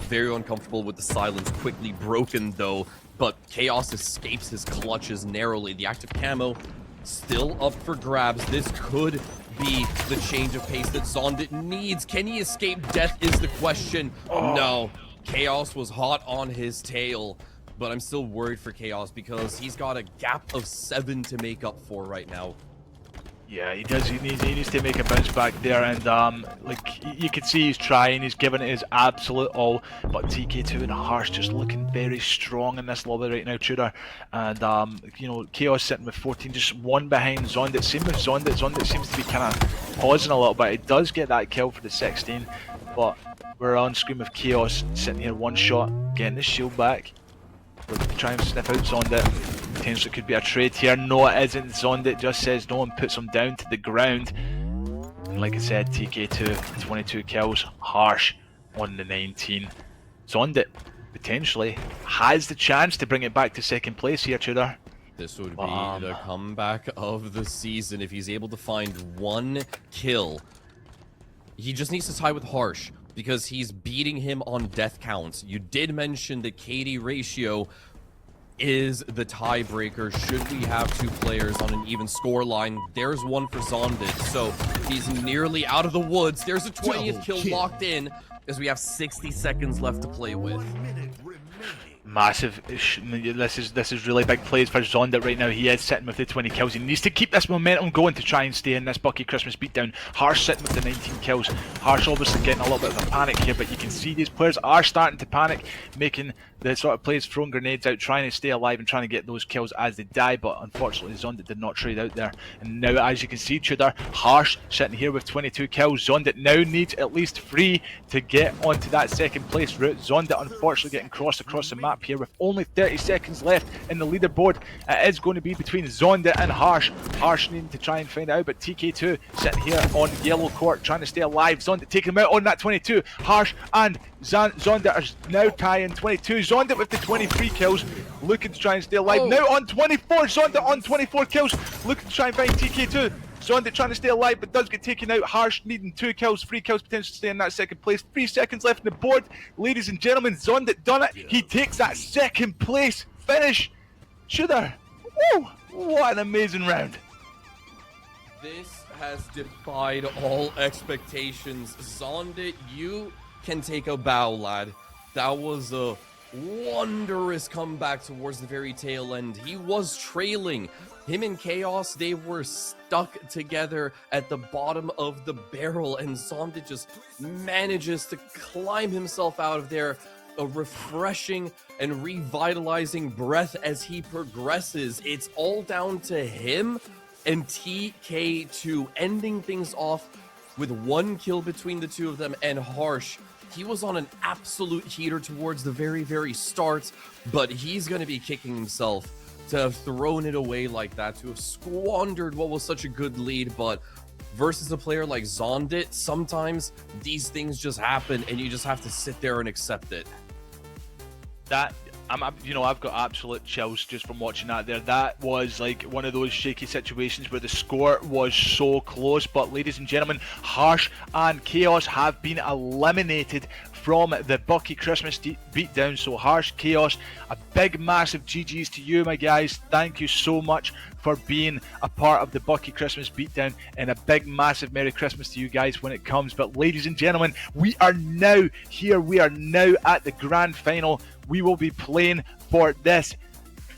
very uncomfortable with the silence, quickly broken though, but Chaos escapes his clutches narrowly. The active camo still up for grabs. This could be the change of pace that Zondit needs. Can he escape death is the question. No, Chaos was hot on his tail, but I'm still worried for Chaos because he's got a gap of 7 to make up for right now. Yeah, he does. He needs to make a bounce back there, and like you can see, he's trying. He's giving it his absolute all. But TK2 and Harsh just looking very strong in this lobby right now, Tudor. And you know, Chaos sitting with 14, just one behind Zondit. Same with Zondit. Zondit seems to be kind of pausing a little bit. He does get that kill for the 16, but we're on screen with Chaos sitting here, one shot, getting his shield back. Looking to try and sniff out Zondit. Potentially could be a trade here. No, it isn't. Zondit just says no and puts him down to the ground. And like I said, TK2, 22 kills. Harsh on the 19. Zondit potentially has the chance to bring it back to second place here, Tudor. This would be the comeback of the season if he's able to find one kill. He just needs to tie with Harsh, because he's beating him on death counts. You did mention the KD ratio is the tiebreaker should we have two players on an even score line. There's one for Zondit, so he's nearly out of the woods. There's a 20th kill locked in as we have 60 seconds left to play with. Massive. This is really big plays for Zondit right now. He is sitting with the 20 kills. He needs to keep this momentum going to try and stay in this Bukie Christmas beatdown. Harsh sitting with the 19 kills. Harsh obviously getting a little bit of a panic here, but you can see these players are starting to panic, making the sort of plays, throwing grenades out, trying to stay alive and trying to get those kills as they die. But unfortunately, Zondit did not trade out there. And now, as you can see, Tudor, Harsh sitting here with 22 kills. Zondit now needs at least 3 to get onto that second place route. Zondit unfortunately getting crossed across the map here with only 30 seconds left in the leaderboard. It is going to be between Zondit and Harsh. Harsh needing to try and find out, but TK2 sitting here on yellow court trying to stay alive. Zondit taking him out on that 22. Harsh and Zondit are now tying 22. Zondit with the 23 kills, looking to try and stay alive. Now on 24, Zondit on 24 kills, looking to try and find TK2. Zondit trying to stay alive, but does get taken out. Harsh needing 2 kills, 3 kills potentially to stay in that second place. 3 seconds left on the board. Ladies and gentlemen, Zondit done it. He takes that second place finish. Tudor, woo, what an amazing round. This has defied all expectations. Zondit, you can take a bow, lad. That was a wondrous comeback towards the very tail end. He was trailing. Him and Chaos, they were stuck together at the bottom of the barrel, and Zondit just manages to climb himself out of there a refreshing and revitalizing breath as he progresses. It's all down to him and TK2 ending things off with 1 kill between the two of them. And Harsh, he was on an absolute heater towards the very start, but he's going to be kicking himself to have thrown it away like that, to have squandered what was such a good lead. But versus a player like Zondit, sometimes these things just happen and you just have to sit there and accept it. That I've got absolute chills just from watching that there. That was like one of those shaky situations where the score was so close. But ladies and gentlemen, Harsh and Chaos have been eliminated from the Bukie Christmas beatdown. So Harsh, Chaos, a big massive GG's to you, my guys. Thank you so much for being a part of the Bukie Christmas beatdown, and a big massive Merry Christmas to you guys when it comes. But ladies and gentlemen, we are now here. We are now at the grand final. We will be playing for this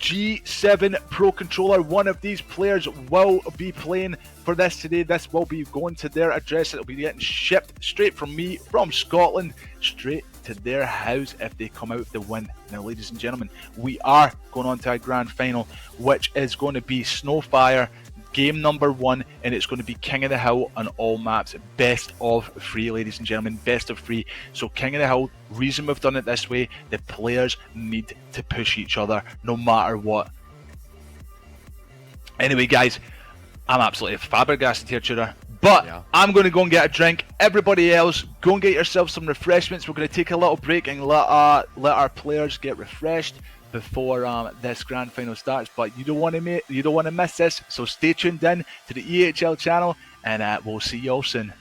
G7 Pro Controller. One of these players will be playing for this today. This will be going to their address. It'll be getting shipped straight from me, from Scotland, straight to their house if they come out with the win. Now, ladies and gentlemen, we are going on to our grand final, which is going to be Snowfire game number 1, and it's going to be King of the Hill on all maps. Best of 3, ladies and gentlemen, best of 3. So King of the Hill, reason we've done it this way, the players need to push each other no matter what. Anyway, guys, I'm absolutely flabbergasted here, Tudor. But yeah, I'm going to go and get a drink. Everybody else, go and get yourself some refreshments. We're going to take a little break and let our players get refreshed before this grand final starts. But you don't want to miss this. So stay tuned in to the EHL channel, and we'll see you all soon.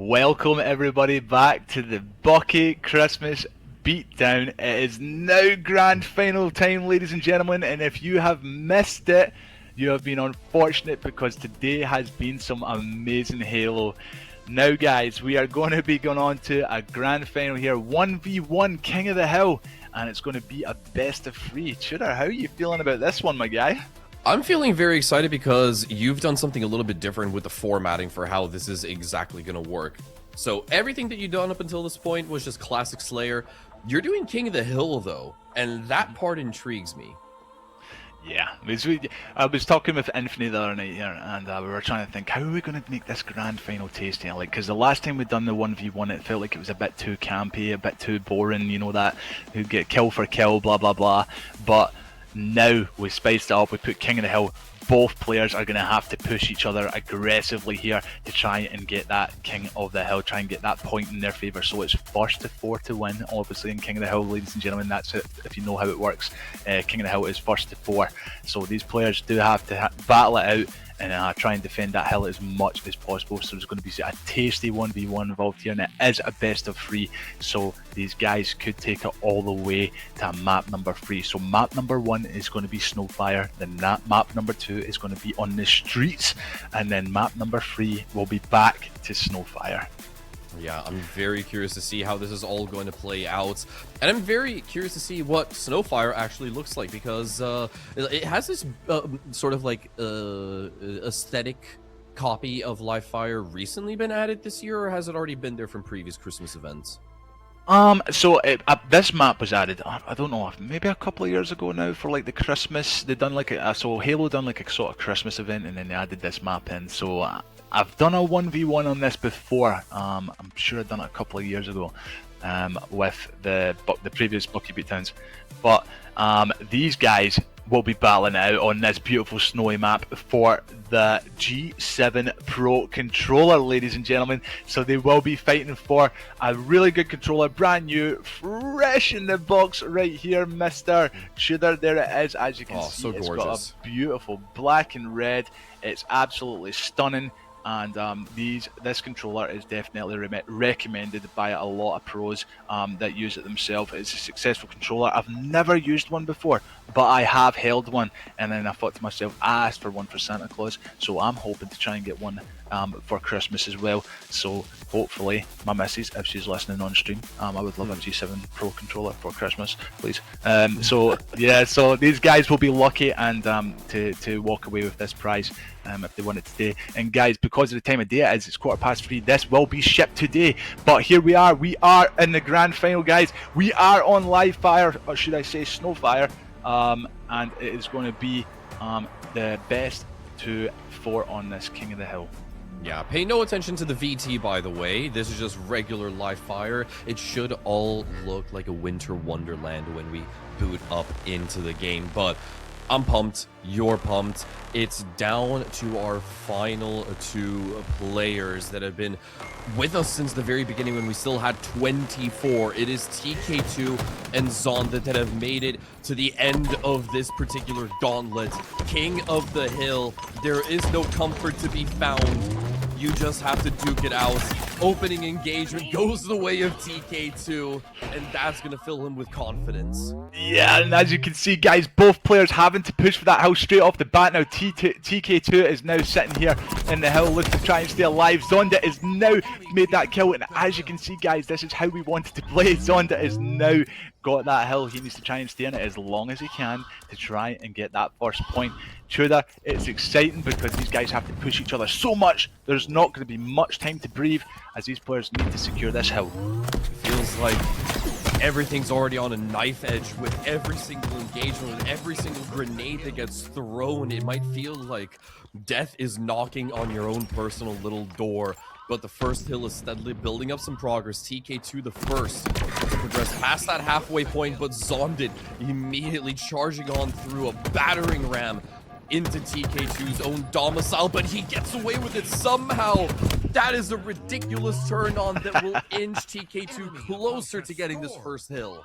Welcome everybody back to the Bukie Christmas Beatdown. It is now grand final time, ladies and gentlemen, and if you have missed it, you have been unfortunate because today has been some amazing Halo. Now guys, we are going to be going on to a grand final here, 1v1 King of the Hill, and it's going to be a best of 3. Tudor, how are you feeling about this one, my guy? I'm feeling very excited because you've done something a little bit different with the formatting for how this is exactly going to work. So everything that you've done up until this point was just classic Slayer. You're doing King of the Hill though, and that part intrigues me. Yeah, I was talking with Infinity the other night here, and we were trying to think, how are we going to make this grand final tasty? Like, because the last time we'd done the 1v1, it felt like it was a bit too campy, a bit too boring, you know, that who get kill for kill, blah blah blah. But now we spiced it up, we put King of the Hill. Both players are going to have to push each other aggressively here to try and get that King of the Hill, try and get that point in their favour. So it's first to 4 to win, obviously, in King of the Hill, ladies and gentlemen. That's it, if you know how it works. King of the Hill is first to 4. So these players do have to battle it out and try and defend that hill as much as possible. So there's going to be a tasty 1v1 involved here, and it is a best of 3. So these guys could take it all the way to map number 3. So map number 1 is going to be Snowfire, then map number 2 is going to be on the streets, and then map number 3 will be back to Snowfire. Yeah, I'm very curious to see how this is all going to play out. And I'm very curious to see what Snowfire actually looks like, because it has this sort of like aesthetic copy of Livefire recently been added this year, or has it already been there from previous Christmas events? So this map was added, I don't know, maybe a couple of years ago now for like the Christmas. They done like so Halo done like a sort of Christmas event, and then they added this map in. So I've done a 1v1 on this before. I'm sure I've done it a couple of years ago with the previous Bukie Beatdowns. But these guys will be battling out on this beautiful snowy map for the G7 Pro controller, ladies and gentlemen. So they will be fighting for a really good controller, brand new, fresh in the box right here, Mr. Tudor. There it is, as you can see. So it's gorgeous. got a beautiful black and red. It's absolutely stunning. And this controller is definitely recommended by a lot of pros that use it themselves. It's a successful controller. I've never used one before, but I have held one, and then I thought to myself, I asked for one for Santa Claus, so I'm hoping to try and get one for Christmas as well. So hopefully my missus, if she's listening on stream, I would love a G7 Pro controller for Christmas, please. So yeah, so these guys will be lucky and to walk away with this prize if they win it today. And guys, because of the time of day it is, it's 3:15, this will be shipped today. But here we are in the grand final, guys. We are on Livefire, or should I say Snowfire, and it is going to be the best 2-4 on this King of the Hill. Yeah, pay no attention to the VT, by the way. This is just regular Livefire. It should all look like a winter wonderland when we boot up into the game, but I'm pumped. You're pumped. It's down to our final 2 players that have been with us since the very beginning when we still had 24. It is TK2 and Zonda that have made it to the end of this particular gauntlet. King of the Hill. There is no comfort to be found. You just have to duke it out. Opening engagement goes the way of TK2, and that's going to fill him with confidence. Yeah, and as you can see, guys, both players having to push for that hill straight off the bat. Now TK2 is now sitting here in the hill looking to try and stay alive. Zonda is now made that kill, and as you can see, guys, this is how we wanted to play. Zonda is now got that hill. He needs to try and stay in it as long as he can to try and get that first point. Tudor, it's exciting because these guys have to push each other so much. There's not going to be much time to breathe as these players need to secure this hill. Feels like everything's already on a knife edge with every single engagement, with every single grenade that gets thrown. It might feel like death is knocking on your own personal little door. But the first hill is steadily building up some progress. TK2 the first to progress past that halfway point, but Zonded immediately charging on through a battering ram into TK2's own domicile, but he gets away with it somehow. That is a ridiculous turn on that will inch TK2 closer to getting this first hill.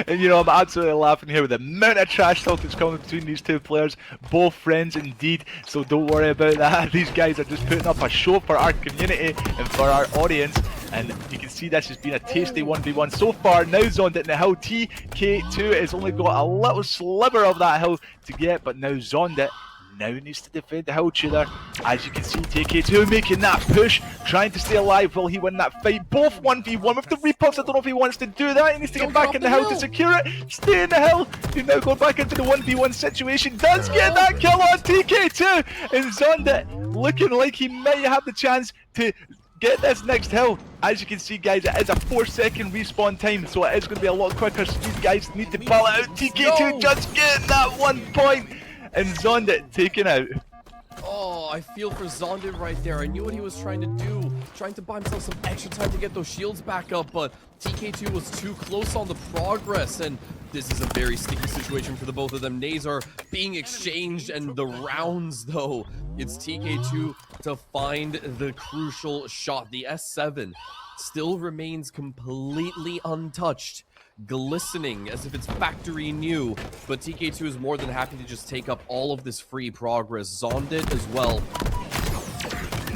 And you know, I'm absolutely laughing here with the amount of trash talk that's coming between these two players. Both friends indeed, so don't worry about that. These guys are just putting up a show for our community and for our audience. And you can see this has been a tasty 1v1 so far. Now Zondit in the hill. TK2 has only got a little sliver of that hill to get, but now Zondit now needs to defend the hill, Tudor. As you can see, TK2 making that push, trying to stay alive while he win that fight. Both 1v1 with the repulse. I don't know if he wants to do that. He needs to get back in the hill to secure it. Stay in the hill. He's now going back into the 1v1 situation. Does get that kill on TK2. And Zondit looking like he might have the chance to get this next hill. As you can see, guys, it is a 4-second respawn time, so it is going to be a lot quicker. So these guys need to battle it out. TK2 just getting that 1 point. And Zondit taken out. Oh, I feel for Zondit right there. I knew what he was trying to do, trying to buy himself some extra time to get those shields back up, but TK2 was too close on the progress, and this is a very sticky situation for the both of them. Nades are being exchanged, and the rounds, though, it's TK2 to find the crucial shot. The S7 still remains completely untouched, glistening as if it's factory new, but TK2 is more than happy to just take up all of this free progress. Zondit as well,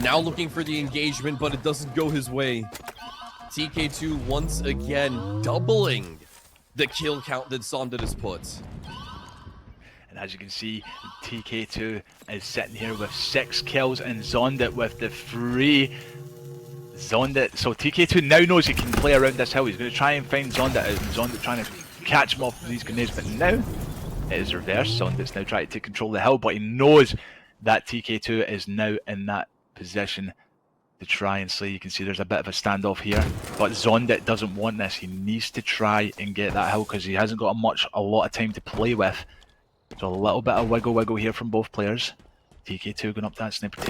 now looking for the engagement, but it doesn't go his way. TK2 once again doubling the kill count that Zondit has put. And as you can see, TK2 is sitting here with 6 kills and Zondit with the 3. Zondit, so TK2 now knows he can play around this hill. He's going to try and find Zondit, and Zondit trying to catch him off with these grenades, but now it is reversed. Zondit's now trying to take control of the hill, but he knows that TK2 is now in that position to try and slay. You can see there's a bit of a standoff here, but Zondit doesn't want this. He needs to try and get that hill because he hasn't got a lot of time to play with. So a little bit of wiggle here from both players. TK2 going up that sniper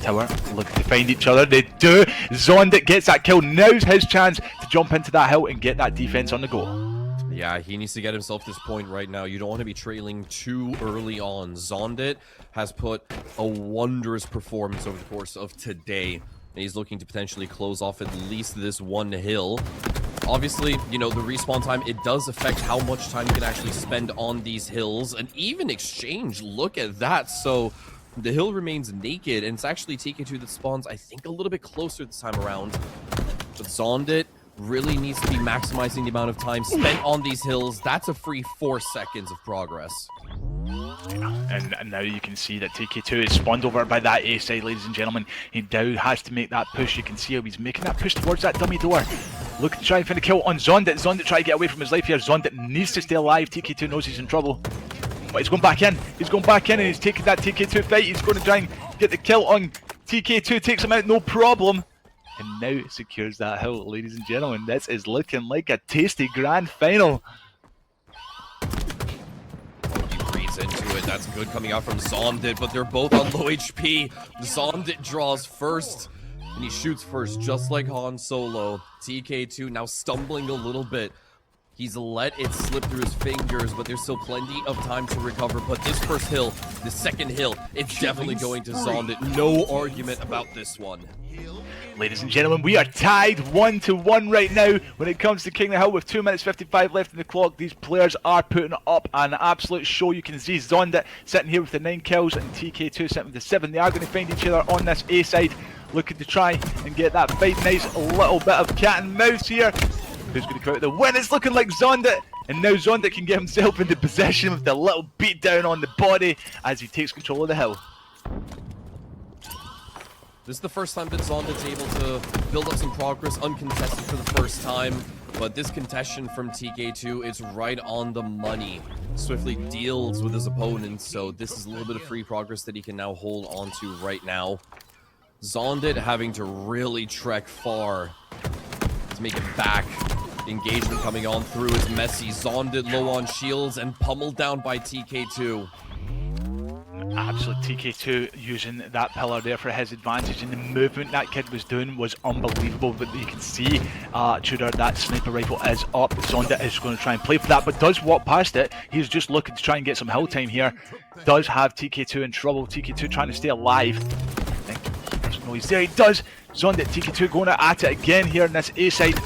tower, looking to find each other. They do. Zondit gets that kill. Now's his chance to jump into that hill and get that defense on the go. Yeah, he needs to get himself this point right now. You don't want to be trailing too early on. Zondit has put a wondrous performance over the course of today. He's looking to potentially close off at least this one hill. Obviously, you know, the respawn time, it does affect how much time you can actually spend on these hills. And even exchange, look at that. So the hill remains naked, and it's actually TK2 that spawns, I think, a little bit closer this time around. But Zondit really needs to be maximizing the amount of time spent on these hills. That's a free 4 seconds of progress. And now you can see that TK2 is spawned over by that A side, ladies and gentlemen. He now has to make that push. You can see how he's making that push towards that dummy door. Look to try and find a kill on Zondit. Zondit try to get away from his life here. Zondit needs to stay alive. TK2 knows he's in trouble. But he's going back in. He's going back in and he's taking that TK2 fight. He's going to try and get the kill on TK2. Takes him out, no problem. And now secures that hill, ladies and gentlemen. This is looking like a tasty grand final. Into it. That's good coming out from Zondit, but they're both on low HP. Zondit draws first, and he shoots first, just like Han Solo. TK2 now stumbling a little bit. He's let it slip through his fingers, but there's still plenty of time to recover. But this first hill, the second hill, it's definitely going to Zondit. No argument about this one. Ladies and gentlemen, we are tied 1-1 right now when it comes to King of the Hill with 2 minutes 55 left in the clock. These players are putting up an absolute show. You can see Zondit sitting here with the 9 kills and TK2 sitting with the 7. They are going to find each other on this A side, looking to try and get that fight. Nice little bit of cat and mouse here. Who's going to come out the win? It's looking like Zondit, and now Zondit can get himself into possession with the little beatdown on the body as he takes control of the hill. This is the first time that Zondit's able to build up some progress uncontested for the first time, but this contestation from TK2 is right on the money. Swiftly deals with his opponent, so this is a little bit of free progress that he can now hold on to right now. Zondit having to really trek far to make it back. Engagement coming on through is messy. Zondit low on shields and pummeled down by TK2. Absolute TK2 using that pillar there for his advantage, and the movement that kid was doing was unbelievable. But you can see Tudor, that sniper rifle is up. Zondit is going to try and play for that, but does walk past it. He's just looking to try and get some hill time here. Does have TK2 in trouble. TK2 trying to stay alive. doesn't know he's there. He does. Zondit, TK2 going at it again here in this A side.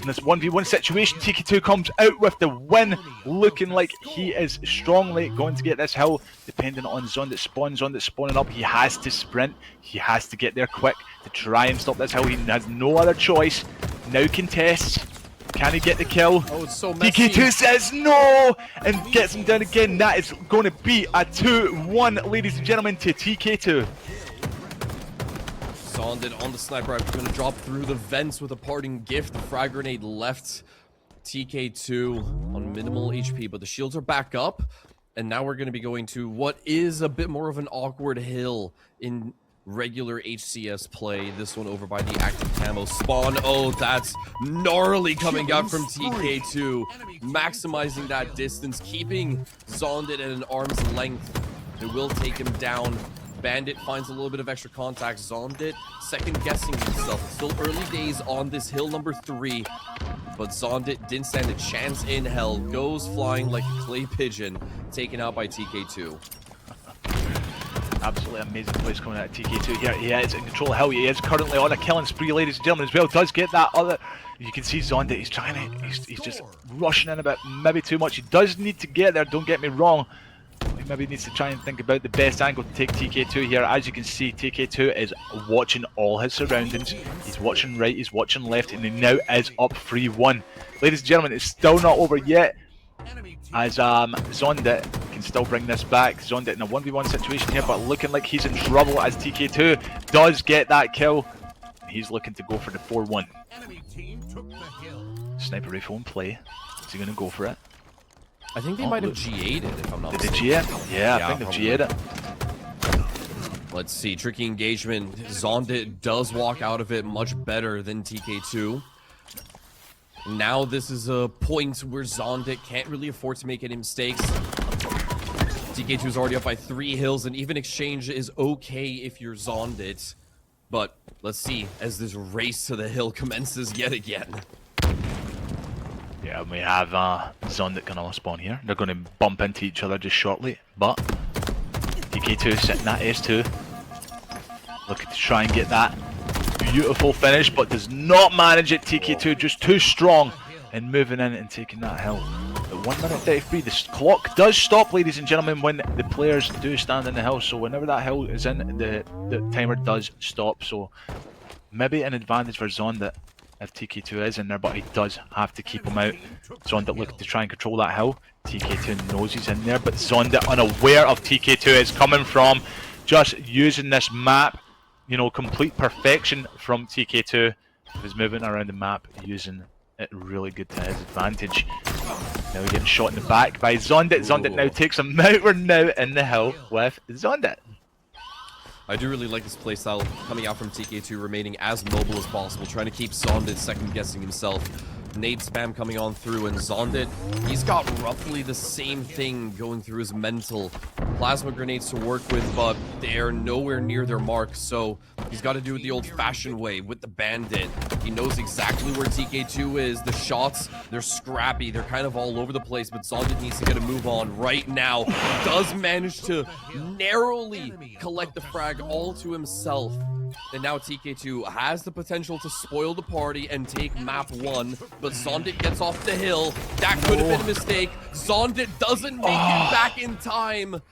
In this 1v1 situation, TK2 comes out with the win, looking like he is strongly going to get this hill, depending on Zondit spawn. Zondit spawning up, he has to sprint, he has to get there quick to try and stop this hill. He has no other choice. Now contests. Can he get the kill? Oh, it's so messy. TK2 says no and gets him down again. That is going to be a 2-1, ladies and gentlemen, to TK2. Zondit on the sniper. I'm going to drop through the vents with a parting gift. The frag grenade left TK2 on minimal HP, but the shields are back up. And now we're going to be going to what is a bit more of an awkward hill in regular HCS play. This one over by the active camo spawn. Oh, that's gnarly coming out from TK2. Maximizing that distance, keeping Zondit at an arm's length. It will take him down. Bandit finds a little bit of extra contact. Zondit second guessing himself. Still early days on this hill number 3, but Zondit didn't stand a chance in hell. Goes flying like a clay pigeon, taken out by TK2. Absolutely amazing plays coming out of TK2 here. He is in control of hill. He is currently on a killing spree, ladies and gentlemen, as well. Does get that other. You can see Zondit. He's trying to. He's just rushing in a bit, maybe too much. He does need to get there. Don't get me wrong. He maybe needs to try and think about the best angle to take TK2 here. As you can see, TK2 is watching all his surroundings. He's watching right, he's watching left, and he now is up 3-1. Ladies and gentlemen, it's still not over yet, as Zondit can still bring this back. Zondit in a 1v1 situation here, but looking like he's in trouble as TK2 does get that kill. He's looking to go for the 4-1. Sniper rifle in play. Is he going to go for it? I think they might have G8'd it, if I'm not Did mistaken. they G it? Yeah, I think they've G8'd it. Let's see, tricky engagement. Zondit does walk out of it much better than TK2. Now this is a point where Zondit can't really afford to make any mistakes. TK2 is already up by 3 hills, and even exchange is okay if you're Zondit. But let's see as this race to the hill commences yet again. Yeah, we have Zondit going to spawn here. They're going to bump into each other just shortly, but TK2 sitting at S2. Looking to try and get that beautiful finish, but does not manage it. TK2 just too strong and moving in and taking that hill. At 1 minute 33, the clock does stop, ladies and gentlemen, when the players do stand in the hill. So whenever that hill is in, the timer does stop. So maybe an advantage for Zondit if TK2 is in there, but he does have to keep him out. Zondit looking to try and control that hill. TK2 knows he's in there, but Zondit, unaware of TK2 is coming from, just using this map. You know, complete perfection from TK2. He's moving around the map, using it really good to his advantage. Now we're getting shot in the back by Zondit. Zondit now takes him out. We're now in the hill with Zondit. I do really like this playstyle coming out from TK2, remaining as mobile as possible, trying to keep Zondit second guessing himself. Nade spam coming on through, and Zondit, he's got roughly the same thing going through his mental. Plasma grenades to work with, but they're nowhere near their mark, so he's got to do it the old-fashioned way with the bandit. He knows exactly where TK2 is. The shots, they're scrappy, they're kind of all over the place, but Zondit needs to get a move on right now. Does manage to narrowly collect the frag all to himself. And now TK2 has the potential to spoil the party and take map 1, but Zondit gets off the hill. That could have been a mistake. Zondit doesn't make it back in time,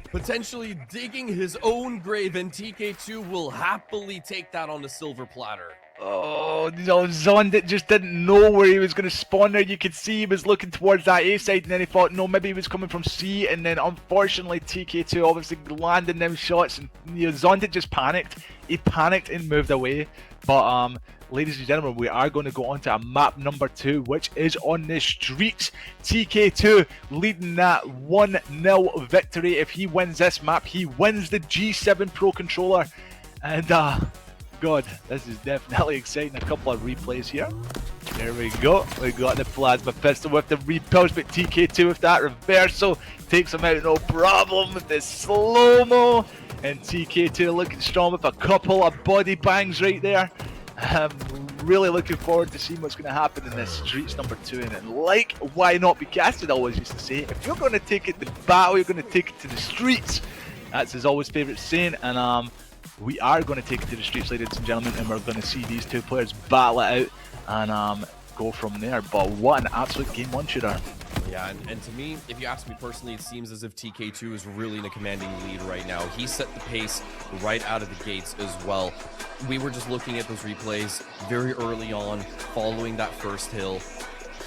potentially digging his own grave, and TK2 will happily take that on the silver platter. Oh, no, Zondit just didn't know where he was going to spawn there. You could see he was looking towards that A side, and then he thought, no, maybe he was coming from C, and then unfortunately TK2 obviously landing them shots, and you know, Zondit just panicked. He panicked and moved away. But ladies and gentlemen, we are going to go on to a map number 2, which is on the streets. TK2 leading that 1-0 victory. If he wins this map, he wins the G7 Pro Controller. And God, this is definitely exciting. A couple of replays here. There we go. We got the plasma pistol with the repulse, but TK2 with that reversal takes him out no problem with the slow-mo. And TK2 looking strong with a couple of body bangs right there. I'm really looking forward to seeing what's going to happen in this Streets number 2. And like Why Not Be Casted always used to say, if you're going to take it to battle, you're going to take it to the streets. That's his always favourite saying. And we are going to take it to the streets, ladies and gentlemen, and we're going to see these two players battle it out and go from there. But what an absolute game one shooter. Yeah, and to me, if you ask me personally, it seems as if TK2 is really in a commanding lead right now. He set the pace right out of the gates as well. We were just looking at those replays very early on, following that first hill.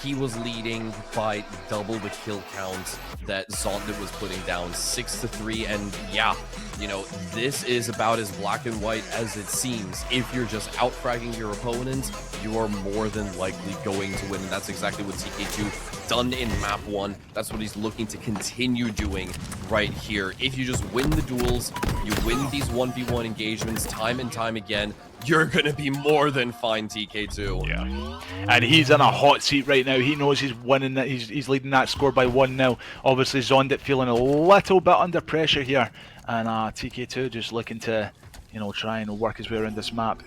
He was leading by double the kill count that Zondit was putting down, 6-3, and yeah, you know, this is about as black and white as it seems. If you're just out-fragging your opponent, you are more than likely going to win, and that's exactly what TK2 done in map 1. That's what he's looking to continue doing right here. If you just win the duels, you win these 1v1 engagements time and time again, you're gonna be more than fine, TK2. Yeah, and he's in a hot seat right now. He knows he's winning that. He's leading that score by 1 now. Obviously, Zondit feeling a little bit under pressure here, and TK2 just looking to, you know, try and work his way around this map.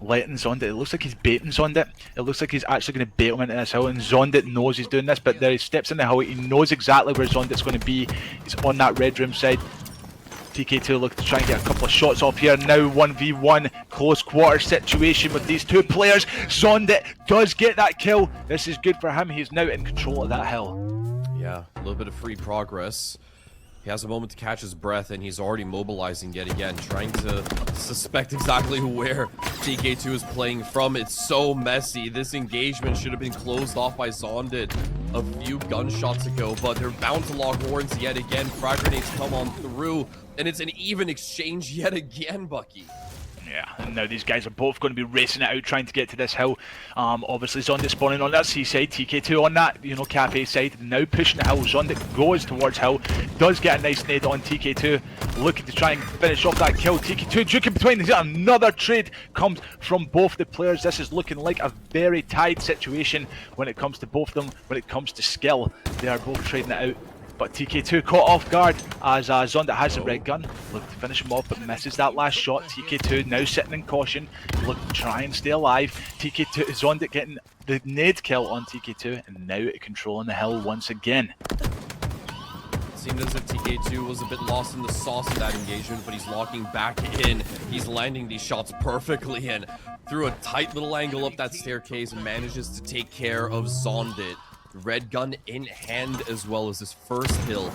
Letting Zondit, it looks like he's baiting Zondit. It looks like he's actually going to bait him into this hill, and Zondit knows he's doing this, but there he steps in the hill. He knows exactly where Zondit's going to be. He's on that red room side. TK2 look to try and get a couple of shots off here. Now 1v1 close quarter situation with these two players. Zondit does get that kill. This is good for him. He's now in control of that hill. Yeah, a little bit of free progress. He has a moment to catch his breath, and he's already mobilizing yet again, trying to suspect exactly where TK2 is playing from. It's so messy. This engagement should have been closed off by Zondit a few gunshots ago, but they're bound to lock horns yet again. Frag grenades come on through, and it's an even exchange yet again, Bucky. Yeah, and now these guys are both going to be racing it out, trying to get to this hill. Obviously, Zondit spawning on that C side, TK2 on that, you know, Cafe side, now pushing the hill. Zondit goes towards hill, does get a nice nade on TK2, looking to try and finish off that kill. TK2 duking between, another trade comes from both the players. This is looking like a very tied situation when it comes to both of them, when it comes to skill. They are both trading it out. But TK2 caught off guard as Zondit has the red gun. Look to finish him off, but misses that last shot. TK2 now sitting in caution. Look to try and stay alive. TK2, Zondit getting the nade kill on TK2, and now controlling the hill once again. It seemed as if TK2 was a bit lost in the sauce of that engagement, but he's locking back in. He's landing these shots perfectly, and through a tight little angle up that staircase, manages to take care of Zondit. Red gun in hand, as well as his first hill.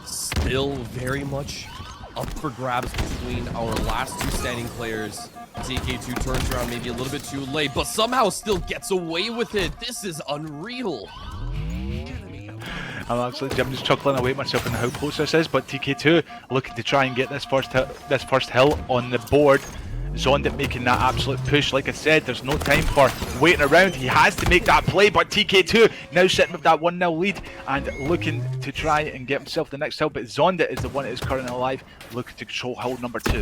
Still very much up for grabs between our last two standing players. TK2 turns around maybe a little bit too late, but somehow still gets away with it. This is unreal. I'm just chuckling away myself in how close this is, but TK2 looking to try and get this first hill on the board. Zondit making that absolute push. Like I said, there's no time for waiting around. He has to make that play, but TK2 now sitting with that 1-0 lead and looking to try and get himself the next hill, but Zondit is the one that is currently alive, looking to control hill number 2.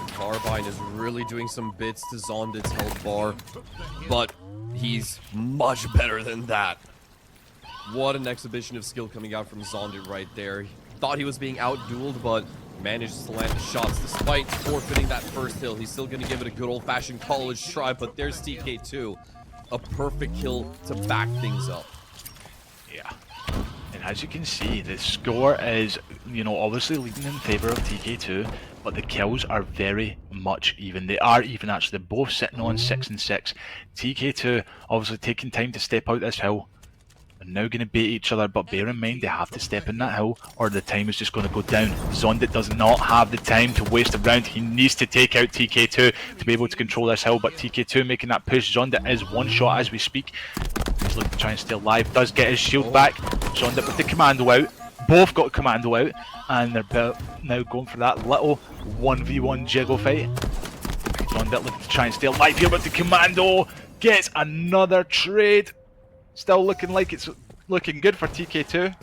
Carbine is really doing some bits to Zondit's health bar, but he's much better than that. What an exhibition of skill coming out from Zondit right there. He thought he was being out-dueled, but manages to land the shots despite forfeiting that first hill. He's still going to give it a good old-fashioned college try, but there's TK2. A perfect kill to back things up. Yeah. And as you can see, the score is, you know, obviously leading in favor of TK2, but the kills are very much even. They are even, actually. They're both sitting on 6 and 6. TK2 obviously taking time to step out this hill. They're now going to bait each other, but bear in mind they have to step in that hill or the time is just going to go down. Zondit does not have the time to waste a round. He needs to take out TK2 to be able to control this hill, but TK2 making that push. Zondit is one shot as we speak. He's looking to try and stay alive, does get his shield back. Zondit with the commando out. Both got commando out, and they're now going for that little 1v1 jiggle fight. Zondit looking to try and stay alive here, but the commando gets another trade. Still looking like it's looking good for TK2.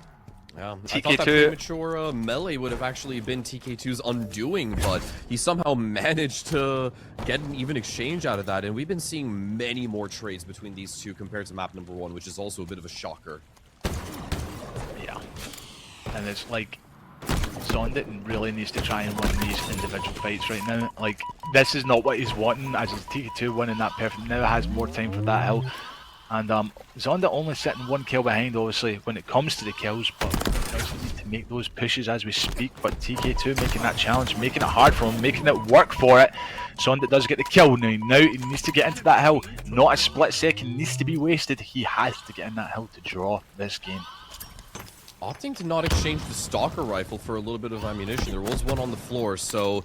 Yeah, I thought that premature melee would have actually been TK2's undoing, but he somehow managed to get an even exchange out of that, and we've been seeing many more trades between these two compared to map number 1, which is also a bit of a shocker. Yeah, and it's like Zondit really needs to try and win these individual fights right now. Like, this is not what he's wanting, as his TK2 winning that perfect. Now has more time for that hill. And Zondit only sitting 1 kill behind, obviously, when it comes to the kills, but he does need to make those pushes as we speak, but TK2 making that challenge, making it hard for him, making it work for it. Zondit does get the kill. Now he needs to get into that hill. Not a split second needs to be wasted. He has to get in that hill to draw this game. Opting to not exchange the stalker rifle for a little bit of ammunition. There was one on the floor, so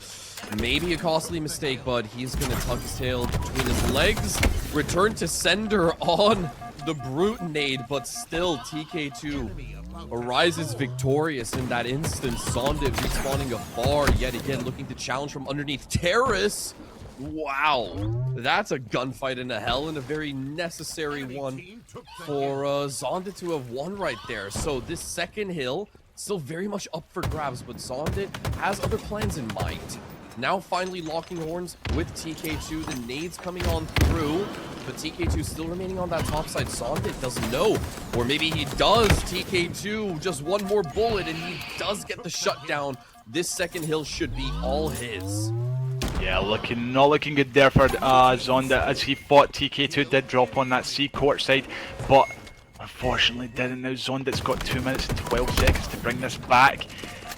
maybe a costly mistake, but he's going to tuck his tail between his legs. Return to sender on the brute nade, but still TK2 arises victorious in that instance. Zondit respawning afar yet again, looking to challenge from underneath terrace. Wow, that's a gunfight in a hell, and a very necessary one for Zondit to have won right there. So this second hill, still very much up for grabs, but Zondit has other plans in mind. Now finally locking horns with TK2, the nades coming on through, but TK2 still remaining on that top side. Zondit doesn't know, or maybe he does. TK2, just one more bullet, and he does get the shutdown. This second hill should be all his. Yeah, not looking good there for Zondit as he fought. TK2 did drop on that C court side, but unfortunately didn't. Now Zondit's got 2 minutes and 12 seconds to bring this back.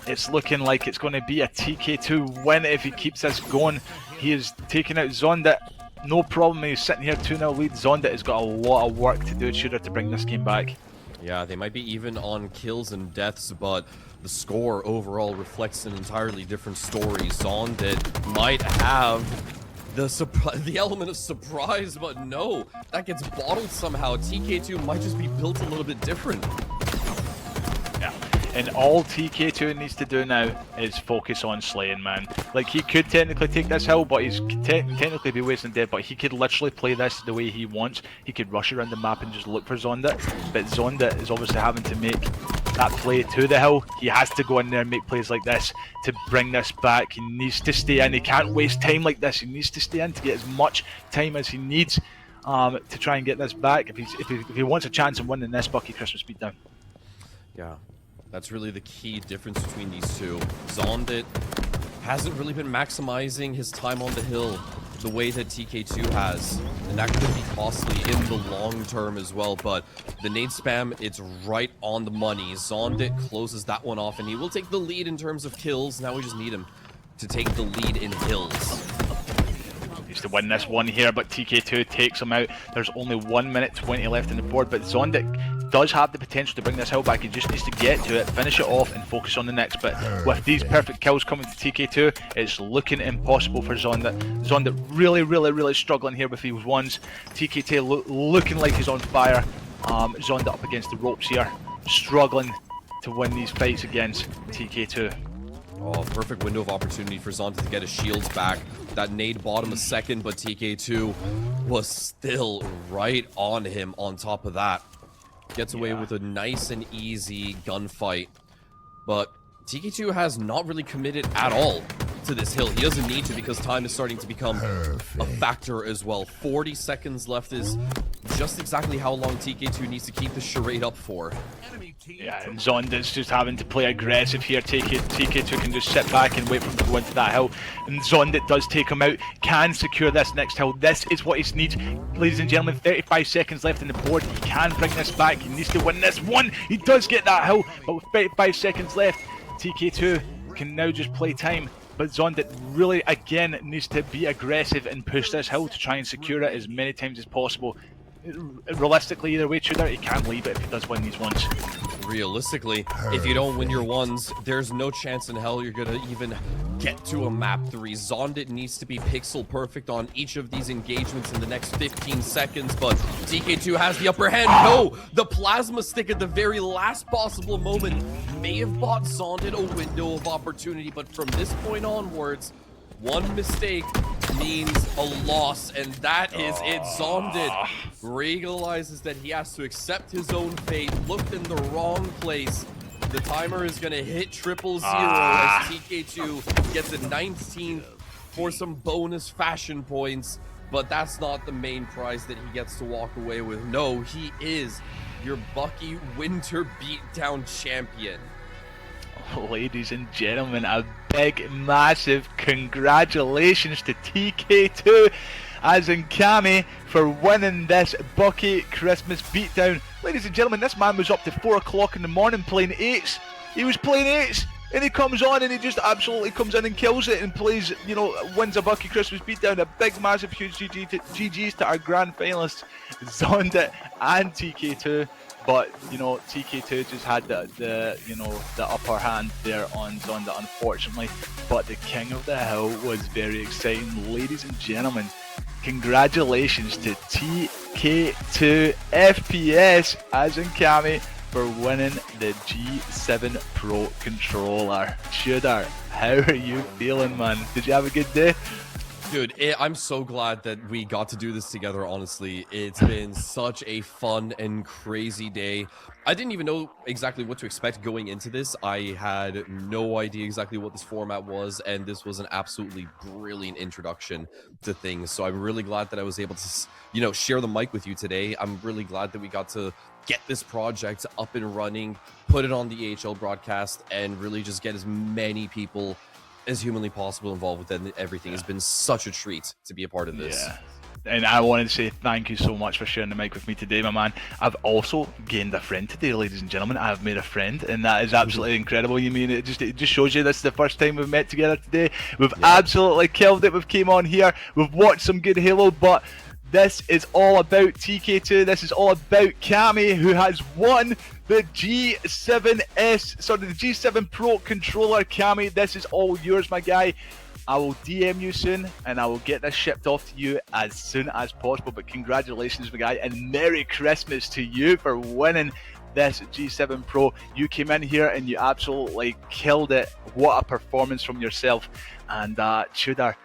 It's looking like it's going to be a TK2 win if he keeps this going. He is taking out Zondit. No problem, he's sitting here 2-0 lead. Zondit has got a lot of work to do, Shooter, to bring this game back. Yeah, they might be even on kills and deaths, but the score overall reflects an entirely different story. Zondit might have the element of surprise, but no, that gets bottled somehow. TK2 might just be built a little bit different. Yeah, and all TK2 needs to do now is focus on slaying, man. Like, he could technically take this hill, but he's technically be wasting dead, but he could literally play this the way he wants. He could rush around the map and just look for Zondit, but Zondit is obviously having to make that play to the hill. He has to go in there and make plays like this to bring this back. He needs to stay in. He can't waste time like this. He needs to stay in to get as much time as he needs to try and get this back if he wants a chance of winning this Bucky Christmas beatdown. Yeah, that's really the key difference between these two. Zondit hasn't really been maximizing his time on the hill the way that TK2 has, and that could be costly in the long term as well. But the nade spam, it's right on the money. Zondit closes that one off, and he will take the lead in terms of kills. Now we just need him to take the lead in hills. Needs to win this one here, but TK2 takes him out. There's only 1 minute 20 left on the board, but Zondit does have the potential to bring this hill back. He just needs to get to it, finish it off, and focus on the next. But with these perfect kills coming to TK2, it's looking impossible for Zondit. Zondit really struggling here with these ones. TK2 looking like he's on fire. Zondit up against the ropes here, struggling to win these fights against TK2. Oh, perfect window of opportunity for Zondit to get his shields back. That nade bought him a second, but TK2 was still right on him on top of that. Gets away with a nice and easy gunfight. But TK2 has not really committed at all to this hill. He doesn't need to, because time is starting to become a factor as well. 40 seconds left is just exactly how long TK2 needs to keep the charade up for. Yeah, and Zondit's just having to play aggressive here. TK2 can just sit back and wait for him to go into that hill. And Zondit does take him out, can secure this next hill. This is what he needs. Ladies and gentlemen, 35 seconds left on the board. He can bring this back. He needs to win this one. He does get that hill, but with 35 seconds left, TK2 can now just play time. But Zondit really, again, needs to be aggressive and push this hill to try and secure it as many times as possible. Realistically, either way, Tudor, he can't leave it if he does win these ones. Realistically, if you don't win your ones, there's no chance in hell you're gonna even get to a map 3. Zondit needs to be pixel perfect on each of these engagements in the next 15 seconds, but TK2 has the upper hand. No! The plasma stick at the very last possible moment may have bought Zondit a window of opportunity, but from this point onwards, one mistake means a loss, and that is it. Zondit realizes that he has to accept his own fate, looked in the wrong place. The timer is going to hit 000 as TK2 gets a 19th for some bonus fashion points, but that's not the main prize that he gets to walk away with. No, he is your Bucky Winter Beatdown champion. Ladies and gentlemen, a big, massive congratulations to TK2 as in Kami for winning this Bucky Christmas beatdown. Ladies and gentlemen, this man was up to 4 o'clock in the morning playing 8s He was playing 8s. And he comes on and he just absolutely comes in and kills it and plays, you know, wins a Bucky Christmas beatdown. A big, massive, huge GG's to our grand finalists, Zonda and TK2. But, you know, TK2 just had the upper hand there on Zonda, unfortunately. But the King of the Hill was very exciting. Ladies and gentlemen, congratulations to TK2 FPS, as in Cammy, for winning the G7 Pro controller. Tudor, how are you feeling, man? Did you have a good day? Dude, I'm so glad that we got to do this together, honestly. It's been such a fun and crazy day. I didn't even know exactly what to expect going into this. I had no idea exactly what this format was, and this was an absolutely brilliant introduction to things. So I'm really glad that I was able to, you know, share the mic with you today. I'm really glad that we got to get this project up and running, put it on the AHL broadcast, and really just get as many people as humanly possible involved with everything. It's been such a treat to be a part of this. Yeah. And I wanted to say thank you so much for sharing the mic with me today, my man. I've also gained a friend today, ladies and gentlemen. I've made a friend, and that is absolutely incredible. You mean it just shows you this is the first time we've met together today. We've absolutely killed it. We've came on here, we've watched some good Halo, but this is all about TK2. This is all about Cammy, who has won the G7S, sorry, the G7 Pro controller. Cammy, this is all yours, my guy. I will DM you soon, and I will get this shipped off to you as soon as possible. But congratulations, my guy, and Merry Christmas to you for winning this G7 Pro. You came in here and you absolutely killed it. What a performance from yourself. And Tudor,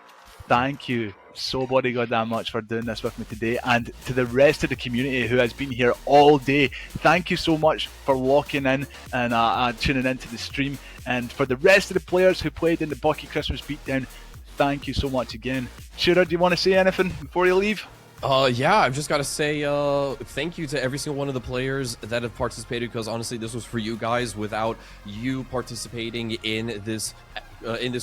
thank you so bloody goddamn much for doing this with me today, and to the rest of the community who has been here all day, thank you so much for locking in and tuning into the stream, and for the rest of the players who played in the Bucky Christmas beatdown, thank you so much again. Tudor, do you want to say anything before you leave? Yeah, I've just got to say thank you to every single one of the players that have participated, because honestly this was for you guys. Without you participating in this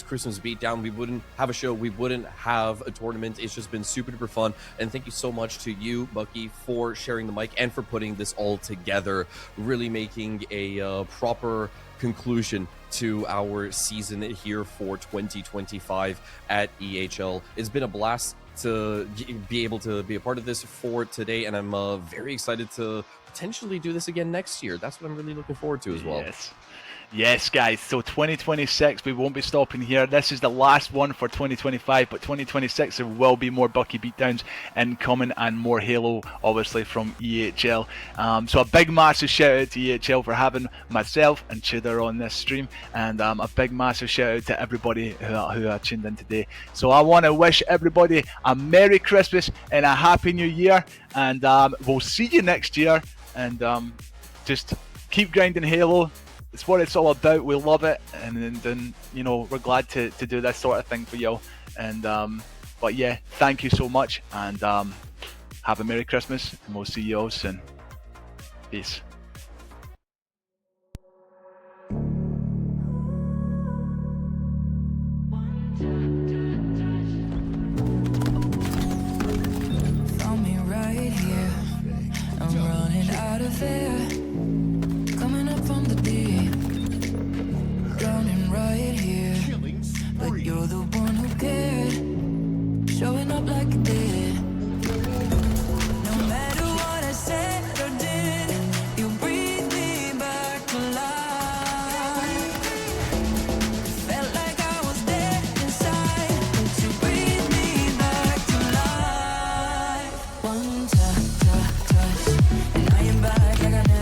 Christmas beatdown, we wouldn't have a show, we wouldn't have a tournament. It's just been super duper fun, and thank you so much to you, Bucky, for sharing the mic and for putting this all together, really making a proper conclusion to our season here for 2025 at EHL. It's been a blast to be able to be a part of this for today, and I'm very excited to potentially do this again next year. That's what I'm really looking forward to as well. Yes, guys, so 2026, we won't be stopping here. This is the last one for 2025, but 2026, there will be more Bucky beatdowns incoming and more Halo, obviously, from EHL. So a big, massive shout out to EHL for having myself and Tudor on this stream, and a big, massive shout out to everybody who tuned in today. So I want to wish everybody a Merry Christmas and a Happy New Year, and we'll see you next year, and just keep grinding Halo. It's what it's all about. We love it, and you know, we're glad to do this sort of thing for you. And but yeah, thank you so much, and have a Merry Christmas, and we'll see you all soon. Peace. Found me right here. I'm running out of air. Coming up from the deep. Drowning right here. But you're the one who cared. Showing up like you did. No matter what I said or did, you breathe me back to life. Felt like I was dead inside, but you breathe me back to life. One touch, and I am back like I never.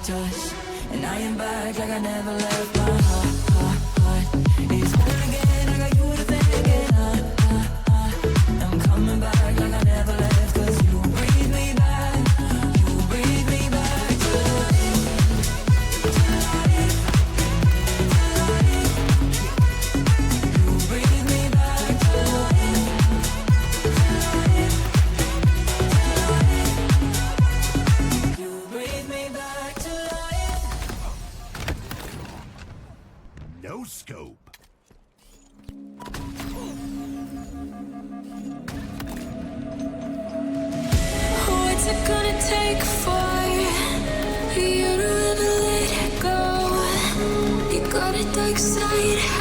touch. And I am back like I never left. My heart is whole again. I got you to thank, and I'm coming back like I never left. 'Cause you breathe me back, you breathe me back to life, to life, to life. You breathe me back to life, to life, to life. You breathe me back to life. No scope. What's it gonna take for you to ever let it go? You got a dark side.